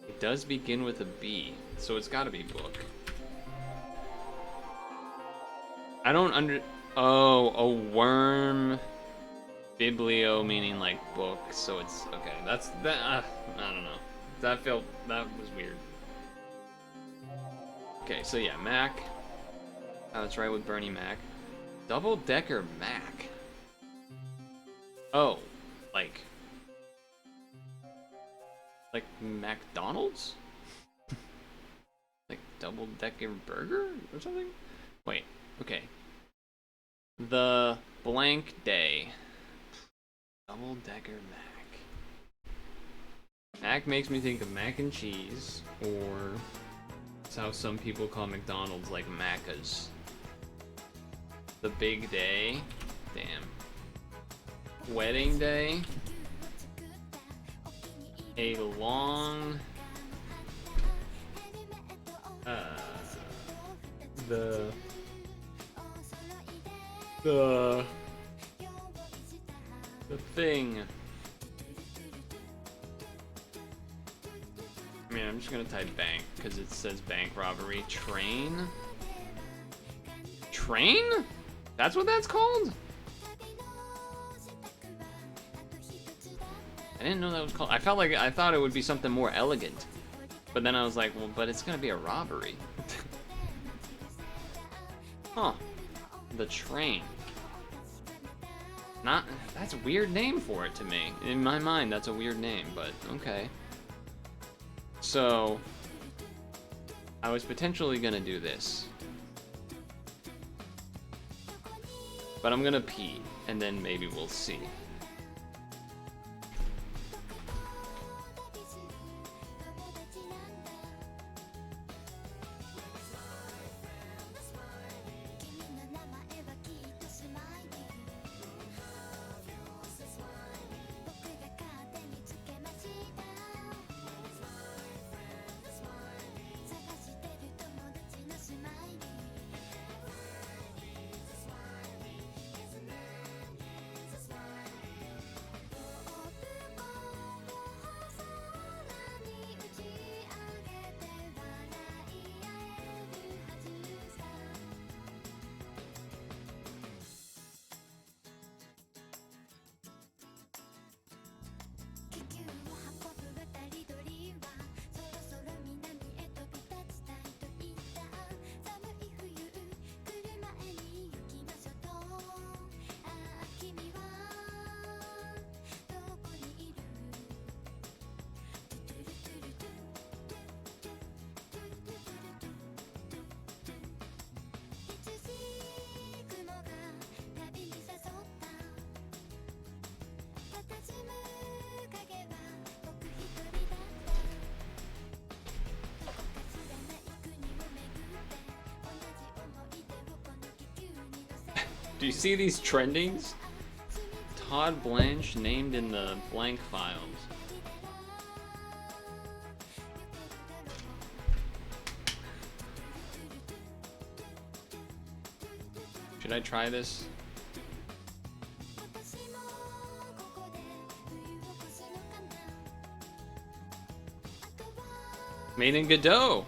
it does begin with a B, so it's gotta be book. I don't oh, a worm. Biblio meaning like book, so it's okay. That's that. I don't know. That was weird. Okay, so yeah, Mac. Oh, that's right with Bernie Mac. Double decker Mac. Oh, like McDonald's? Like double decker burger or something? Wait, okay. The blank day. Double decker Mac. Mac makes me think of mac and cheese, or it's how some people call McDonald's, like Macca's. The big day. Damn. Wedding day. A long the thing. I mean, I'm just gonna type bank because it says bank robbery. Train? Train? That's what that's called? I didn't know that was called. I thought it would be something more elegant. But then I was like, well, but it's gonna be a robbery. Huh. The train. That's a weird name for it to me. In my mind, that's a weird name, but okay. So, I was potentially gonna do this. But I'm gonna pee, and then maybe we'll see. Do you see these trendings? Todd Blanche named in the blank files. Should I try this? Made in Godot.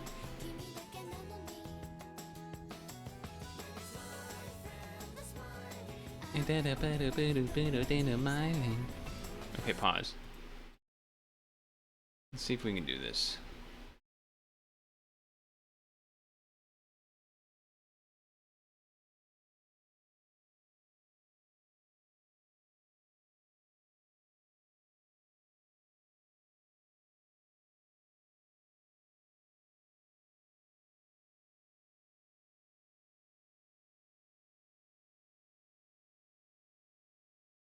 Okay, pause. Let's see if we can do this.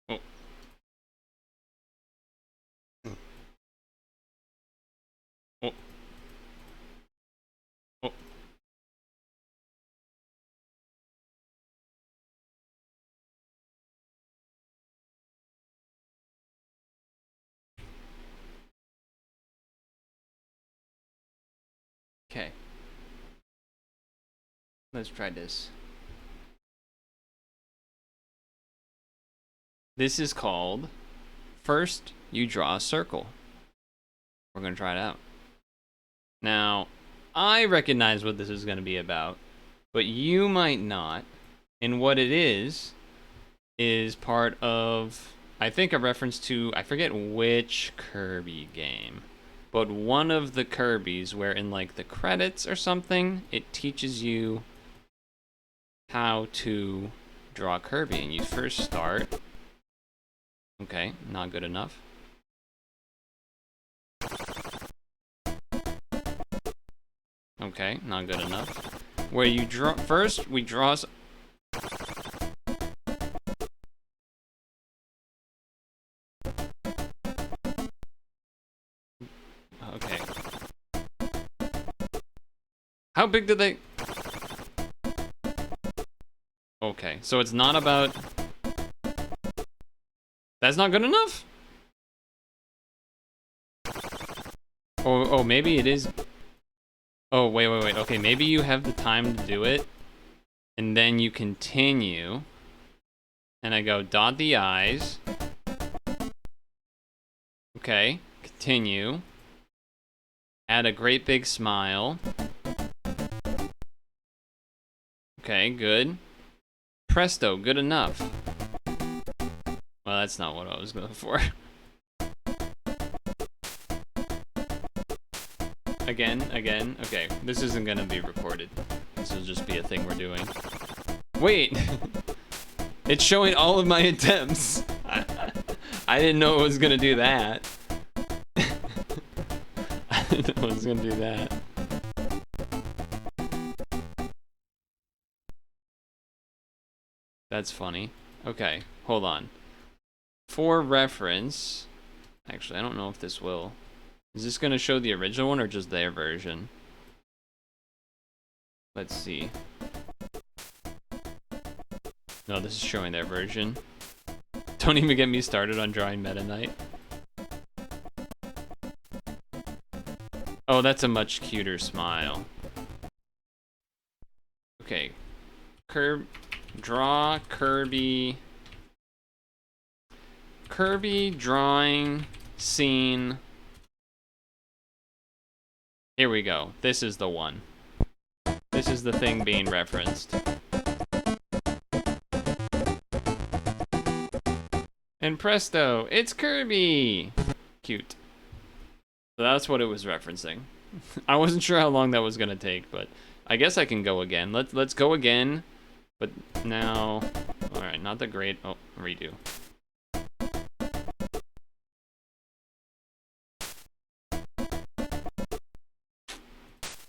Oh. Oh. Oh. Okay. Let's try this. This is called First You Draw a Circle. We're going to try it out. Now, I recognize what this is going to be about, but you might not. And what it is part of, I think a reference to, I forget which Kirby game, but one of the Kirbys where in like the credits or something, it teaches you how to draw Kirby, and you first start. Okay, not good enough. Okay, not good enough. Where you draw, first we draw. Okay. How big did they? Okay, so it's not about. That's not good enough? Oh, maybe it is. Oh, wait. Okay, maybe you have the time to do it, and then you continue. And I go dot the I's. Okay, continue. Add a great big smile. Okay, good. Presto, good enough. Well, that's not what I was going for. Again. Okay, this isn't gonna be recorded. This will just be a thing we're doing. Wait! It's showing all of my attempts. I didn't know it was gonna do that. I didn't know it was gonna do that. That's funny. Okay, hold on. For reference, actually, I don't know if this will. Is this gonna show the original one or just their version? Let's see. No, this is showing their version. Don't even get me started on drawing Meta Knight. Oh, that's a much cuter smile. Okay. Draw Kirby. Kirby drawing scene. Here we go. This is the one. This is the thing being referenced. And presto, it's Kirby! Cute. So that's what it was referencing. I wasn't sure how long that was gonna take, but I guess I can go again. Let's go again, but now... Alright, not the great... Oh, redo.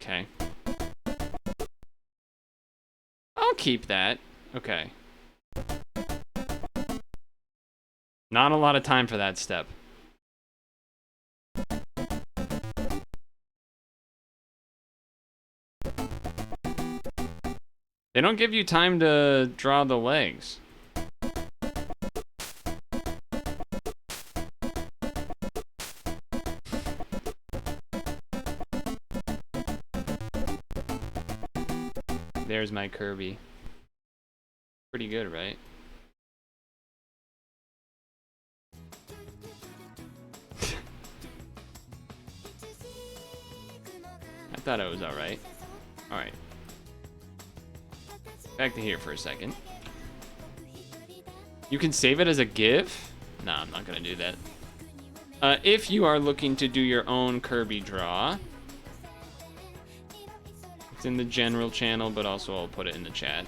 Okay. I'll keep that. Okay. Not a lot of time for that step. They don't give you time to draw the legs. There's my Kirby. Pretty good, right? I thought it was alright. Alright. Back to here for a second. You can save it as a GIF? Nah, I'm not gonna do that. If you are looking to do your own Kirby draw, it's in the general channel, but also I'll put it in the chat.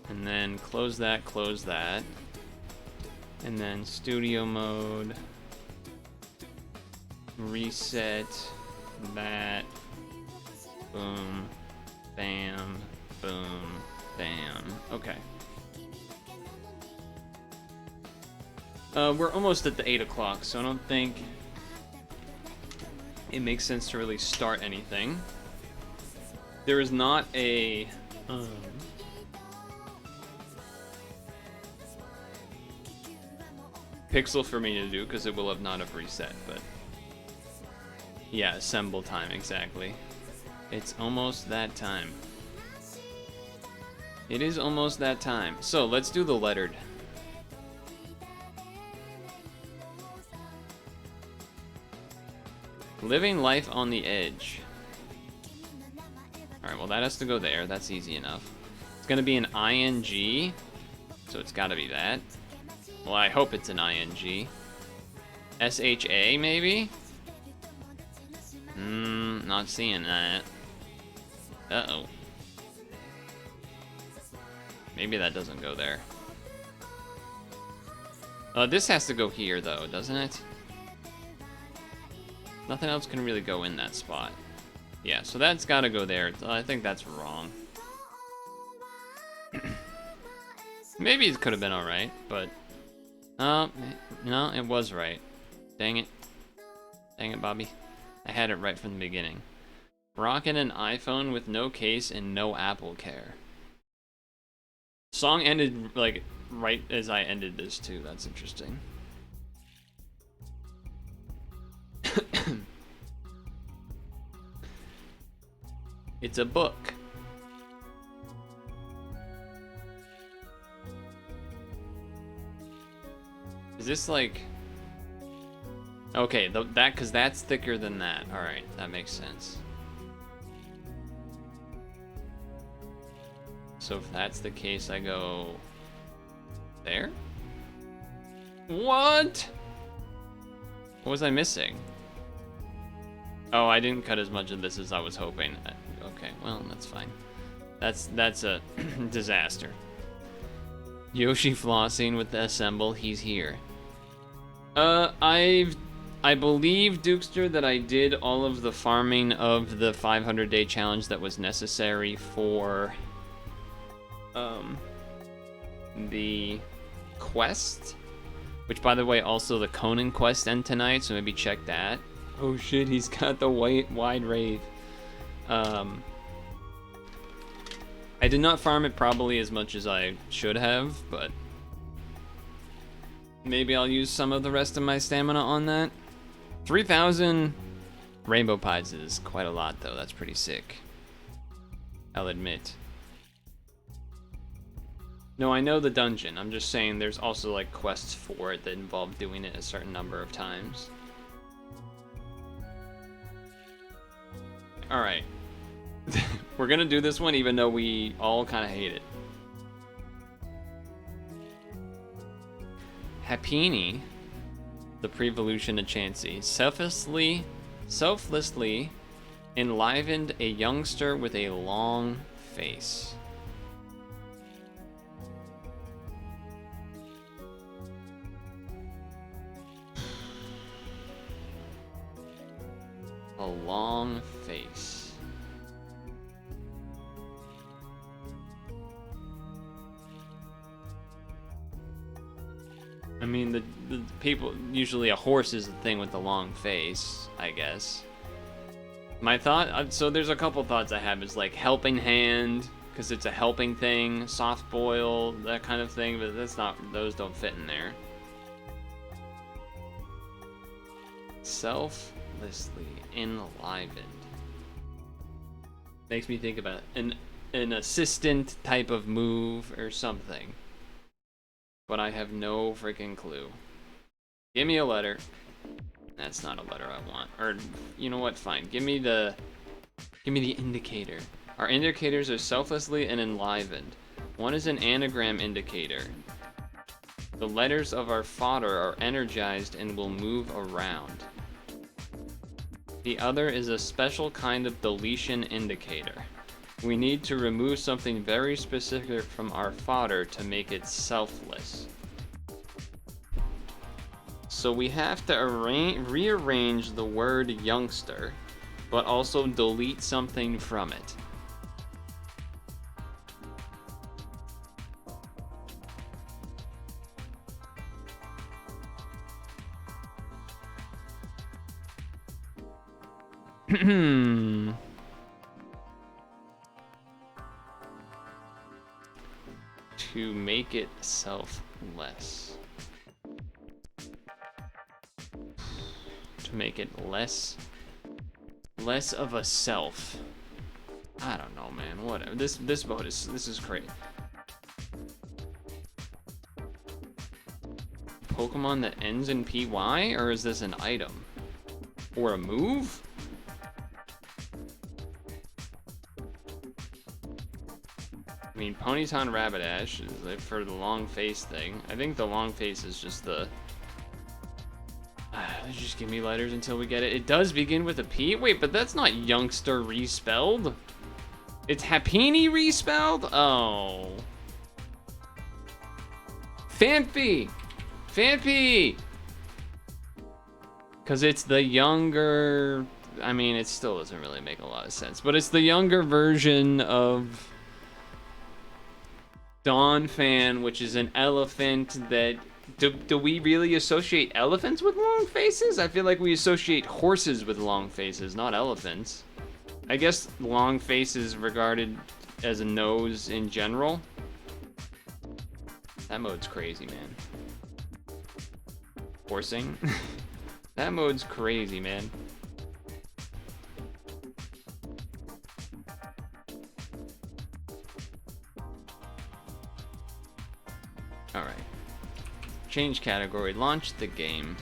And then close that. And then studio mode. Reset that. Boom. Bam. Boom. Bam. Okay. We're almost at the 8 o'clock, so I don't think it makes sense to really start anything. There is not a... pixel for me to do, because it will not have reset, but... Yeah, assemble time, exactly. It's almost that time. It is almost that time. So, let's do the lettered. Living life on the edge. Alright, well that has to go there. That's easy enough. It's gonna be an ing, so it's gotta be that. Well, I hope it's an ing. SHA, maybe? Not seeing that. Uh-oh. Maybe that doesn't go there. This has to go here, though, doesn't it? Nothing else can really go in that spot. Yeah, so that's gotta go there. I think that's wrong. Maybe it could have been alright, but... no, it was right. Dang it. Dang it, Bobby. I had it right from the beginning. Rockin' an iPhone with no case and no Apple Care. Song ended, like, right as I ended this, too. That's interesting. It's a book. Is this like... Okay, because that's thicker than that. Alright, that makes sense. So if that's the case, I go... there? What? What was I missing? Oh, I didn't cut as much of this as I was hoping. Okay, well, that's fine. That's a disaster. Yoshi flossing with the assemble, he's here. I believe, Dukester, that I did all of the farming of the 500-day challenge that was necessary for the quest, which, by the way, also the Conan quest end tonight, so maybe check that. Oh shit, he's got the wide rave. I did not farm it probably as much as I should have, but maybe I'll use some of the rest of my stamina on that. 3,000 rainbow pies is quite a lot, though. That's pretty sick, I'll admit. No, I know the dungeon. I'm just saying there's also like quests for it that involve doing it a certain number of times. Alright. We're gonna do this one even though we all kind of hate it. Happini, the Prevolution of Chansey, selflessly enlivened a youngster with a long face. A long face. I mean, the people, usually a horse is the thing with the long face, I guess. My thought, so there's a couple thoughts I have, is like helping hand, because it's a helping thing, soft boil, that kind of thing, but that's not, those don't fit in there. Selflessly enlivened. Makes me think about an assistant type of move or something. But I have no freaking clue. Give me a letter. That's not a letter I want. Or, you know what, fine. Give me the indicator. Our indicators are selflessly and enlivened. One is an anagram indicator. The letters of our fodder are energized and will move around. The other is a special kind of deletion indicator. We need to remove something very specific from our fodder to make it selfless. So we have to rearrange the word youngster, but also delete something from it. To make it selfless. To make it less of a self. I don't know, man. Whatever. This vote is, this is crazy. Pokemon that ends in PY, or is this an item or a move? I mean, Ponytown Rabbitash is like for the long face thing. I think the long face is just the... just give me letters until we get it. It does begin with a P? Wait, but that's not youngster respelled. It's Happini respelled? Oh. Fanpy! Fanpy! Because it's the younger... I mean, it still doesn't really make a lot of sense. But it's the younger version of... Dawn Fan, which is an elephant that... Do we really associate elephants with long faces? I feel like we associate horses with long faces, not elephants. I guess long faces regarded as a nose in general. That mode's crazy, man. Horsing? That mode's crazy, man. Alright. Change category, launch the game.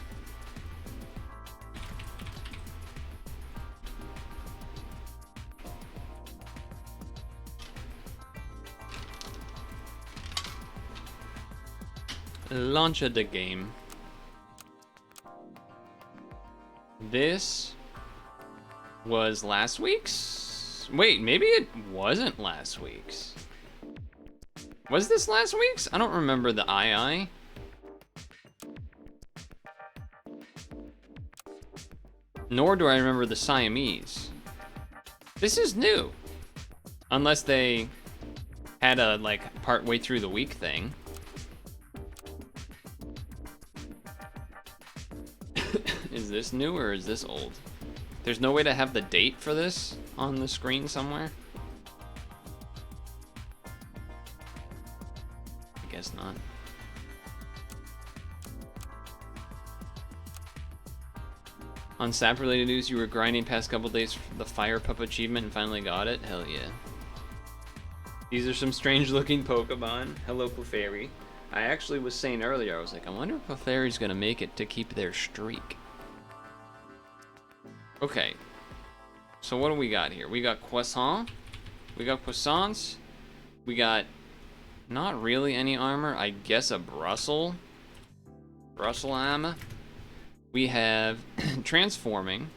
Launch the game. This was last week's? Wait, maybe it wasn't last week's. Was this last week's? I don't remember the II. Nor do I remember the Siamese. This is new. Unless they had a, like, part way through the week thing. Is this new or is this old? There's no way to have the date for this on the screen somewhere? I guess not. On SAP related news, you were grinding past couple days for the Fire Pup achievement and finally got it? Hell yeah. These are some strange looking Pokemon. Hello, Clefairy. I actually was saying earlier, I was like, I wonder if Clefairy's gonna make it to keep their streak. Okay. So what do we got here? We got Croissant. We got Croissants. We got not really any armor. I guess a Brussels. Brusselam. We have transforming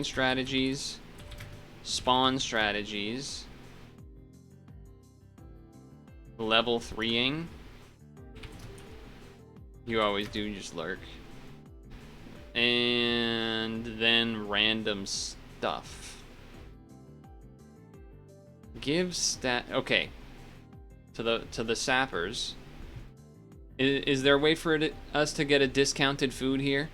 strategies, spawn strategies, level 3ing. You always do, just lurk. And then random stuff. Give stat. Okay. To the sappers. Is there a way for us to get a discounted food here?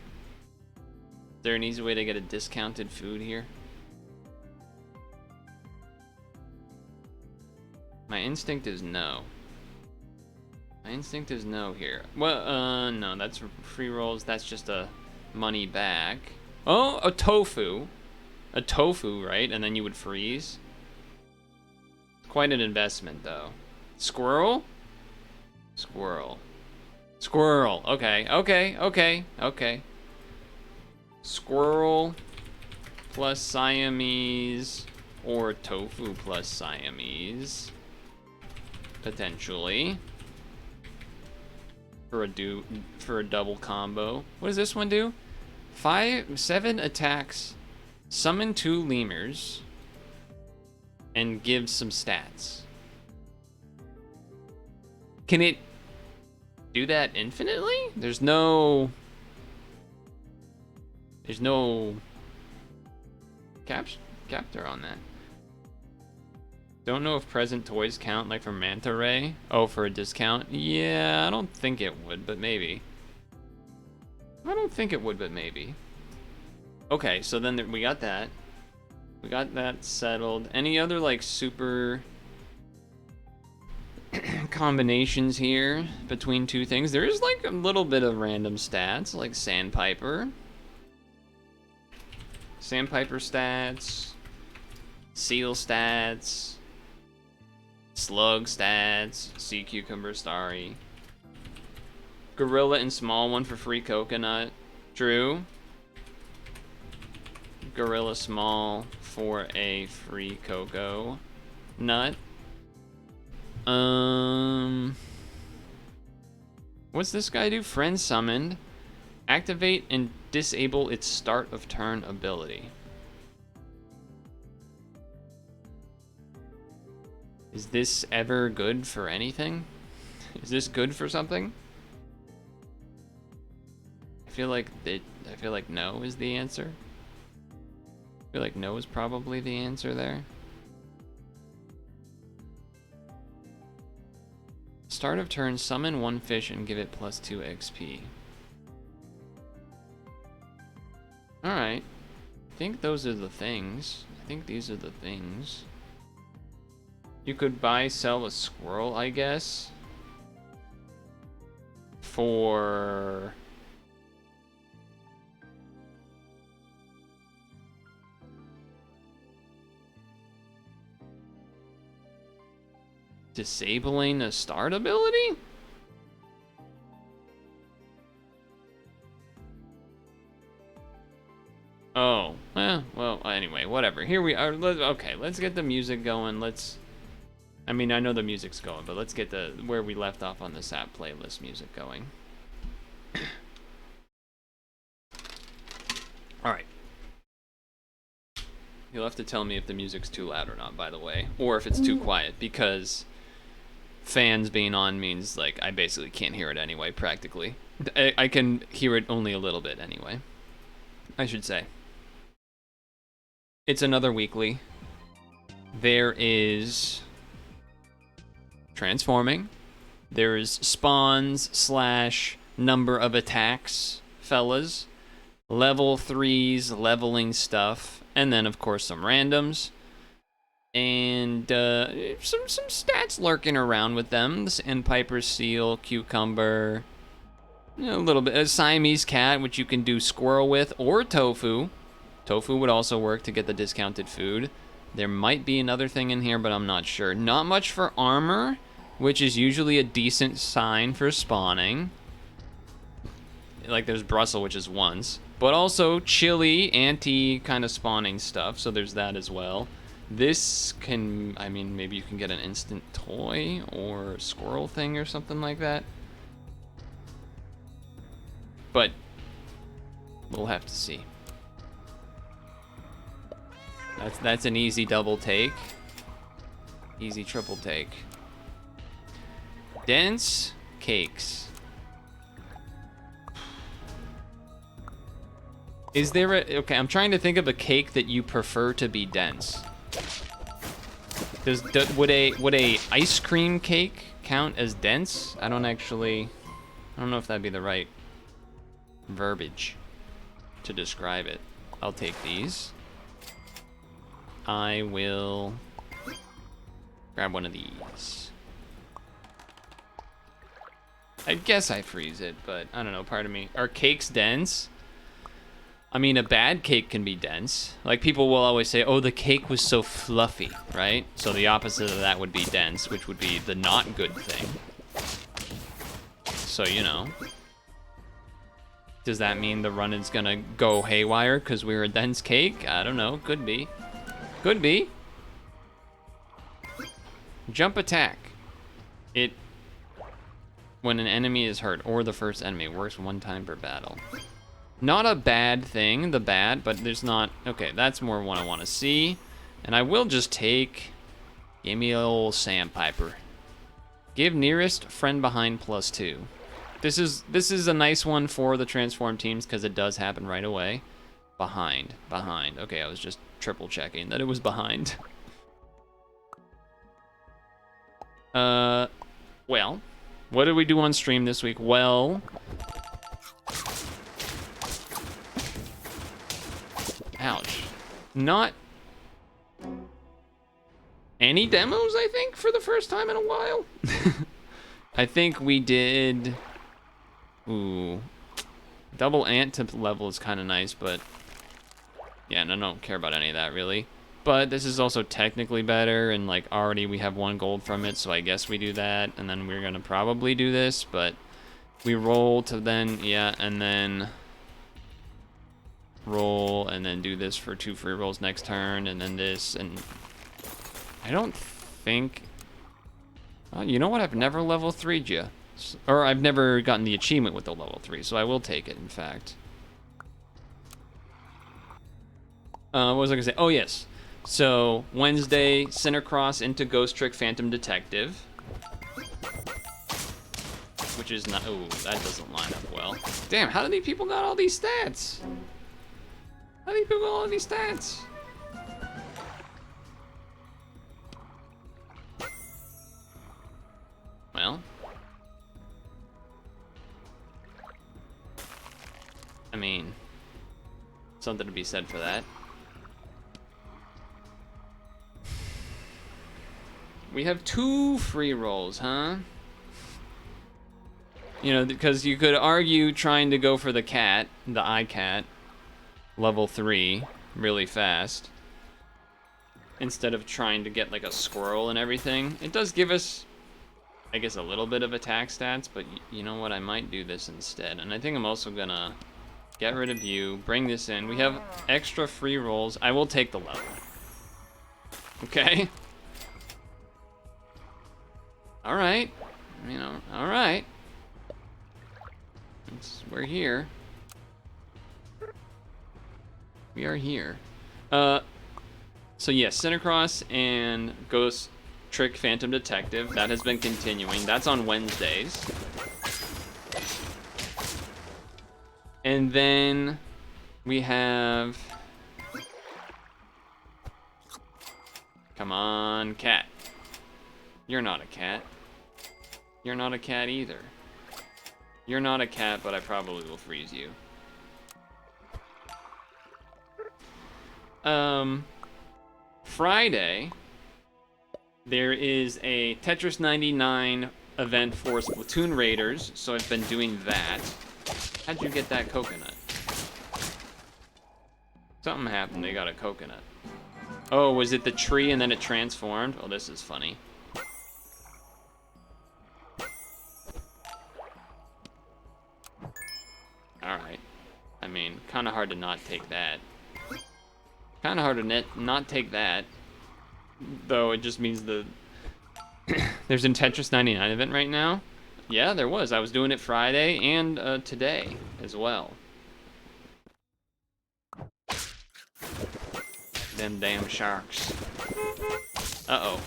Is there an easy way to get a discounted food here? My instinct is no. My instinct is no here. Well, no, that's free rolls. That's just a money back. Oh, a tofu. A tofu, right? And then you would freeze. Quite an investment, though. Squirrel? Squirrel. Squirrel. Okay, okay, okay, okay. Squirrel plus Siamese or tofu plus Siamese. Potentially. For a double combo. What does this one do? 7 attacks, summon 2 lemurs, and give some stats. Can it do that infinitely? There's no captor on that. Don't know if present toys count, like for Manta Ray. Oh, for a discount? Yeah, I don't think it would, but maybe. I don't think it would, but maybe. Okay, so then we got that. We got that settled. Any other, like, super combinations here between two things? There is, like, a little bit of random stats, like Sandpiper. Sandpiper stats. Seal stats. Slug stats, Sea Cucumber Starry. Gorilla and small one for free coconut. True. Gorilla small for a free cocoa nut. What's this guy do? Friend summoned. Activate and disable its start of turn ability. Is this ever good for anything? Is this good for something? I feel like no is the answer. I feel like no is probably the answer there. Start of turn, summon one fish and give it +2 XP. Alright. I think those are the things. I think these are the things. You could buy, sell a squirrel, I guess. For... disabling a start ability? Oh, well, anyway, whatever. Here we are. Okay, let's get the music going. I mean, I know the music's going, but let's get the where we left off on the SAP playlist music going. All right. You'll have to tell me if the music's too loud or not, by the way, or if it's too quiet, because fans being on means, like, I basically can't hear it anyway, practically. I can hear it only a little bit anyway, I should say. It's another weekly. There is transforming. There's spawns / number of attacks, fellas. Level 3s, leveling stuff. And then, of course, some randoms. And some stats lurking around with them. The Sandpiper Seal, Cucumber. A little bit. A Siamese Cat, which you can do squirrel with, or tofu. Tofu would also work to get the discounted food. There might be another thing in here, but I'm not sure. Not much for armor, which is usually a decent sign for spawning. Like, there's Brussels, which is once. But also chili, anti kind of spawning stuff, so there's that as well. This can, I mean, maybe you can get an instant toy or squirrel thing or something like that. But we'll have to see. That's an easy double take. Easy triple take. Dense cakes. Is there a... Okay, I'm trying to think of a cake that you prefer to be dense. Would a ice cream cake count as dense? I don't know if that'd be the right verbiage to describe it. I'll take these. I will grab one of these. I guess I freeze it, but I don't know, pardon me. Are cakes dense? I mean, a bad cake can be dense. Like, people will always say, oh, the cake was so fluffy, right? So the opposite of that would be dense, which would be the not good thing. So, you know. Does that mean the run is gonna go haywire because we're a dense cake? I don't know. Could be. Could be. Jump attack. When an enemy is hurt, or the first enemy, works one time per battle. Not a bad thing, but there's not... Okay, that's more what I want to see. And I will just take... Give me a old Sandpiper. Give nearest friend behind +2. This is a nice one for the transform teams because it does happen right away. Behind. Okay, I was just triple checking that it was behind. Well, what did we do on stream this week? Well... Ouch. Not any demos, I think, for the first time in a while. I think we did... Ooh. Double ant to level is kind of nice, but... Yeah, no, don't care about any of that, really. But this is also technically better, and, like, already we have 1 gold from it, so I guess we do that. And then we're gonna probably do this, but... We roll to then... Yeah, and then... Roll, and then do this for 2 free rolls next turn, and then this, and I don't think... You know what? I've never level 3'd you. Or I've never gotten the achievement with the level 3, so I will take it, in fact. What was I gonna say? Oh, yes. So, Wednesday, Cinecross into Ghost Trick Phantom Detective. Which is not... Ooh, that doesn't line up well. Damn, how do these people got all these stats? How do these people got all these stats? Well... I mean... something to be said for that. We have 2 free rolls, huh? You know, because you could argue trying to go for the cat, the iCat, level 3, really fast, instead of trying to get like a squirrel and everything. It does give us, I guess, a little bit of attack stats, but you know what? I might do this instead. And I think I'm also gonna get rid of you, bring this in. We have extra free rolls. I will take the level. Okay? All right. You know, all right. We're here. We are here. So yes, Cinecross and Ghost Trick Phantom Detective. That has been continuing. That's on Wednesdays. And then we have... Come on, cat. You're not a cat. You're not a cat either. You're not a cat, but I probably will freeze you. Friday, there is a Tetris 99 event for Splatoon Raiders, so I've been doing that. How'd you get that coconut? Something happened, they got a coconut. Oh, was it the tree and then it transformed? Oh, this is funny. Alright. I mean, kind of hard to not take that. Kind of hard to not take that. Though it just means the... There's a Tetris 99 event right now? Yeah, there was. I was doing it Friday and today as well. Them damn sharks. Uh-oh.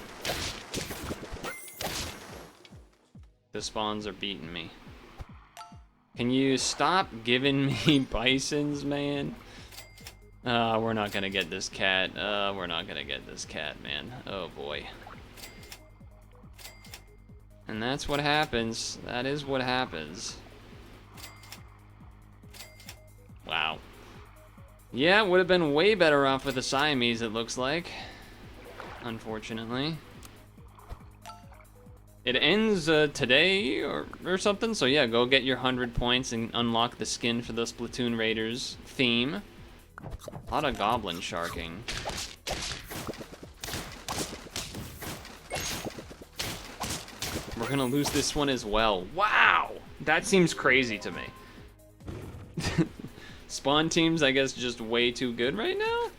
The spawns are beating me. Can you stop giving me bisons, man? We're not gonna get this cat. We're not gonna get this cat, man. Oh boy. And that's what happens. That is what happens. Wow. Yeah, would have been way better off with the Siamese, it looks like. Unfortunately. It ends today or something, so yeah, go get your 100 points and unlock the skin for the Splatoon Raiders theme. A lot of goblin sharking. We're gonna lose this one as well. Wow! That seems crazy to me. Spawn teams, I guess, just way too good right now?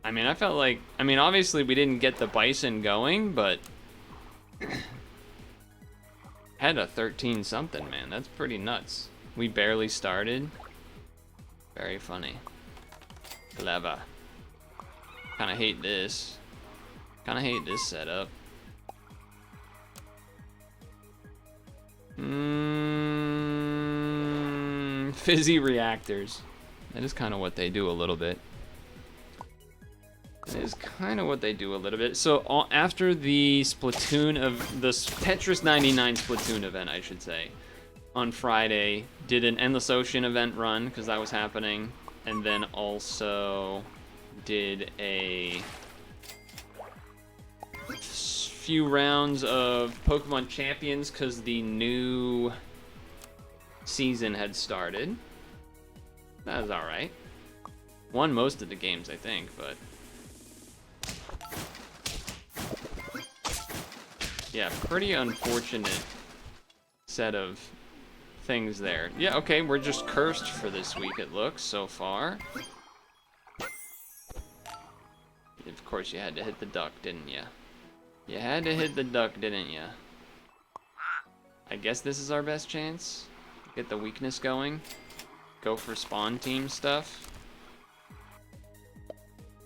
I mean, I felt like... I mean, obviously we didn't get the bison going, but... Had a 13 something, man. That's pretty nuts. We barely started. Very funny. Clever. Kinda hate this. Kinda hate this setup. Fizzy reactors. That is kind of what they do a little bit. That is kind of what they do a little bit. So after the Splatoon of the Tetris 99 Splatoon event, I should say, on Friday, did an Endless Ocean event run because that was happening, and then also did a few rounds of Pokemon Champions because the new season had started. That was alright. Won most of the games, I think, but... Yeah, pretty unfortunate set of things there. Yeah, okay, we're just cursed for this week, it looks, so far. Of course, you had to hit the duck, didn't you? You had to hit the duck, didn't you? I guess this is our best chance. Get the weakness going. Go for spawn team stuff.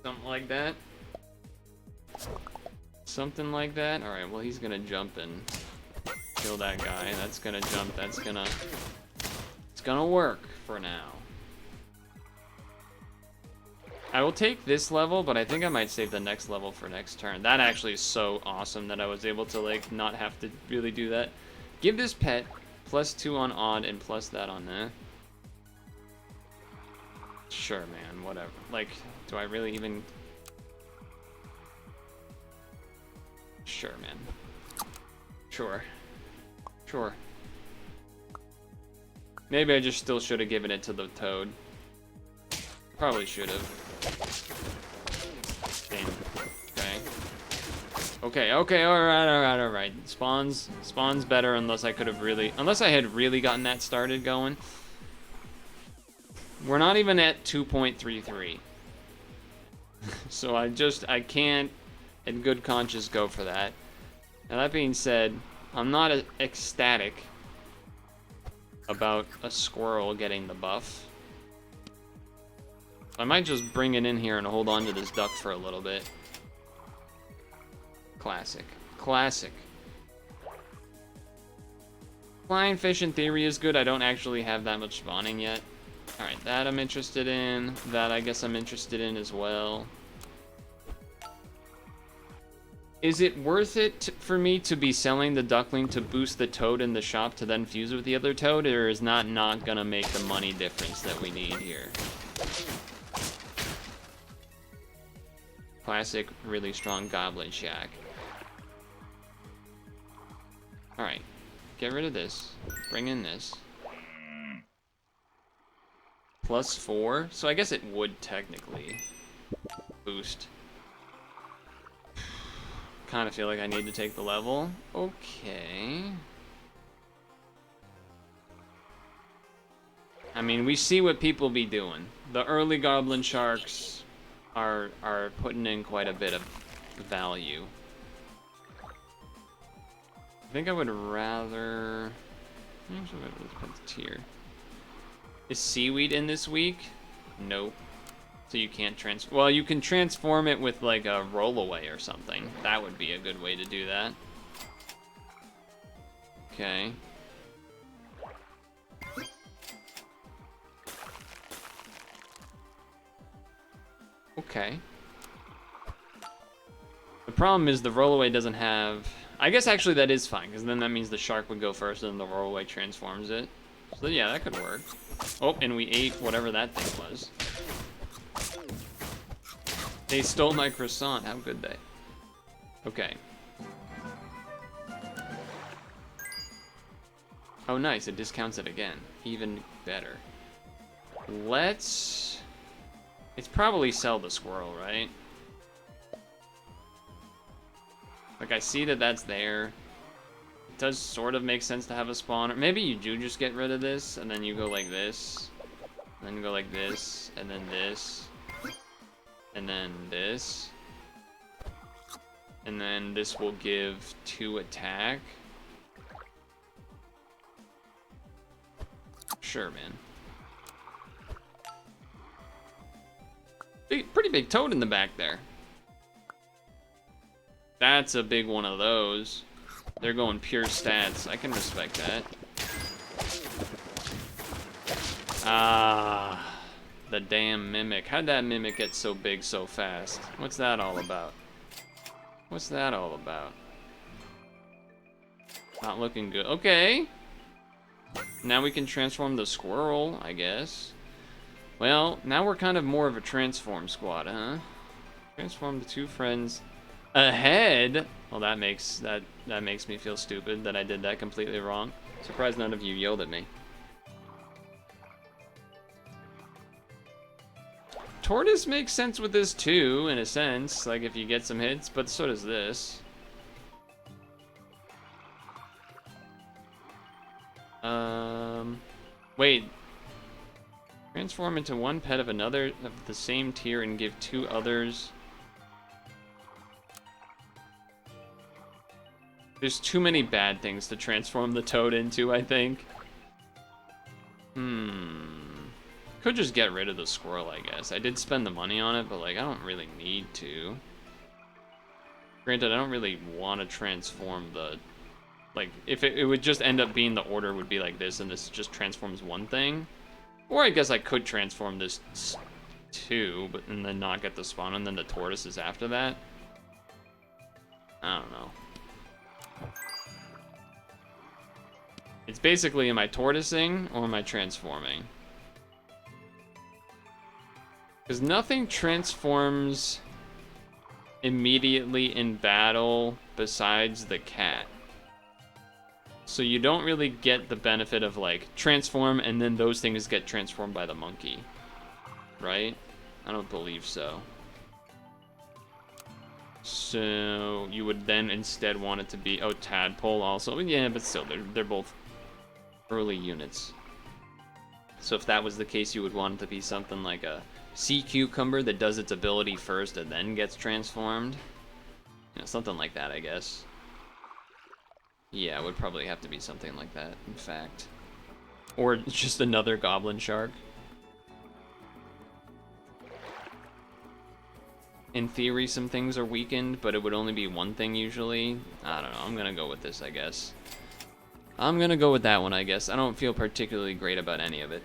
Something like that. Something like that. Alright, well he's gonna jump and kill that guy. That's gonna jump. That's gonna... It's gonna work for now. I will take this level, but I think I might save the next level for next turn. That actually is so awesome that I was able to, like, not have to really do that. Give this pet +2 on odd and plus that on that. Sure, man, whatever. Like, do I really even... Sure, man. Sure. Sure. Maybe I just still should have given it to the toad. Probably should have. Damn. Okay, alright. Spawn's better unless I could have really... Unless I had really gotten that started going. We're not even at 2.33. So I can't in good conscience go for that. Now that being said, I'm not ecstatic about a squirrel getting the buff. I might just bring it in here and hold on to this duck for a little bit. Classic. Classic. Flying fish in theory is good. I don't actually have that much spawning yet. Alright, that I'm interested in. That I guess I'm interested in as well. Is it worth it for me to be selling the duckling to boost the toad in the shop to then fuse with the other toad, or is not gonna make the money difference that we need here? Classic, really strong goblin shack. Alright, get rid of this. Bring in this. +4, so I guess it would technically boost. Kind of feel like I need to take the level. Okay. I mean, we see what people be doing. The early goblin sharks are putting in quite a bit of value. I think I would rather... Actually, let's put the tier. Is seaweed in this week? Nope. So you can't well, you can transform it with like a rollaway or something. That would be a good way to do that. Okay. Okay. The problem is the rollaway doesn't have... I guess actually that is fine, because then that means the shark would go first and then the rollaway transforms it. So yeah, that could work. Oh, and we ate whatever that thing was. They stole my croissant. How good they? Okay. Oh, nice. It discounts it again. Even better. Let's... It's probably sell the squirrel, right? Like, I see that that's there. It does sort of make sense to have a spawner. Maybe you do just get rid of this, and then you go like this. And then you go like this, and then this. And then this. And then this will give 2 attack. Sure, man. Pretty big toad in the back there. That's a big one of those. They're going pure stats. I can respect that. Ah. The damn mimic. How'd that mimic get so big so fast? What's that all about? What's that all about? Not looking good. Okay. Now we can transform the squirrel, I guess. Well, now we're kind of more of a transform squad, huh? Transform the 2 friends ahead. Well, that makes me feel stupid that I did that completely wrong. Surprised none of you yelled at me. Tortoise makes sense with this too, in a sense, like if you get some hits, but so does this. Wait. Transform into 1 pet of another of the same tier and give 2 others. There's too many bad things to transform the toad into, I think. Could just get rid of the squirrel, I guess. I did spend the money on it, but like I don't really need to. Granted, I don't really want to transform the... Like, if it would just end up being the order would be like this, and this just transforms one thing. Or I guess I could transform this too, but and then not get the spawn, and then the tortoise is after that. I don't know. It's basically, am I tortoising or am I transforming? Because nothing transforms immediately in battle besides the cat. So you don't really get the benefit of like transform and then those things get transformed by the monkey. Right? I don't believe so. So you would then instead want it to be, oh, tadpole also. Yeah, but still, they're both early units. So if that was the case, you would want it to be something like a sea cucumber that does its ability first and then gets transformed. You know, something like that, I guess. Yeah, it would probably have to be something like that, in fact. Or just another goblin shark. In theory, some things are weakened, but it would only be one thing usually. I don't know, I'm gonna go with this, I guess. I'm gonna go with that one, I guess. I don't feel particularly great about any of it.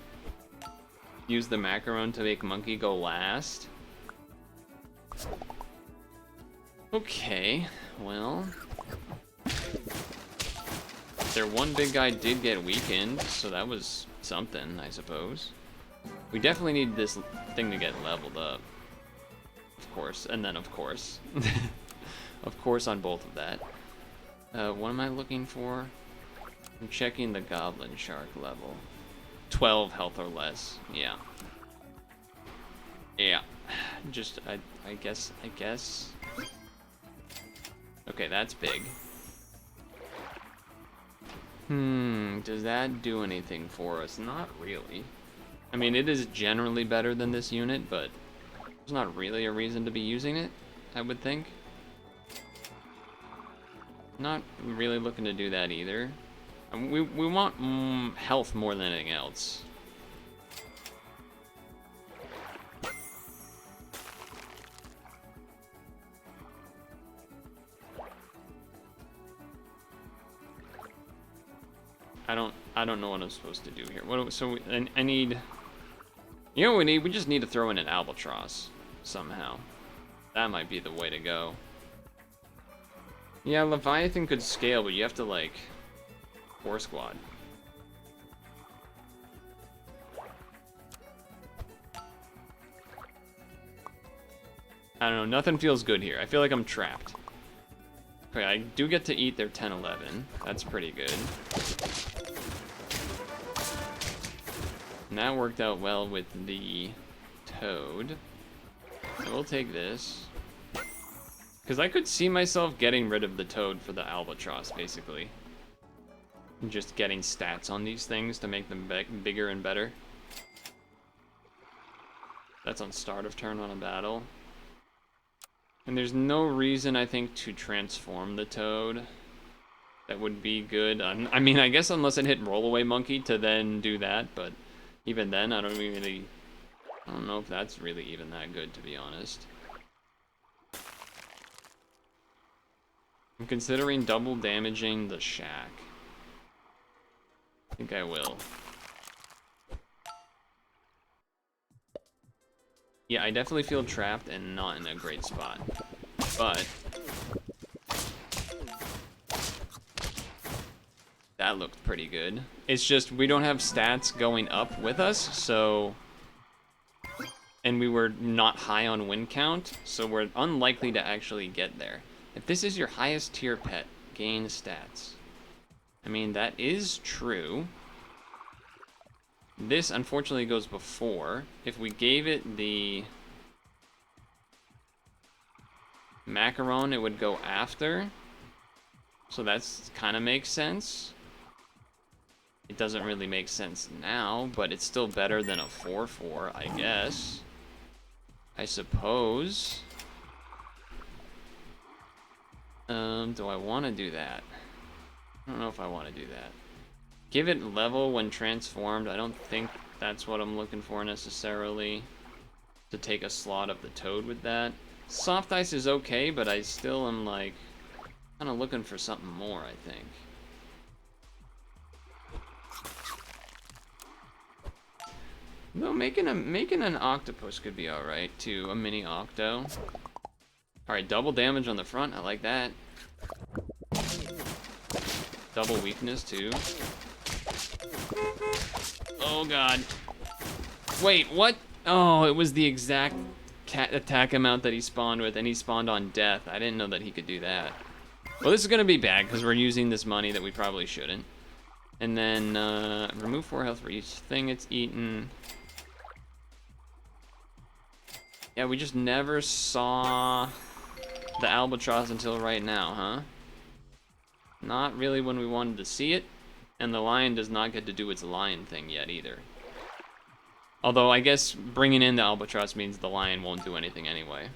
Use the macaron to make monkey go last. Okay, well... Their one big guy did get weakened, so that was something, I suppose. We definitely need this thing to get leveled up. Of course, and then of course. Of course on both of that. What am I looking for? I'm checking the goblin shark level. 12 health or less, yeah. Yeah, just, I guess. Okay, that's big. Does that do anything for us? Not really. I mean, it is generally better than this unit, but there's not really a reason to be using it, I would think. Not really looking to do that either. We want health more than anything else. I don't know what I'm supposed to do here. I need... You know what we need? We just need to throw in an albatross somehow. That might be the way to go. Yeah, Leviathan could scale, but you have to like 4 squad. I don't know, nothing feels good here. I feel like I'm trapped. Okay, I do get to eat their 10-11. That's pretty good. And that worked out well with the toad. So we'll take this. Because I could see myself getting rid of the toad for the albatross, basically. And just getting stats on these things to make them bigger and better. That's on start of turn on a battle. And there's no reason, I think, to transform the toad. That would be good. I mean, I guess unless it hit rollaway monkey to then do that, but even then, I don't know if that's really even that good, to be honest. I'm considering double damaging the shack. I think I will. Yeah, I definitely feel trapped and not in a great spot. But that looked pretty good. It's just we don't have stats going up with us, so... And we were not high on win count, so we're unlikely to actually get there. If this is your highest tier pet, gain stats. I mean, that is true. This, unfortunately, goes before. If we gave it the macaron, it would go after. So that's kind of makes sense. It doesn't really make sense now, but it's still better than a 4-4, I guess. I suppose. Do I want to do that? I don't know if I want to do that. Give it level when transformed. I don't think that's what I'm looking for necessarily. To take a slot of the toad with that. Soft ice is okay, but I still am like kind of looking for something more, I think. No, making an octopus could be all right too. A mini octo. All right, double damage on the front. I like that. Double weakness too. Oh god. Wait, what? Oh, it was the exact attack amount that he spawned with, and he spawned on death. I didn't know that he could do that. Well, this is gonna be bad because we're using this money that we probably shouldn't. And then remove 4 health for each thing it's eaten. Yeah, we just never saw the albatross until right now, huh? Not really when we wanted to see it, and the lion does not get to do its lion thing yet either. Although I guess bringing in the albatross means the lion won't do anything anyway.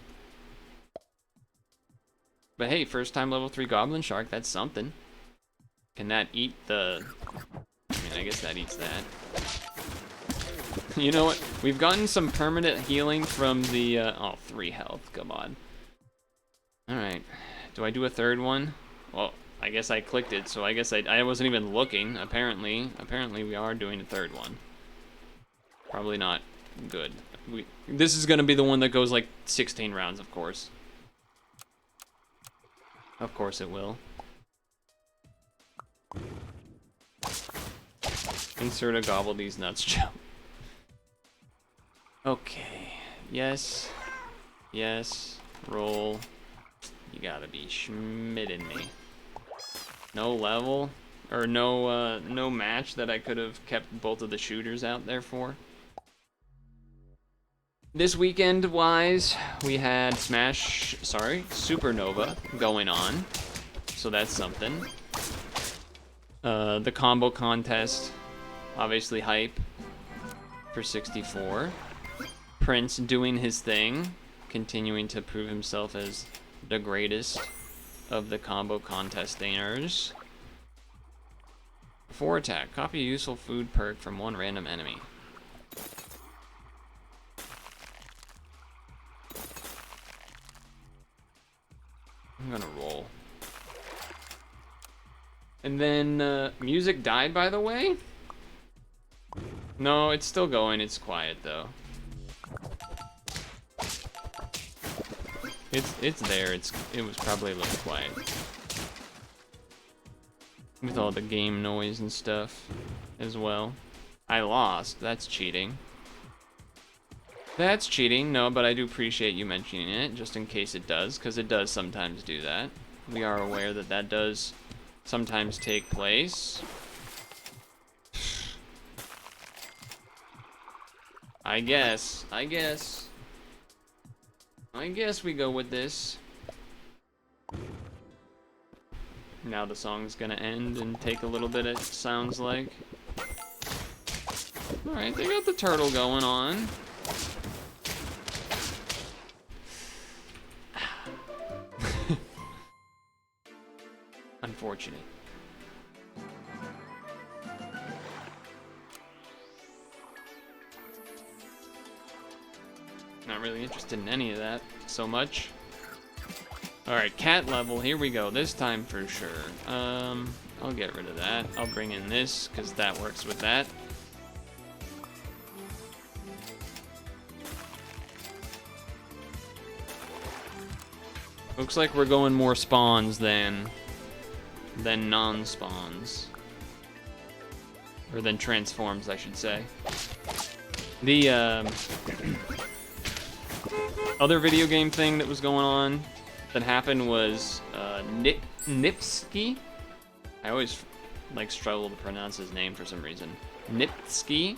But hey, first time level 3 goblin shark, that's something. Can that eat the... I mean, I guess that eats that. You know what? We've gotten some permanent healing from the, oh, 3 health, come on. Alright, do I do a third one? Well, I guess I clicked it, so I guess I wasn't even looking, apparently. Apparently we are doing a third one. Probably not good. This is gonna be the one that goes like 16 rounds, of course. Of course it will. Insert a gobble these nuts joke. Okay. Yes. Yes. Roll. You gotta be schmitting me. No level? Or no, no match that I could have kept both of the shooters out there for? This weekend-wise, we had Supernova going on. So that's something. The combo contest, obviously hype for 64. Prince doing his thing, continuing to prove himself as the greatest of the combo contesters. 4 attack, copy a useful food perk from one random enemy. I'm gonna roll. And then, music died, by the way? No, it's still going, it's quiet though. It's there, it was probably a little quiet. With all the game noise and stuff as well. I lost, that's cheating. That's cheating, no, but I do appreciate you mentioning it, just in case it does, because it does sometimes do that. We are aware that that does sometimes take place. I guess we go with this. Now the song's gonna end and take a little bit, it sounds like. Alright, they got the turtle going on. Unfortunate. Not really interested in any of that so much. Alright, cat level, here we go. This time for sure. I'll get rid of that. I'll bring in this, because that works with that. Looks like we're going more spawns than non-spawns. Or than transforms, I should say. The other video game thing that was going on that happened was Nipsky. I always like struggle to pronounce his name for some reason. Nipsky.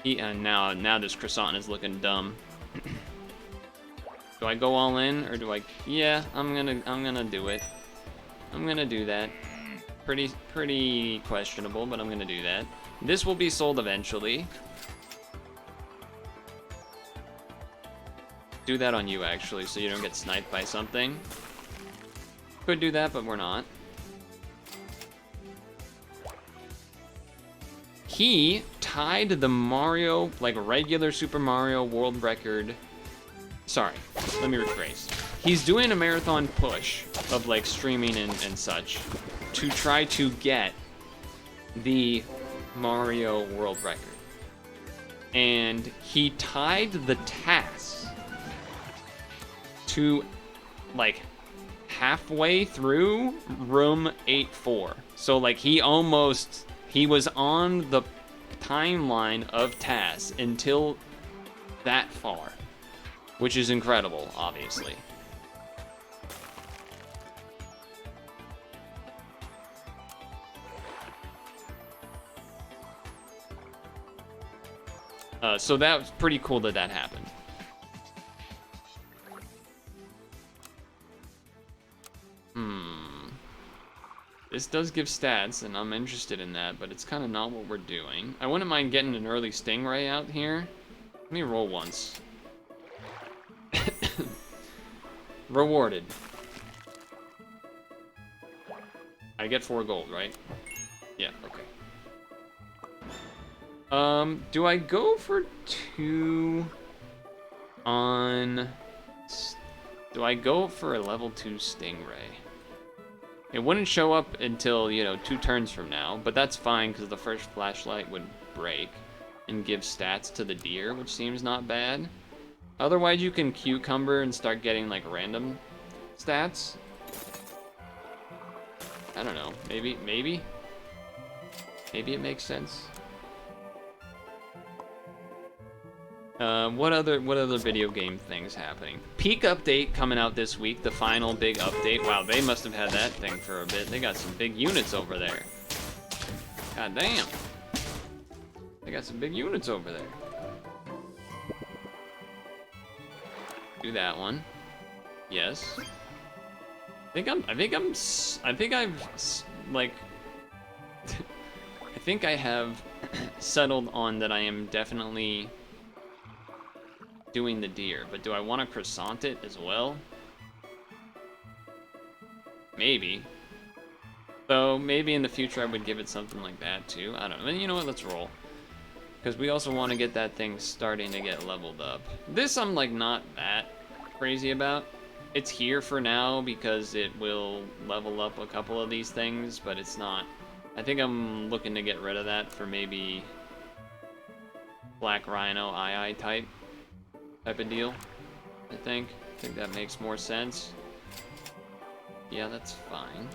Now this croissant is looking dumb. Do I go all in or do I? Yeah, I'm gonna do it. I'm gonna do that. Pretty questionable, but I'm gonna do that. This will be sold eventually. Do that on you actually, so you don't get sniped by something. Could do that, but we're not. He tied the Mario, like regular Super Mario world record. Sorry, let me rephrase. He's doing a marathon push of like streaming and such to try to get the Mario world record. And he tied the task to like halfway through room 8-4. So like he was on the timeline of tasks until that far, which is incredible, obviously. So that was pretty cool that that happened. This does give stats, and I'm interested in that, but it's kind of not what we're doing. I wouldn't mind getting an early Stingray out here. Let me roll once. Rewarded. I get 4 gold, right? Yeah, okay. Do I go for 2 on... Do I go for a level 2 Stingray? It wouldn't show up until, you know, 2 turns from now, but that's fine because the first flashlight would break and give stats to the deer, which seems not bad. Otherwise, you can cucumber and start getting, like, random stats. I don't know. Maybe it makes sense. What other video game things happening? Peak update coming out this week, the final big update. Wow, they must have had that thing for a bit. They got some big units over there. God damn. They got some big units over there. Do that one. Like, I think I have settled on that I am definitely doing the deer, but do I want to croissant it as well? Maybe. So maybe in the future I would give it something like that too. I don't know. You know what? Let's roll. Because we also want to get that thing starting to get leveled up. This I'm like not that crazy about. It's here for now because it will level up a couple of these things, but it's not. I think I'm looking to get rid of that for maybe Black Rhino II type of deal. I think that makes more sense. Yeah, that's fine.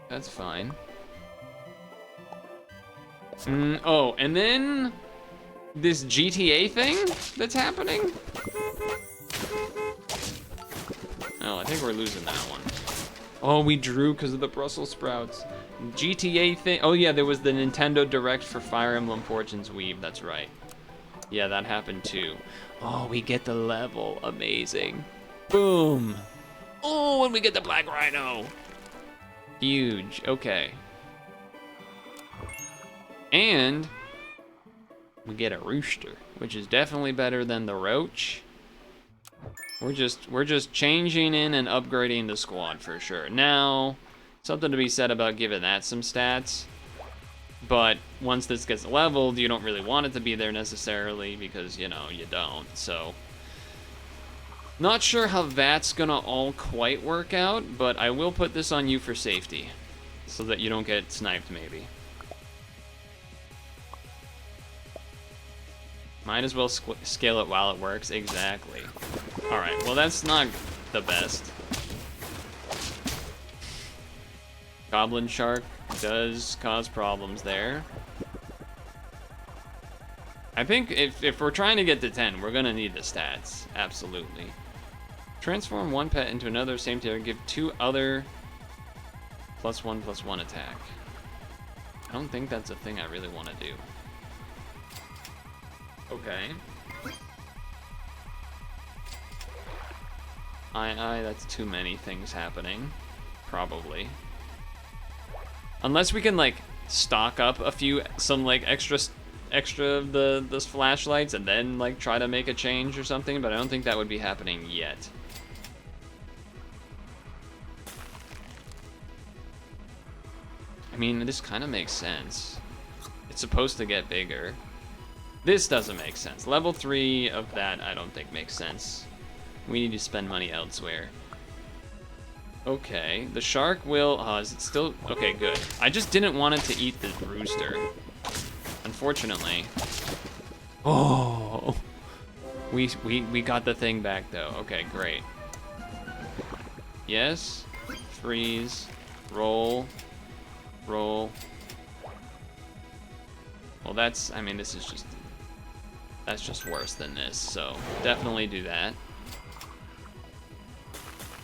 That's fine. Oh, and then this GTA thing that's happening? Oh, I think we're losing that one. Oh, we drew because of the Brussels sprouts. GTA thing. Oh yeah, there was the Nintendo Direct for Fire Emblem Fortune's Weave. That's right. Yeah, that happened too. Oh, we get the level. Amazing. Boom. Oh, and we get the Black Rhino. Huge. Okay. And we get a rooster, which is definitely better than the roach. We're just changing in and upgrading the squad for sure. Now, something to be said about giving that some stats. But once this gets leveled, you don't really want it to be there necessarily because, you know, you don't. So, not sure how that's gonna all quite work out, but I will put this on you for safety so that you don't get sniped maybe. Might as well scale it while it works. Exactly. Alright, well that's not the best. Goblin Shark does cause problems there. I think if we're trying to get to 10, we're gonna need the stats. Absolutely. Transform one pet into another, same tier, give 2 other +1/+1 attack. I don't think that's a thing I really want to do. Okay. That's too many things happening. Probably. Unless we can, like, stock up some, like, extra of the flashlights and then, like, try to make a change or something, but I don't think that would be happening yet. mean, this kind of makes sense. It's supposed to get bigger. This doesn't make sense. Level 3 of that I don't think makes sense. We need to spend money elsewhere. Okay, the shark will... is it still... Okay, good. I just didn't want it to eat the rooster. Unfortunately. Oh! We got the thing back, though. Okay, great. Yes. Freeze. Roll. Roll. Well, that's... I mean, this is just... That's just worse than this, so definitely do that.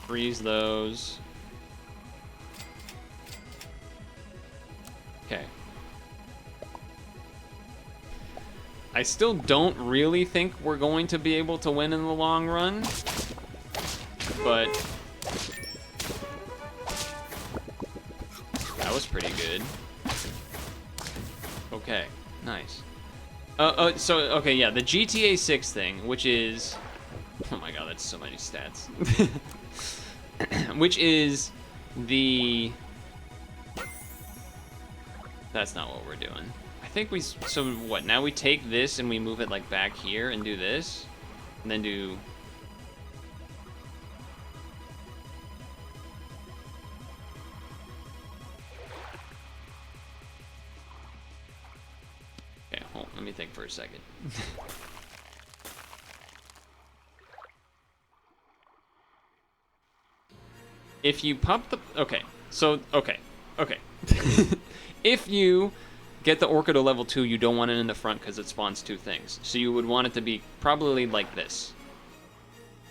Freeze those. Okay. I still don't really think we're going to be able to win in the long run, but that was pretty good. Okay, nice. So, okay, yeah, the GTA 6 thing, which is... Oh my god, that's so many stats. Which is the... That's not what we're doing. I think we... So, what, now we take this and we move it, like, back here and do this? And then do... Okay, hold on, let me think for a second. If you pop the... Okay, so... Okay. If you get the orca to level 2, you don't want it in the front because it spawns 2 things. So you would want it to be probably like this.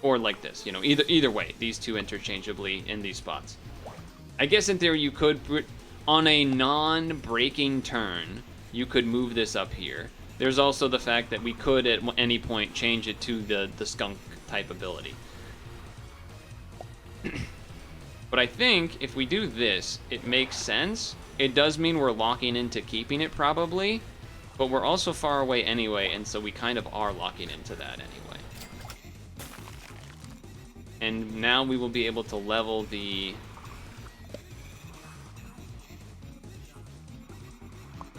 Or like this, you know, either way. These two interchangeably in these spots. I guess in theory you could... On a non-breaking turn, you could move this up here. There's also the fact that we could at any point change it to the skunk type ability. But I think if we do this, it makes sense. It does mean we're locking into keeping it probably, but we're also far away anyway, and so we kind of are locking into that anyway. And now we will be able to level the...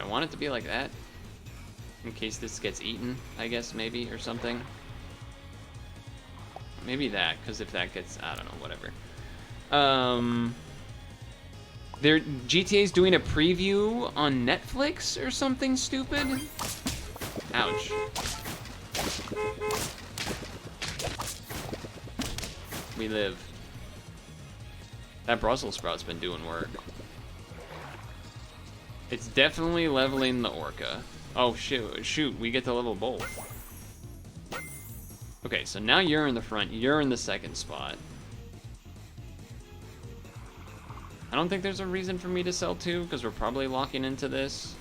I want it to be like that, in case this gets eaten, I guess, maybe, or something. Maybe that, because if that gets, I don't know, whatever. GTA's doing a preview on Netflix or something stupid? Ouch. We live. That Brussels sprout's been doing work. It's definitely leveling the orca. Oh, shoot, we get to level both. Okay, so now you're in the front, you're in the second spot. I don't think there's a reason for me to sell 2, because we're probably locking into this.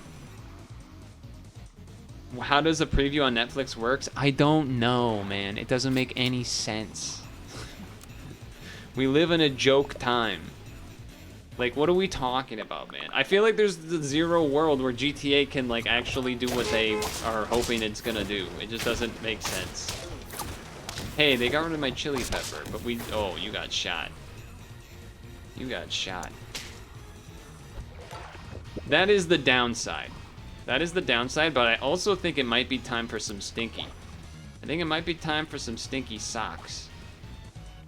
How does a preview on Netflix works? I don't know, man. It doesn't make any sense. We live in a joke time. Like, what are we talking about, man? I feel like there's the zero world where GTA can, like, actually do what they are hoping it's gonna do. It just doesn't make sense. Hey, they got rid of my chili pepper, but we... Oh, you got shot. You got shot. That is the downside. That is the downside, but I also think it might be time for some stinky. I think it might be time for some stinky socks.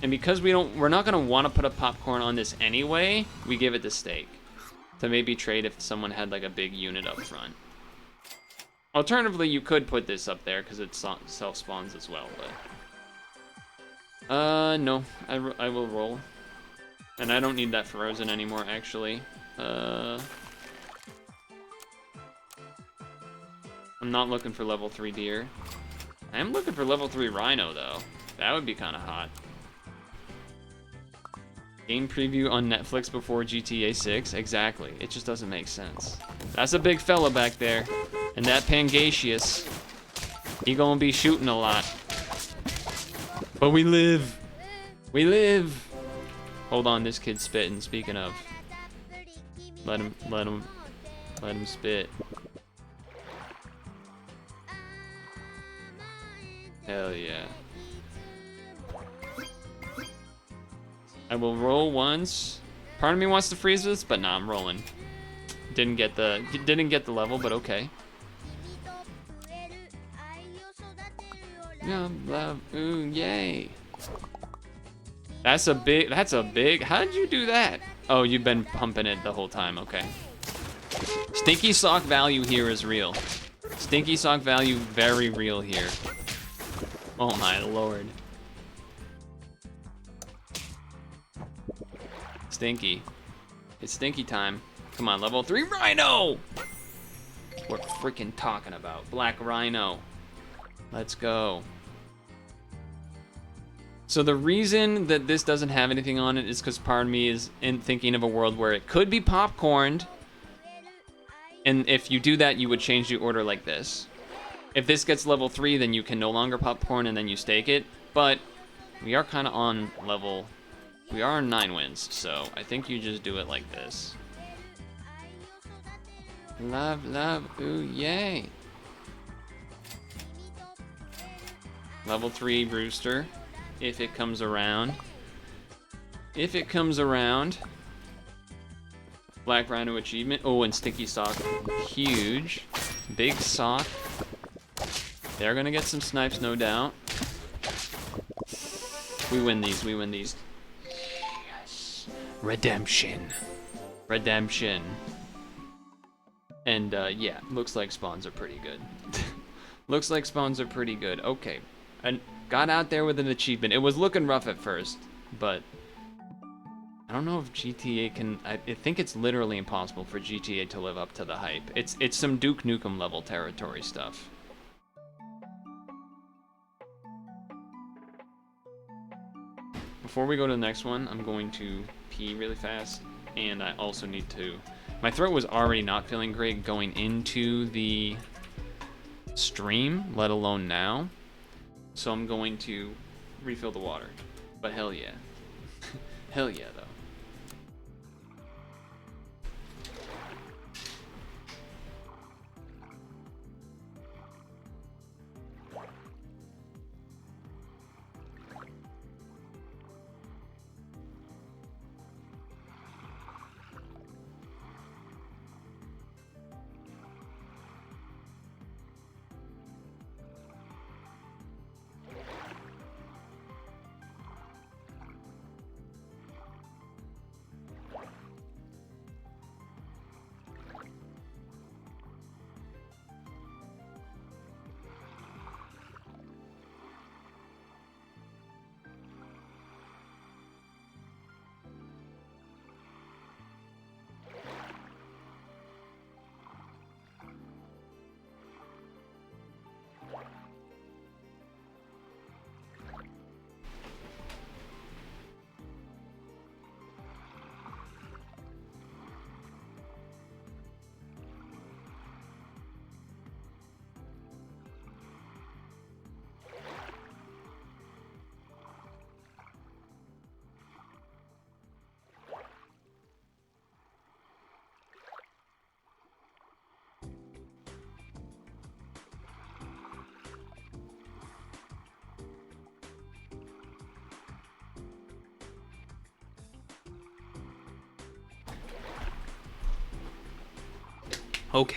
And because we're not gonna want to put a popcorn on this anyway, we give it the steak. To maybe trade if someone had like a big unit up front. Alternatively, you could put this up there because it self-spawns as well, but... no. I will roll. And I don't need that frozen anymore, actually. I'm not looking for level 3 deer. I am looking for level 3 rhino, though. That would be kind of hot. Game preview on Netflix before GTA 6? Exactly. It just doesn't make sense. That's a big fella back there. And that Pangasius, he gonna be shooting a lot. But we live. We live. Hold on, this kid's spitting, speaking of. Let him spit. Hell yeah. I will roll once. Part of me wants to freeze this, but nah, I'm rolling. Didn't get the level, but okay. Love, ooh, yay. That's a big, how did you do that? Oh, you've been pumping it the whole time, okay. Stinky sock value here is real. Stinky sock value very real here. Oh my lord. Stinky. It's stinky time. Come on, level 3 Rhino! We're freaking talking about. Black Rhino. Let's go. So the reason that this doesn't have anything on it is because part of me is thinking of a world where it could be popcorned. And if you do that, you would change the order like this. If this gets level 3, then you can no longer popcorn and then you stake it. But we are kind of on level... We are on 9 wins, so I think you just do it like this. Love, love, ooh, yay. Level 3 Brewster, if it comes around. If it comes around. Black Rhino achievement. Oh, and Stinky Sock, huge. Big Sock. They're gonna get some snipes, no doubt. We win these, we win these. Yes. Redemption. Redemption. And yeah, looks like spawns are pretty good. Looks like spawns are pretty good. Okay. And got out there with an achievement. It was looking rough at first, but I don't know if GTA can... I think it's literally impossible for GTA to live up to the hype. It's some Duke Nukem level territory stuff. Before we go to the next one, I'm going to pee really fast, and I also need to... My throat was already not feeling great going into the stream, let alone now. So I'm going to refill the water. But hell yeah. Hell yeah, though. Okay.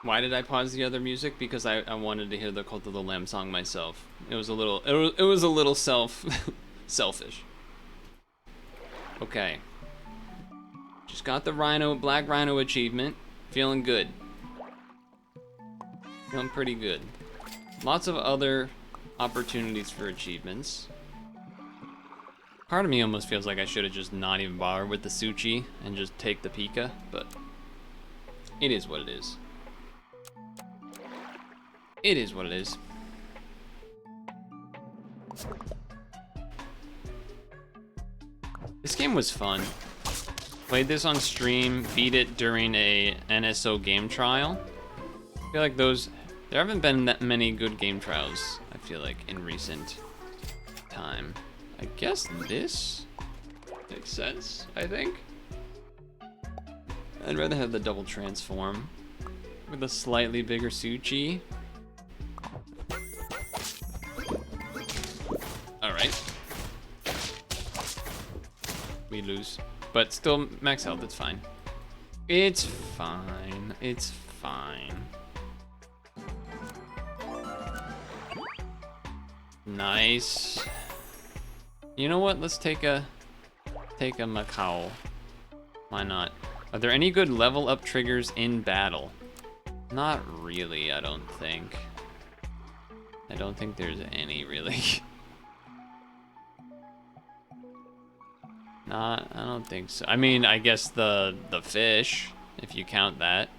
Why did I pause the other music? Because I wanted to hear the Cult of the Lamb song myself. It was a little selfish. Okay. Just got the Black Rhino achievement. Feeling good. Feeling pretty good. Lots of other opportunities for achievements. Part of me almost feels like I should have just not even bothered with the Suchi and just take the Pika, but it is what it is. It is what it is. This game was fun. Played this on stream, beat it during a NSO game trial. I feel like there haven't been that many good game trials, I feel like, in recent time. I guess this makes sense, I think. I'd rather have the double transform with a slightly bigger Suchi. lose. But still, max health, it's fine. It's fine. It's fine. Nice. You know what? Let's take a Macau. Why not? Are there any good level up triggers in battle? Not really, I don't think. I don't think there's any really. I don't think so. I mean, I guess the fish, if you count that.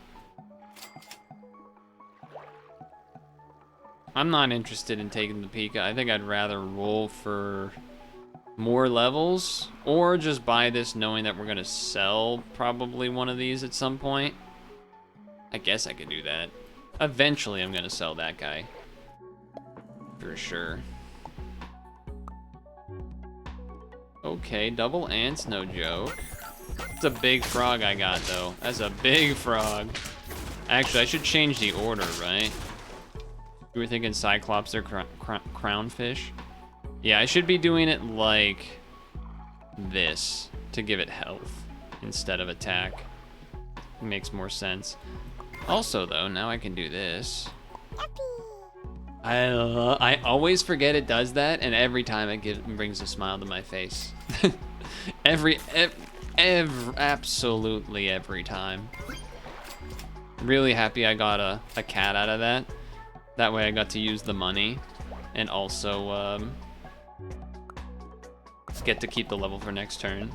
I'm not interested in taking the Pika. I think I'd rather roll for more levels or just buy this knowing that we're gonna sell probably one of these at some point. I guess I could do that. Eventually I'm gonna sell that guy. For sure. Okay, double ants, no joke. It's a big frog I got though. That's a big frog. Actually, I should change the order, right? You were thinking Cyclops or Crownfish? Yeah, I should be doing it like this to give it health instead of attack. It makes more sense. Also though, now I can do this. I always forget it does that, and every time it brings a smile to my face. Absolutely every time. Really happy I got a cat out of that. That way I got to use the money and also get to keep the level for next turn.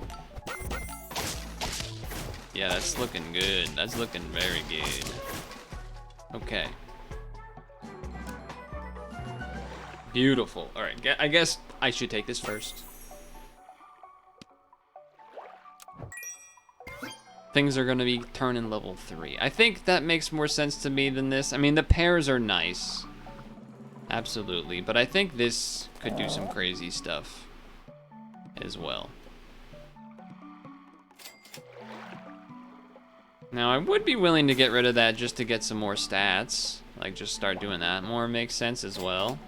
Yeah, that's looking good. That's looking very good. Okay. Beautiful. All right, I guess I should take this first. Things are gonna be turning level 3. I think that makes more sense to me than this. I mean, the pairs are nice. Absolutely, but I think this could do some crazy stuff as well. Now, I would be willing to get rid of that just to get some more stats. Like, just start doing that more makes sense as well.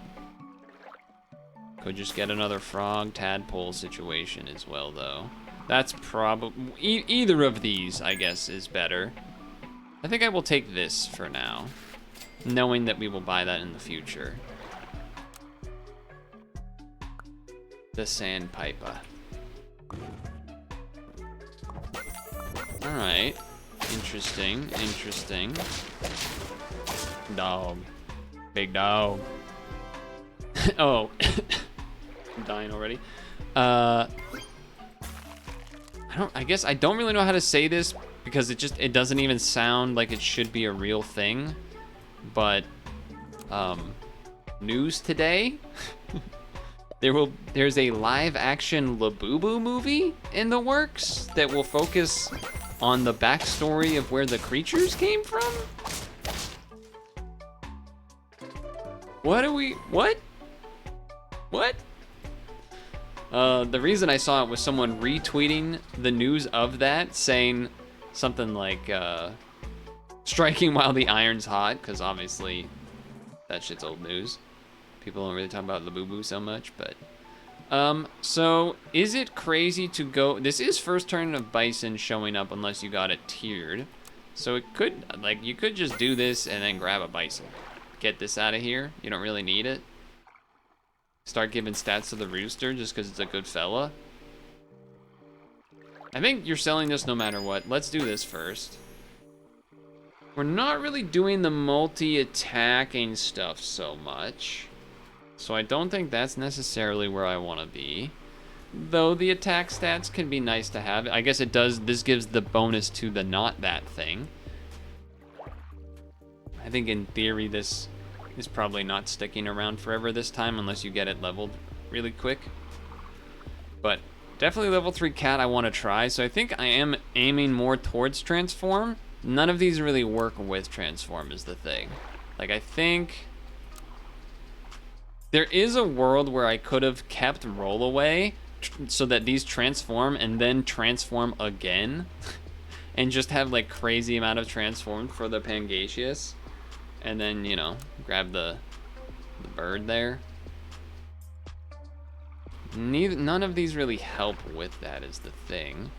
Could just get another frog tadpole situation as well, though. That's probably... either of these, I guess, is better. I think I will take this for now, knowing that we will buy that in the future. The Sandpiper. Alright. Interesting, interesting. Dog. Big dog. Oh. I'm dying already. I guess I don't really know how to say this because it doesn't even sound like it should be a real thing. But news today. There's a live action Labubu movie in the works that will focus on the backstory of where the creatures came from. What? The reason I saw it was someone retweeting the news of that, saying something like, striking while the iron's hot, because obviously that shit's old news. People don't really talk about Labubu so much, but... so, is it crazy to go... This is first turn of Bison showing up unless you got it tiered. So it could, like, you could just do this and then grab a Bison. Get this out of here. You don't really need it. Start giving stats to the Rooster just because it's a good fella. I think you're selling this no matter what. Let's do this first. We're not really doing the multi-attacking stuff so much. So I don't think that's necessarily where I want to be. Though the attack stats can be nice to have. I guess it does, this gives the bonus to the not that thing. I think in theory this is probably not sticking around forever this time unless you get it leveled really quick. But definitely level 3 cat I want to try. So I think I am aiming more towards transform. None of these really work with transform is the thing. Like I think there is a world where I could have kept roll away so that these transform and then transform again and just have like crazy amount of transform for the Pangasius. And then, you know, grab the bird there. None of these really help with that is the thing.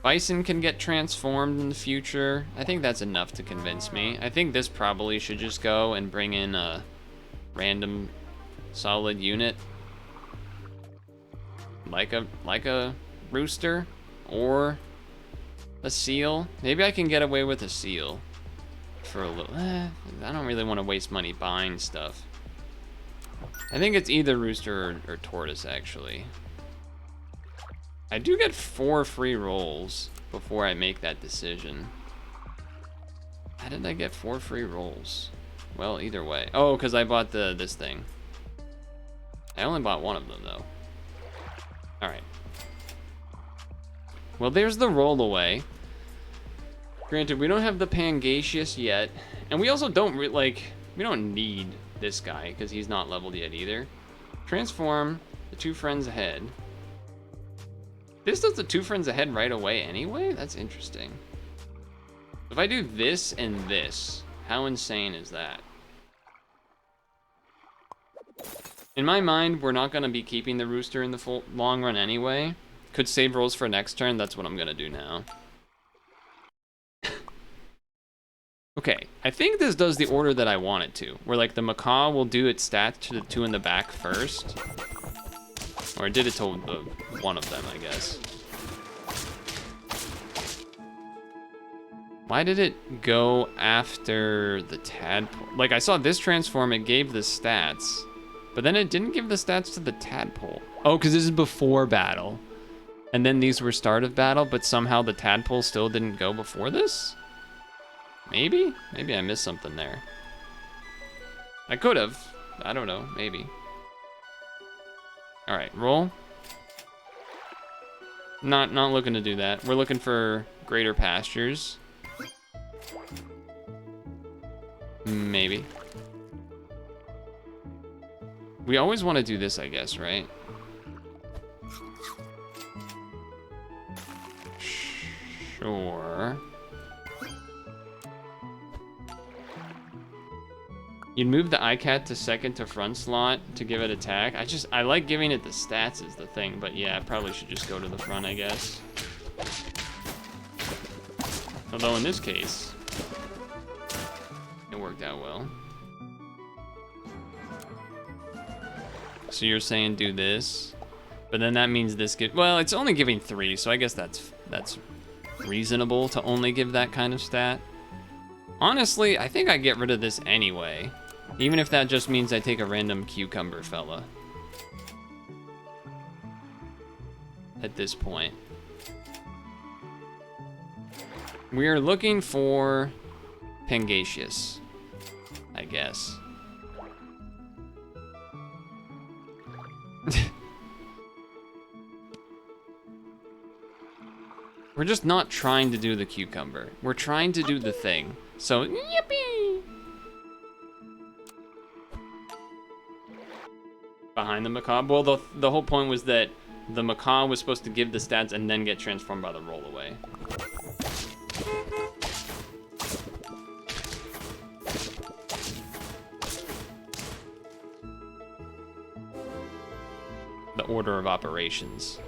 Bison can get transformed in the future. I think that's enough to convince me. I think this probably should just go and bring in a random solid unit. Like a rooster or a seal. Maybe I can get away with a seal for a little. I don't really want to waste money buying stuff. I think it's either rooster or tortoise, actually. I do get 4 free rolls before I make that decision. How did I get 4 free rolls? Well, either way. Oh, because I bought this thing. I only bought one of them, though. All right. Well, there's the roll away. Granted, we don't have the Pangasius yet, and we also don't we don't need this guy because he's not leveled yet either. Transform the 2 friends ahead. This does the 2 friends ahead right away anyway? That's interesting. If I do this and this, how insane is that? In my mind, we're not going to be keeping the rooster in the long run anyway. Could save rolls for next turn. That's what I'm going to do now. Okay, I think this does the order that I want it to. Where like the macaw will do its stats to the 2 in the back first. Or it did it to one of them, I guess. Why did it go after the tadpole? Like, I saw this transform, it gave the stats. But then it didn't give the stats to the tadpole. Oh, because this is before battle. And then these were start of battle, but somehow the tadpole still didn't go before this? Maybe? Maybe I missed something there. I could have. I don't know, maybe. All right, roll. Not looking to do that. We're looking for greater pastures. Maybe. We always want to do this, I guess, right? Sure. You'd move the iCat to second to front slot to give it attack. I like giving it the stats is the thing, but yeah, I probably should just go to the front, I guess. Although in this case, it worked out well. So you're saying do this, but then that means this well, it's only giving 3, so I guess that's reasonable to only give that kind of stat. Honestly, I think I get rid of this anyway. Even if that just means I take a random cucumber fella. At this point. We are looking for Pangasius, I guess. We're just not trying to do the cucumber. We're trying to do the thing. So, yippee! Behind the macaw. Well, the whole point was that the macaw was supposed to give the stats and then get transformed by the roll away. The order of operations.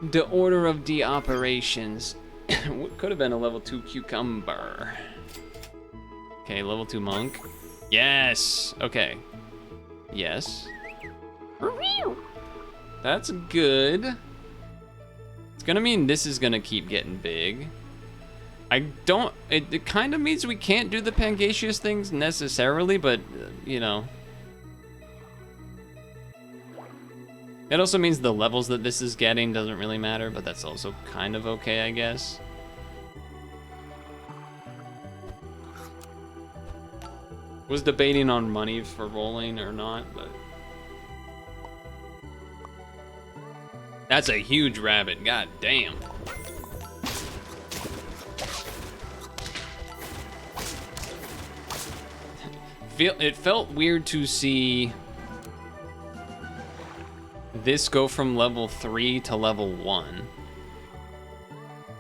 The order of the operations. What could have been a level 2 cucumber? Okay, level 2 monk. Yes! Okay. Yes. That's good. It's gonna mean this is gonna keep getting big. It kind of means we can't do the Pangasius things necessarily, but, you know. It also means the levels that this is getting doesn't really matter, but that's also kind of okay, I guess. Was debating on money for rolling or not, but... That's a huge rabbit, god damn. It felt weird to see this go from level 3 to level 1.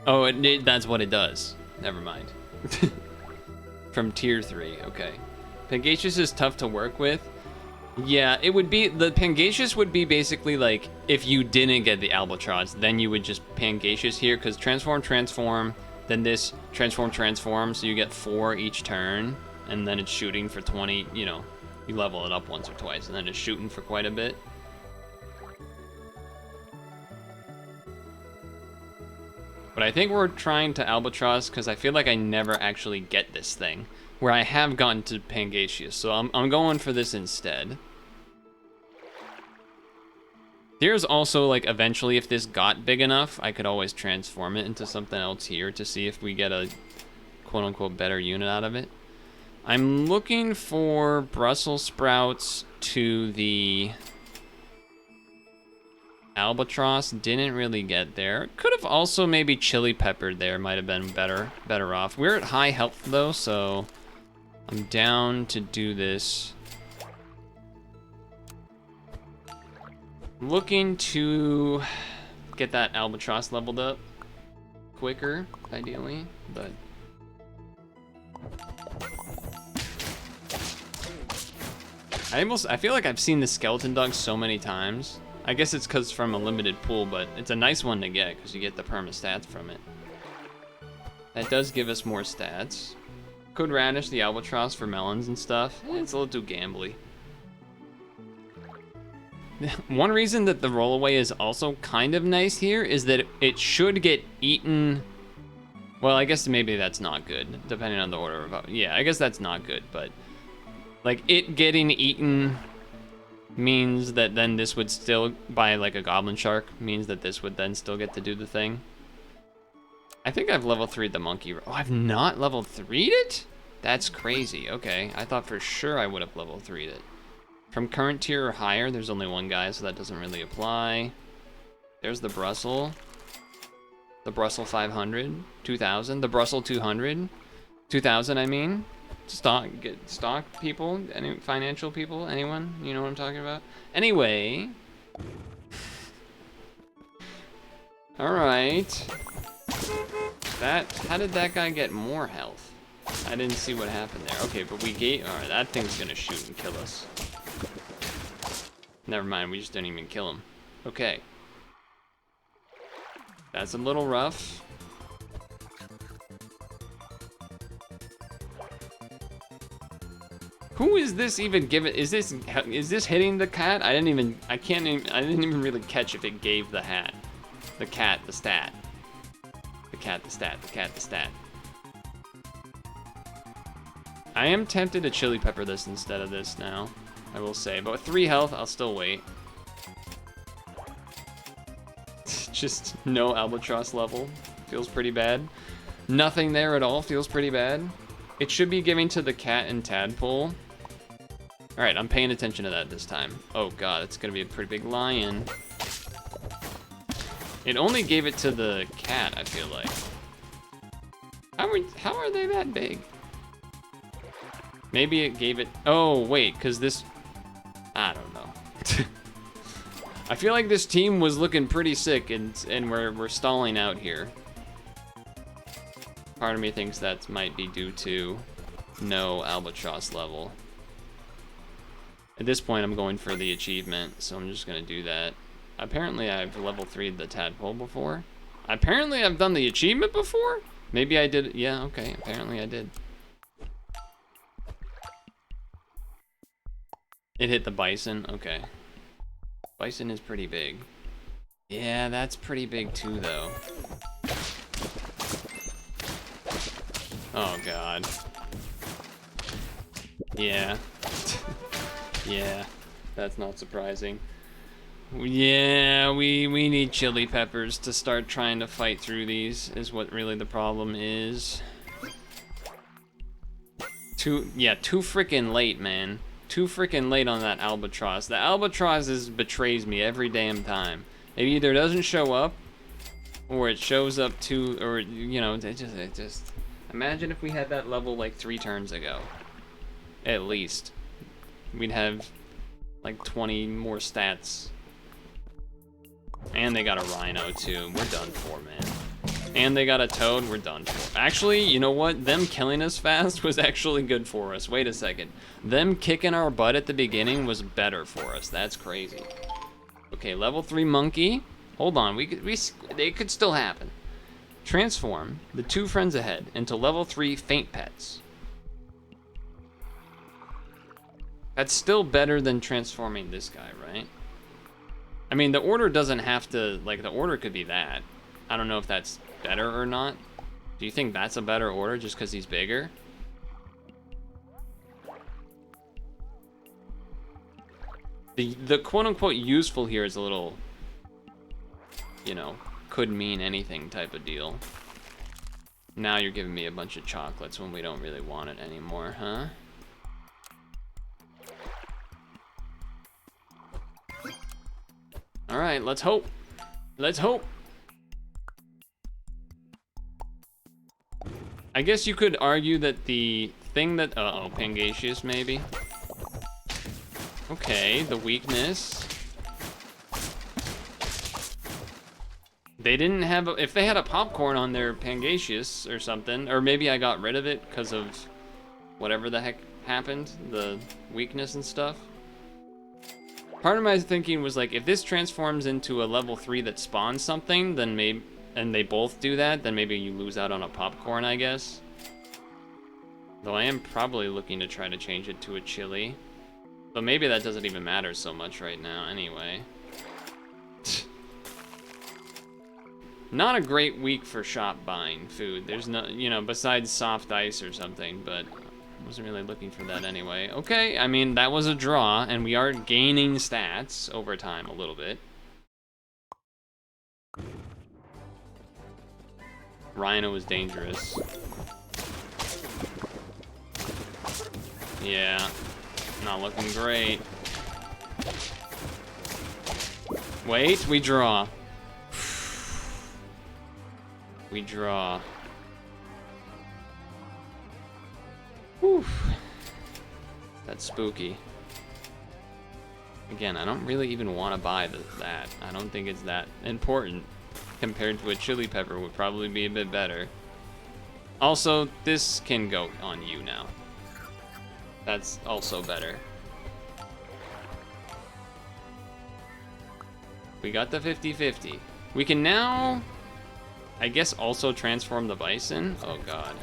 Oh, that's what it does. Never mind. From tier 3, okay. Pangasius is tough to work with. Yeah, it would be, the Pangaseous would be basically like, if you didn't get the Albatross, then you would just Pangaseous here, because transform, then this transform, so you get 4 each turn, and then it's shooting for 20, you know, you level it up once or twice, and then it's shooting for quite a bit. But I think we're trying to Albatross, because I feel like I never actually get this thing, where I have gotten to Pangaseous, so I'm going for this instead. There's also, like, eventually, if this got big enough, I could always transform it into something else here to see if we get a quote-unquote better unit out of it. I'm looking for Brussels sprouts to the Albatross. Didn't really get there. Could have also maybe chili peppered there. Might have been better off. We're at high health, though, so I'm down to do this. Looking to get that Albatross leveled up quicker, ideally, but I feel like I've seen the skeleton dog so many times. I guess it's because from a limited pool, but it's a nice one to get because you get the perma stats from it. That does give us more stats. Could radish the Albatross for melons and stuff. It's a little too gambly. One reason that the rollaway is also kind of nice here is that it should get eaten. Well, I guess maybe that's not good, depending on the order of... Yeah, I guess that's not good, but... Like, it getting eaten means that then this would still, by like a goblin shark, means that this would then still get to do the thing. I think I've level 3'd the monkey. Oh, I've not level 3'd it? That's crazy. Okay, I thought for sure I would have level 3'd it. From current tier or higher, there's only one guy, so that doesn't really apply. There's the Brussels. The Brussels 500, 2000. The Brussels 200, 2000, I mean. Stock people, any financial people, anyone? You know what I'm talking about? Anyway. Alright. How did that guy get more health? I didn't see what happened there. Okay, but alright, that thing's gonna shoot and kill us. Never mind, we just didn't even kill him. Okay. That's a little rough. Who is this even giving? Is this hitting the cat? I didn't even really catch if it gave the hat. The cat, the stat. The cat, the stat, the cat, the stat. I am tempted to chili pepper this instead of this now, I will say. But with 3 health, I'll still wait. Just no Albatross level. Feels pretty bad. Nothing there at all. Feels pretty bad. It should be giving to the cat and tadpole. Alright, I'm paying attention to that this time. Oh god, it's gonna be a pretty big lion. It only gave it to the cat, I feel like. How are they that big? Maybe it gave it... Oh, wait, because this... I don't know. I feel like this team was looking pretty sick, and we're stalling out here. Part of me thinks that might be due to no Albatross level. At this point, I'm going for the achievement, so I'm just going to do that. Apparently, I've level 3'd the tadpole before. Apparently, I've done the achievement before? Maybe I did. Yeah, okay. Apparently, I did. It hit the bison. Okay. Bison is pretty big. Yeah, that's pretty big too, though. Oh, God. Yeah. Yeah, that's not surprising. Yeah, we need chili peppers to start trying to fight through these, is what really the problem is. Too freaking late, man. Too freaking late on that Albatross. The Albatross betrays me every damn time. It either doesn't show up, or it shows up too, or, you know, it just... Imagine if we had that level like 3 turns ago. At least. We'd have like 20 more stats. And they got a rhino too. We're done for, man. and they got a toad, we're done for. Actually, you know what? Them killing us fast was actually good for us. Wait a second. Them kicking our butt at the beginning was better for us. That's crazy. Okay, level 3 monkey. Hold on, it could still happen. Transform the 2 friends ahead into level 3 faint pets. That's still better than transforming this guy, right? I mean, the order doesn't have to, like, the order could be that. I don't know if that's better or not. Do you think that's a better order just because he's bigger? The quote-unquote useful here is a little, you know, could mean anything type of deal. Now you're giving me a bunch of chocolates when we don't really want it anymore, huh? All right, let's hope. Let's hope. I guess you could argue that the thing that, uh-oh, Pangasius maybe. Okay, the weakness. They didn't have, if they had a popcorn on their Pangasius or something, or maybe I got rid of it because of whatever the heck happened, the weakness and stuff. Part of my thinking was like, if this transforms into a level 3 that spawns something, then maybe, and they both do that, then maybe you lose out on a popcorn, I guess. Though I am probably looking to try to change it to a chili. But maybe that doesn't even matter so much right now anyway. Not a great week for shop buying food. There's no, you know, besides soft ice or something, but I wasn't really looking for that anyway. Okay, I mean, that was a draw, and we are gaining stats over time a little bit. Rhino is dangerous. Yeah, not looking great. Wait, we draw. We draw. Whew. That's spooky. Again, I don't really even want to buy that. I don't think it's that important. Compared to a chili pepper would probably be a bit better. Also, this can go on you now. That's also better. We got the 50-50. We can now, I guess, also transform the bison. Oh god.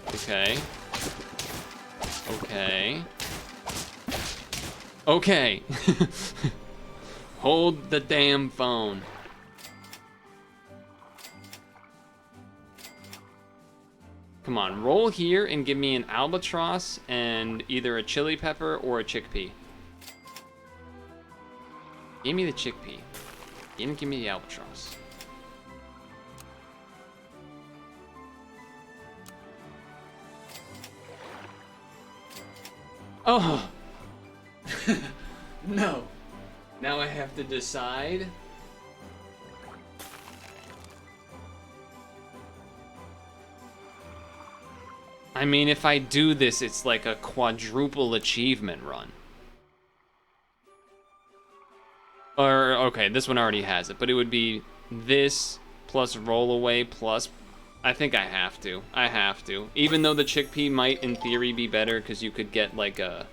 Okay. Okay. Okay. Hold the damn phone. Come on, roll here and give me an albatross and either a chili pepper or a chickpea. Give me the chickpea. Give me the albatross. Oh! No. Now I have to decide. I mean, if I do this, it's like a quadruple achievement run. Or, okay, this one already has it, but it would be this plus roll away plus... I think I have to. I have to. Even though the chickpea might, in theory, be better, because you could get, like, a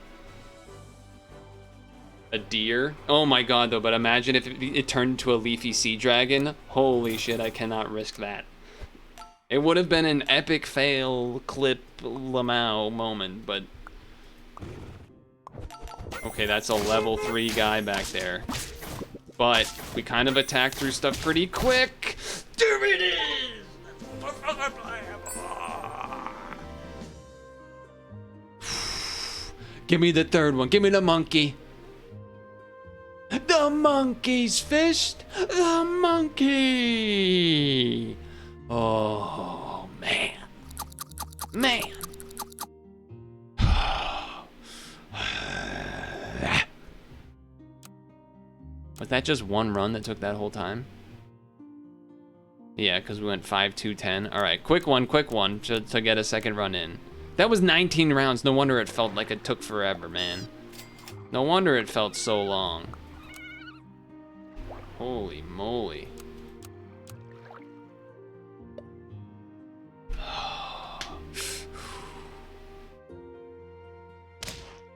deer. Oh my god, though, but imagine if it turned into a leafy sea dragon. Holy shit, I cannot risk that. It would have been an epic fail clip Lamau moment, but... Okay, that's a level 3 guy back there. But we kind of attacked through stuff pretty quick. There it is! Give me the third one. Give me the monkey. The monkey's fist. The monkey. Oh, man. Man. Was that just one run that took that whole time? Yeah, because we went 5-2-10. All right, quick one to get a second run in. That was 19 rounds. No wonder it felt like it took forever, man. No wonder it felt so long. Holy moly.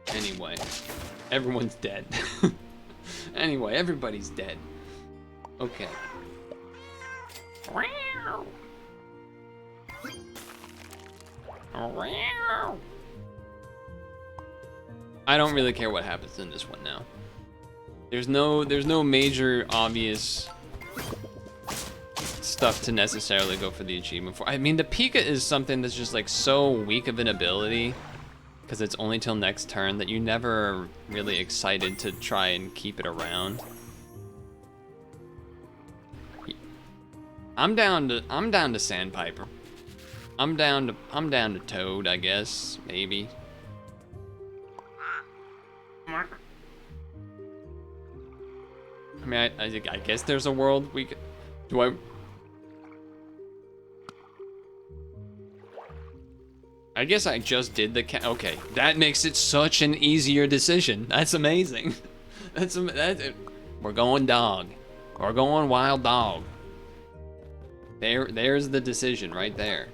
Anyway, everyone's dead. Anyway, everybody's dead. Okay. I don't really care what happens in this one now. There's no major obvious stuff to necessarily go for the achievement for. I mean, the Pika is something that's just like so weak of an ability because it's only till next turn that you never are really excited to try and keep it around. I'm down to Sandpiper. I'm down to Toad, I guess, maybe. I mean, I guess there's a world we could... I guess I just did the okay, that makes it such an easier decision. That's amazing. We're going dog. We're going wild dog. There's the decision right there.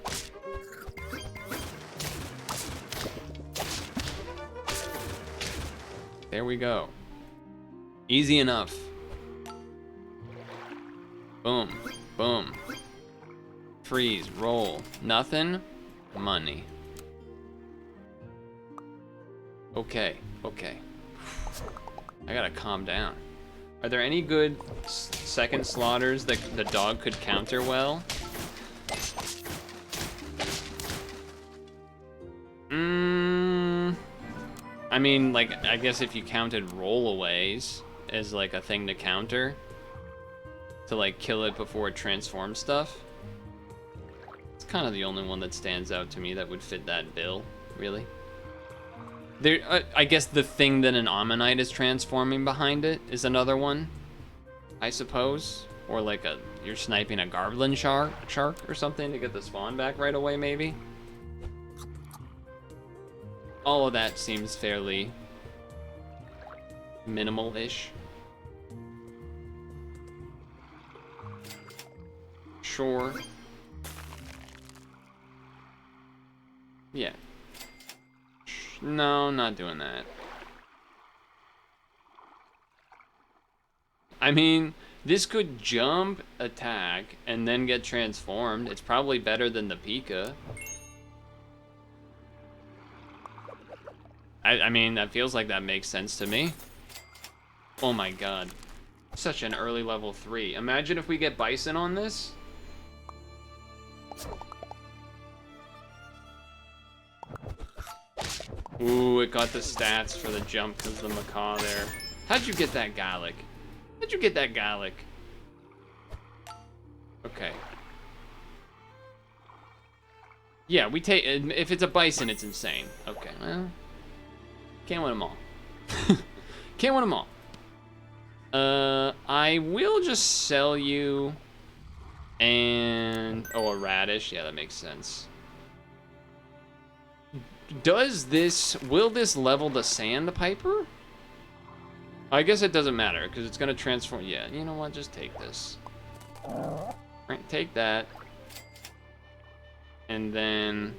There we go. Easy enough. Boom, boom. Freeze, roll. Nothing? Money. Okay, okay. I gotta calm down. Are there any good second slaughters that the dog could counter well? I mean, like, I guess if you counted rollaways as like a thing to counter, to like kill it before it transforms stuff. It's kind of the only one that stands out to me that would fit that bill, really. There, I guess the thing that an Ammonite is transforming behind it is another one, I suppose. Or like you're sniping a Garblin shark or something to get the spawn back right away, maybe. All of that seems fairly minimal-ish. Sure. Yeah. No, not doing that. I mean, this could jump, attack, and then get transformed. It's probably better than the Pika. I mean, that feels like that makes sense to me. Oh my god. Such an early level 3. Imagine if we get Bison on this. Ooh, it got the stats for the jump because of the macaw there. How'd you get that Gallic? How'd you get that Gallic? Okay. Yeah, we take... If it's a Bison, it's insane. Okay, well... Can't win them all. Can't win them all. I will just sell you... And... Oh, a Radish? Yeah, that makes sense. Will this level the Sandpiper? I guess it doesn't matter, because it's going to transform. Yeah, you know what? Just take this. Right, take that. And then...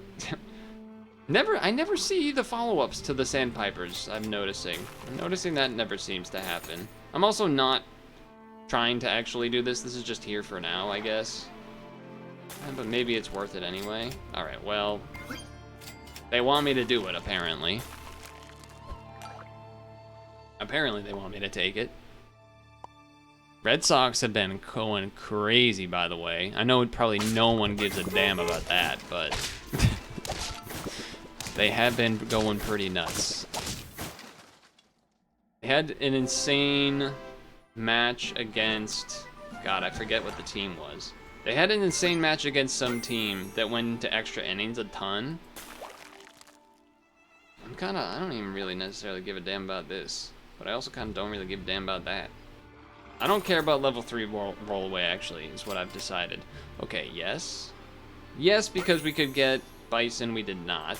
I never see the follow-ups to the Sandpipers, I'm noticing. I'm noticing that never seems to happen. I'm also not trying to actually do this. This is just here for now, I guess. But maybe it's worth it anyway. Alright, well... They want me to do it, apparently. Apparently they want me to take it. Red Sox have been going crazy, by the way. I know probably no one gives a damn about that, but... They have been going pretty nuts. They had an insane match against... God, I forget what the team was. They had an insane match against some team that went into extra innings a ton. I don't even really necessarily give a damn about this, but I also kind of don't really give a damn about that. I don't care about level 3 roll away, actually, is what I've decided. Okay, yes. Yes, because we could get Bison, we did not.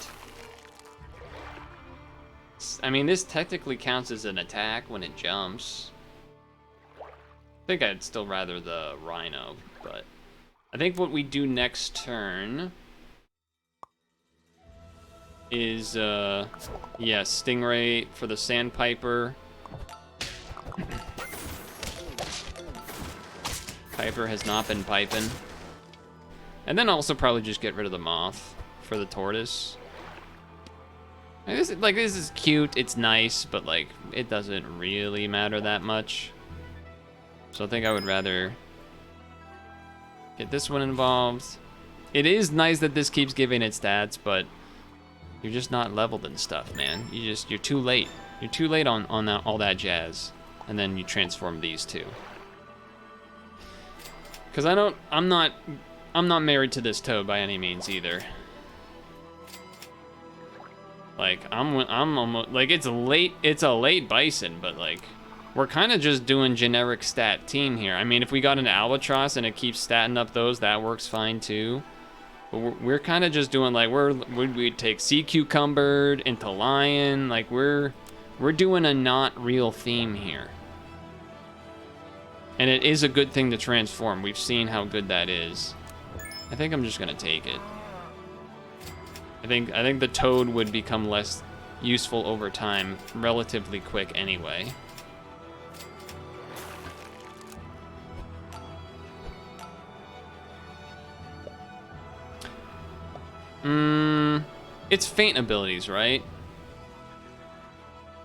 I mean, this technically counts as an attack when it jumps. think I'd still rather the rhino, but I think what we do next turn is, yeah, Stingray for the Sandpiper. Piper has not been piping. And then also probably just get rid of the Moth for the Tortoise. This is cute, it's nice, but like, it doesn't really matter that much. So I think I would rather get this one involved. It is nice that this keeps giving it stats, but you're just not leveled and stuff, man. You're too late. You're too late on that, all that jazz. And then you transform these two. Cause I'm not married to this toad by any means either. Like I'm almost like it's a late bison, but like we're kind of just doing generic stat team here. I mean, if we got an albatross and it keeps statting up those, that works fine too. But we're kind of just doing like we'd take sea cucumbered into lion. Like we're doing a not real theme here. And it is a good thing to transform. We've seen how good that is. I think I'm just gonna take it. I think the toad would become less useful over time, relatively quick anyway. It's feint abilities, right?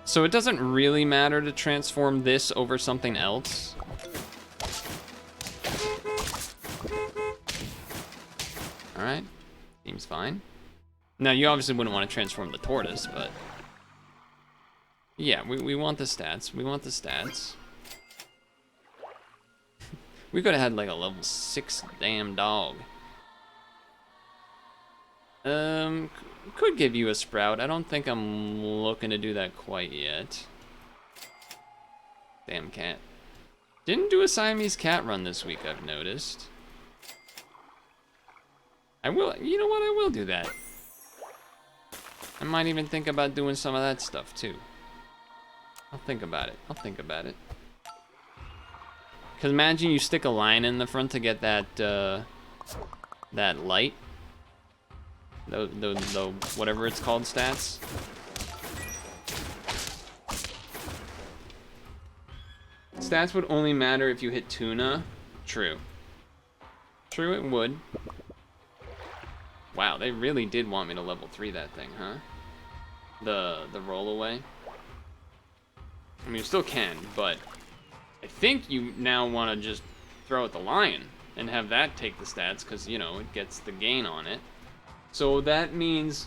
So it doesn't really matter to transform this over something else. Alright, seems fine. Now, you obviously wouldn't want to transform the tortoise, but... yeah, we want the stats. We want the stats. We could have had like a level 6 damn dog. Could give you a sprout. I don't think I'm looking to do that quite yet. Damn cat. Didn't do a Siamese cat run this week, I've noticed. I will, you know what, I will do that. I might even think about doing some of that stuff too. I'll think about it. I'll think about it. Cause imagine you stick a line in the front to get that that light. The whatever it's called stats. Stats would only matter if you hit tuna. True. True, it would. Wow, they really did want me to level 3 that thing, huh? The rollaway. I mean, you still can, but I think you now want to just throw at the lion and have that take the stats because, you know, it gets the gain on it. So that means,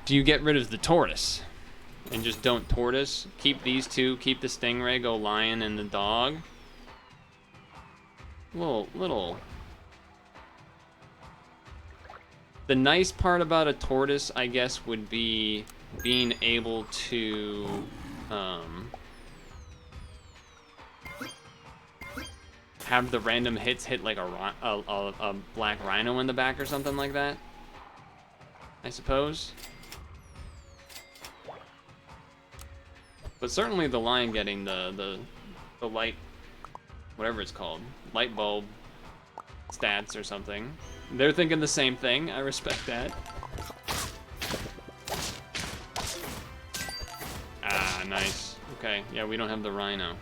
do you get rid of the tortoise and just don't tortoise? Keep these two, keep the stingray, go lion and the dog. Little. The nice part about a tortoise, I guess, would be being able to, have the random hits hit like a black rhino in the back or something like that, I suppose. But certainly the lion getting the light, whatever it's called, light bulb stats or something. They're thinking the same thing. I respect that. Ah, nice. Okay, yeah, we don't have the rhino.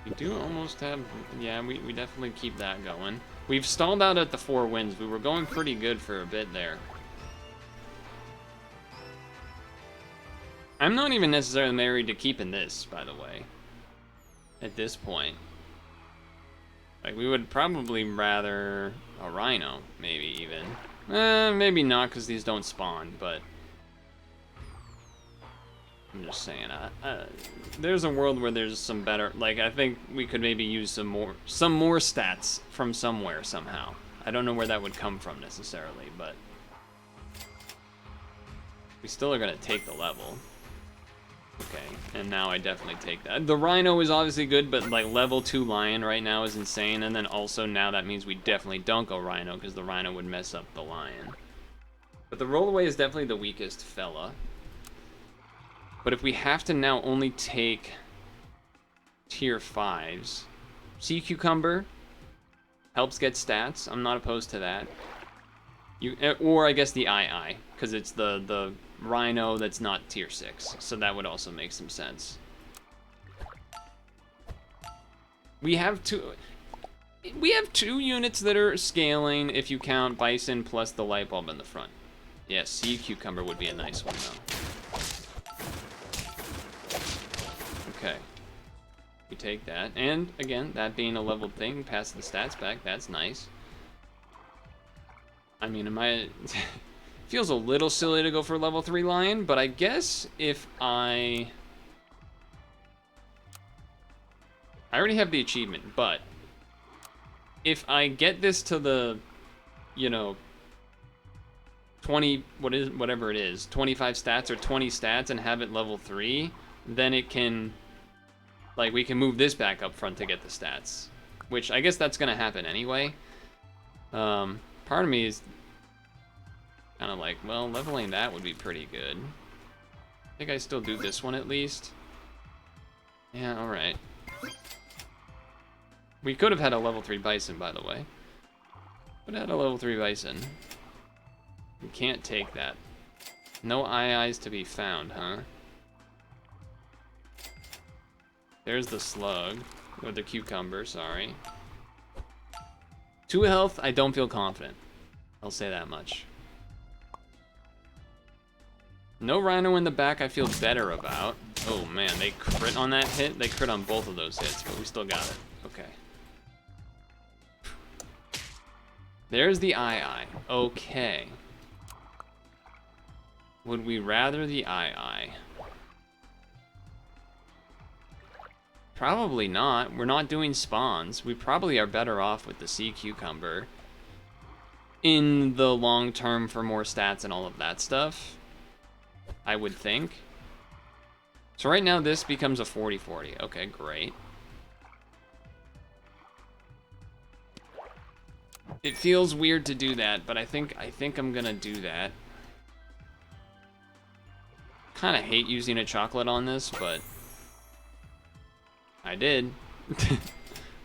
We do almost have... yeah, we definitely keep that going. We've stalled out at the 4 wins. We were going pretty good for a bit there. I'm not even necessarily married to keeping this, by the way. At this point. Like, we would probably rather a rhino, maybe even. Maybe not, because these don't spawn, but... I'm just saying, there's a world where there's some better... like, I think we could maybe use some more stats from somewhere, somehow. I don't know where that would come from, necessarily, but... we still are going to take the level. Okay, and now I definitely take that. The rhino is obviously good, but like level 2 lion right now is insane. And then also now that means we definitely don't go rhino because the rhino would mess up the lion. But the rollaway is definitely the weakest fella. But if we have to now only take tier 5s, Sea Cucumber helps get stats. I'm not opposed to that. Or I guess the II, because it's the Rhino that's not tier 6. So that would also make some sense. We have two units that are scaling if you count Bison plus the light bulb in the front. Yeah, Sea Cucumber would be a nice one though. Okay. We take that. And again, that being a leveled thing, pass the stats back, that's nice. I mean, feels a little silly to go for level 3 Lion, but I guess if I already have the achievement, but if I get this to the, you know, 20, whatever it is, 25 stats or 20 stats and have it level 3, then it can, like, we can move this back up front to get the stats, which I guess that's gonna happen anyway. Part of me is kind of like, well, leveling that would be pretty good. I think I still do this one at least. Yeah, alright. We could have had a level 3 Bison, by the way. Could have had a level 3 Bison. We can't take that. No IIs to be found, huh? There's the Slug. Or the Cucumber, sorry. 2 health, I don't feel confident. I'll say that much. No Rhino in the back I feel better about. Oh man, they crit on that hit? They crit on both of those hits, but we still got it. Okay. There's the II. Okay. Would we rather the II? Probably not. We're not doing spawns. We probably are better off with the Sea Cucumber in the long term for more stats and all of that stuff, I would think. So right now this becomes a 40-40. Okay, great. It feels weird to do that, but I think I'm gonna do that. Kind of hate using a chocolate on this, but I did.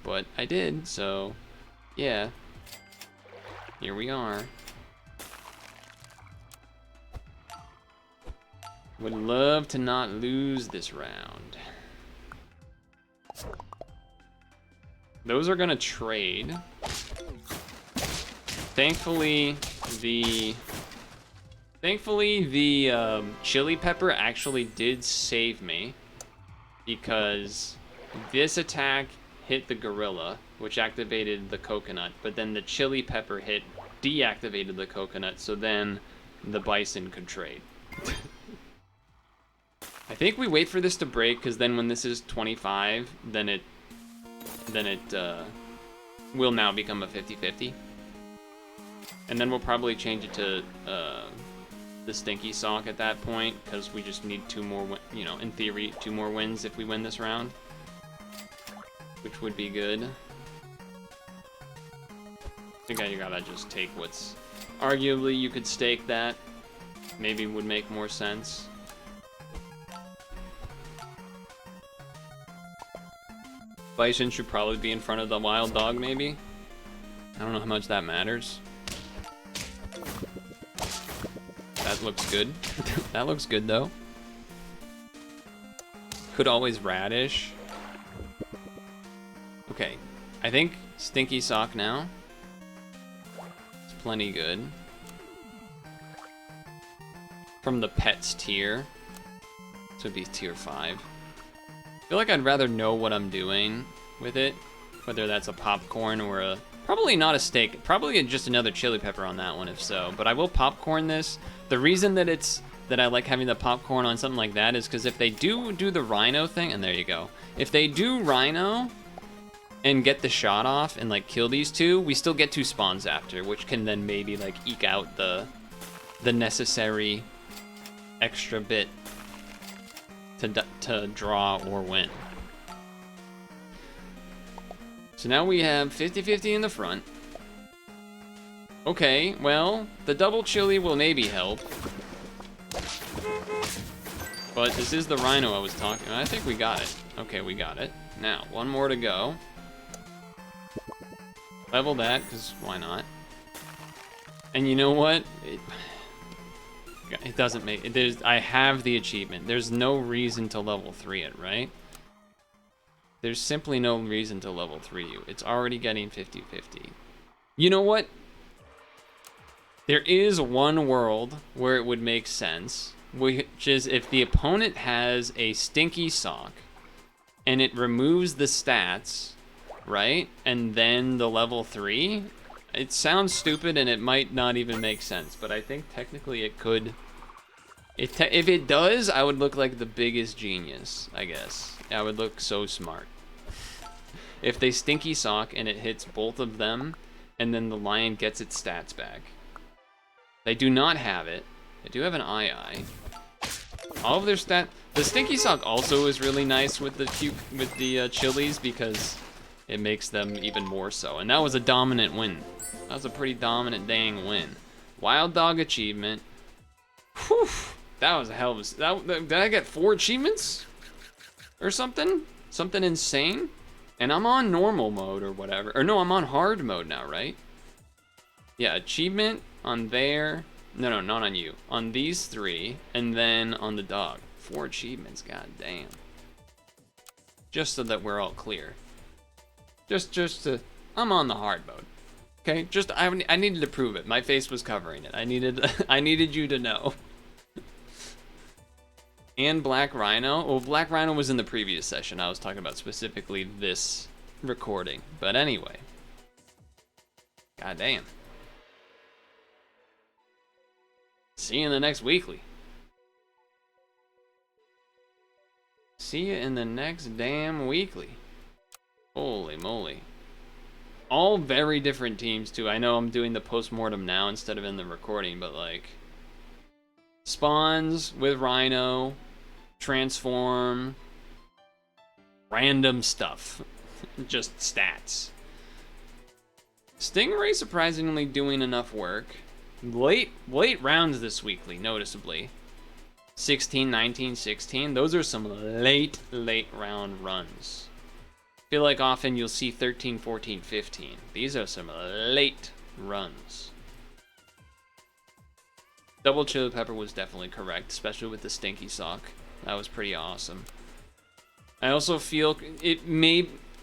But I did, so yeah. Here we are. Would love to not lose this round. Those are gonna trade. Thankfully, the chili pepper actually did save me, because this attack hit the gorilla, which activated the coconut, but then the chili pepper hit deactivated the coconut, so then the bison could trade. I think we wait for this to break, because then when this is 25, then it will now become a 50-50. And then we'll probably change it to the Stinky Sock at that point, because we just need 2 more, you know, in theory, 2 more wins if we win this round, which would be good. I think I gotta just take what's arguably you could stake that. Maybe would make more sense. Bison should probably be in front of the wild dog, maybe. I don't know how much that matters. That looks good. That looks good, though. Could always radish. Okay, I think Stinky Sock now. It's plenty good. From the pets tier. This would be tier 5. I feel like I'd rather know what I'm doing with it. Whether that's a popcorn or a... Probably not a steak. Probably just another chili pepper on that one, if so. But I will popcorn this. The reason that I like having the popcorn on something like that is because if they do the rhino thing... And there you go. If they do rhino and get the shot off and, like, kill these 2, we still get 2 spawns after, which can then maybe, like, eke out the necessary extra bit to draw or win. So now we have 50-50 in the front. Okay, well, the double chili will maybe help. But this is the Rhino I was talking about. I think we got it. Okay, we got it. Now, one more to go. Level that, because why not? And you know what? It doesn't make it. I have the achievement. There's no reason to level 3 it, right? There's simply no reason to level 3 you. It's already getting 50-50. You know what? There is one world where it would make sense, which is if the opponent has a stinky sock and it removes the stats, right? And then the level 3. It sounds stupid and it might not even make sense, but I think technically it could. If it does, I would look like the biggest genius, I guess. I would look so smart. If they stinky sock and it hits both of them, and then the lion gets its stats back. They do not have it. They do have an ii. All of their the stinky sock also is really nice with the chilies because it makes them even more so. And that was a dominant win. That was a pretty dominant dang win. Wild dog achievement. Whew. That was a hell of a... Did I get 4 achievements? Or something? Something insane? And I'm on normal mode or whatever. Or no, I'm on hard mode now, right? Yeah, achievement on there. No, not on you. On these 3, and then on the dog. 4 achievements, god damn. Just so that we're all clear. Just to... I'm on the hard mode. Okay, I needed to prove it. My face was covering it. I needed you to know. And Black Rhino. Well, Black Rhino was in the previous session. I was talking about specifically this recording. But anyway. God damn. See you in the next weekly. See you in the next damn weekly. Holy moly. All very different teams too. I know I'm doing the post-mortem now instead of in the recording, but like spawns with Rhino, transform, random stuff, just stats. Stingray surprisingly doing enough work. Late rounds this weekly, noticeably. 16, 19, 16. Those are some late round runs. I feel like often you'll see 13, 14, 15. These are some late runs. Double chili pepper was definitely correct, especially with the stinky sock. That was pretty awesome. I also feel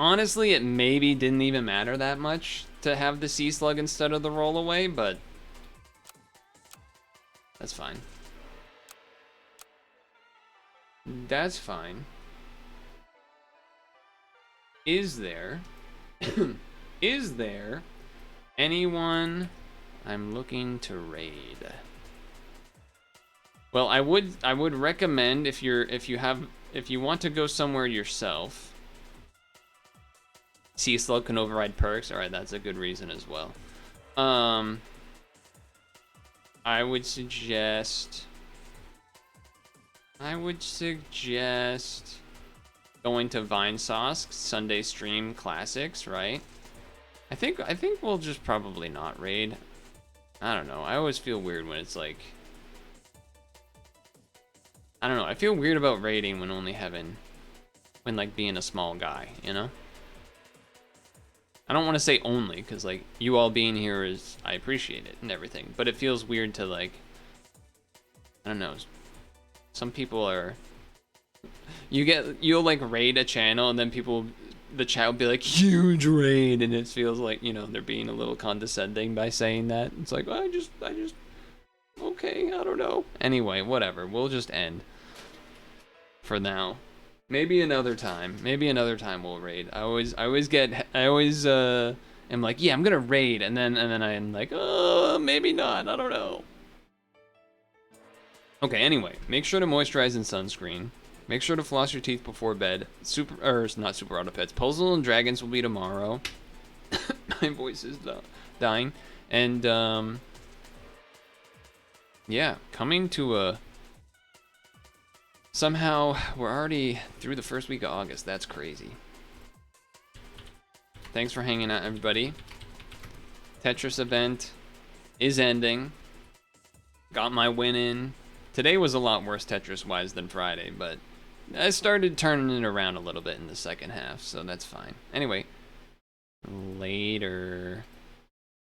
honestly, it maybe didn't even matter that much to have the sea slug instead of the rollaway, but that's fine. That's fine. Is there anyone I'm looking to raid? Well, I would recommend if you want to go somewhere yourself. Sea slug can override perks. All right, that's a good reason as well. I would suggest going to Vinesauce Sunday stream classics, right? I think we'll just probably not raid. I don't know. I always feel weird when it's like, I don't know. I feel weird about raiding when like being a small guy, you know? I don't want to say only, because like you all being here I appreciate it and everything, but it feels weird to like, I don't know. Some people are, you'll like raid a channel and then the chat will be like, huge raid, and it feels like, you know, they're being a little condescending by saying that. It's like, I just, okay, I don't know. Anyway, whatever, we'll just end for now. Maybe another time we'll raid. I always am like, yeah, I'm gonna raid, and then I'm like, oh, maybe not, I don't know. Okay, anyway, make sure to moisturize and sunscreen. Make sure to floss your teeth before bed. Not Superautopets. Puzzle and Dragons will be tomorrow. My voice is dying. And, yeah, coming to somehow, we're already through the first week of August. That's crazy. Thanks for hanging out, everybody. Tetris event is ending. Got my win in. Today was a lot worse Tetris-wise than Friday, but I started turning it around a little bit in the second half, so that's fine. Anyway, later.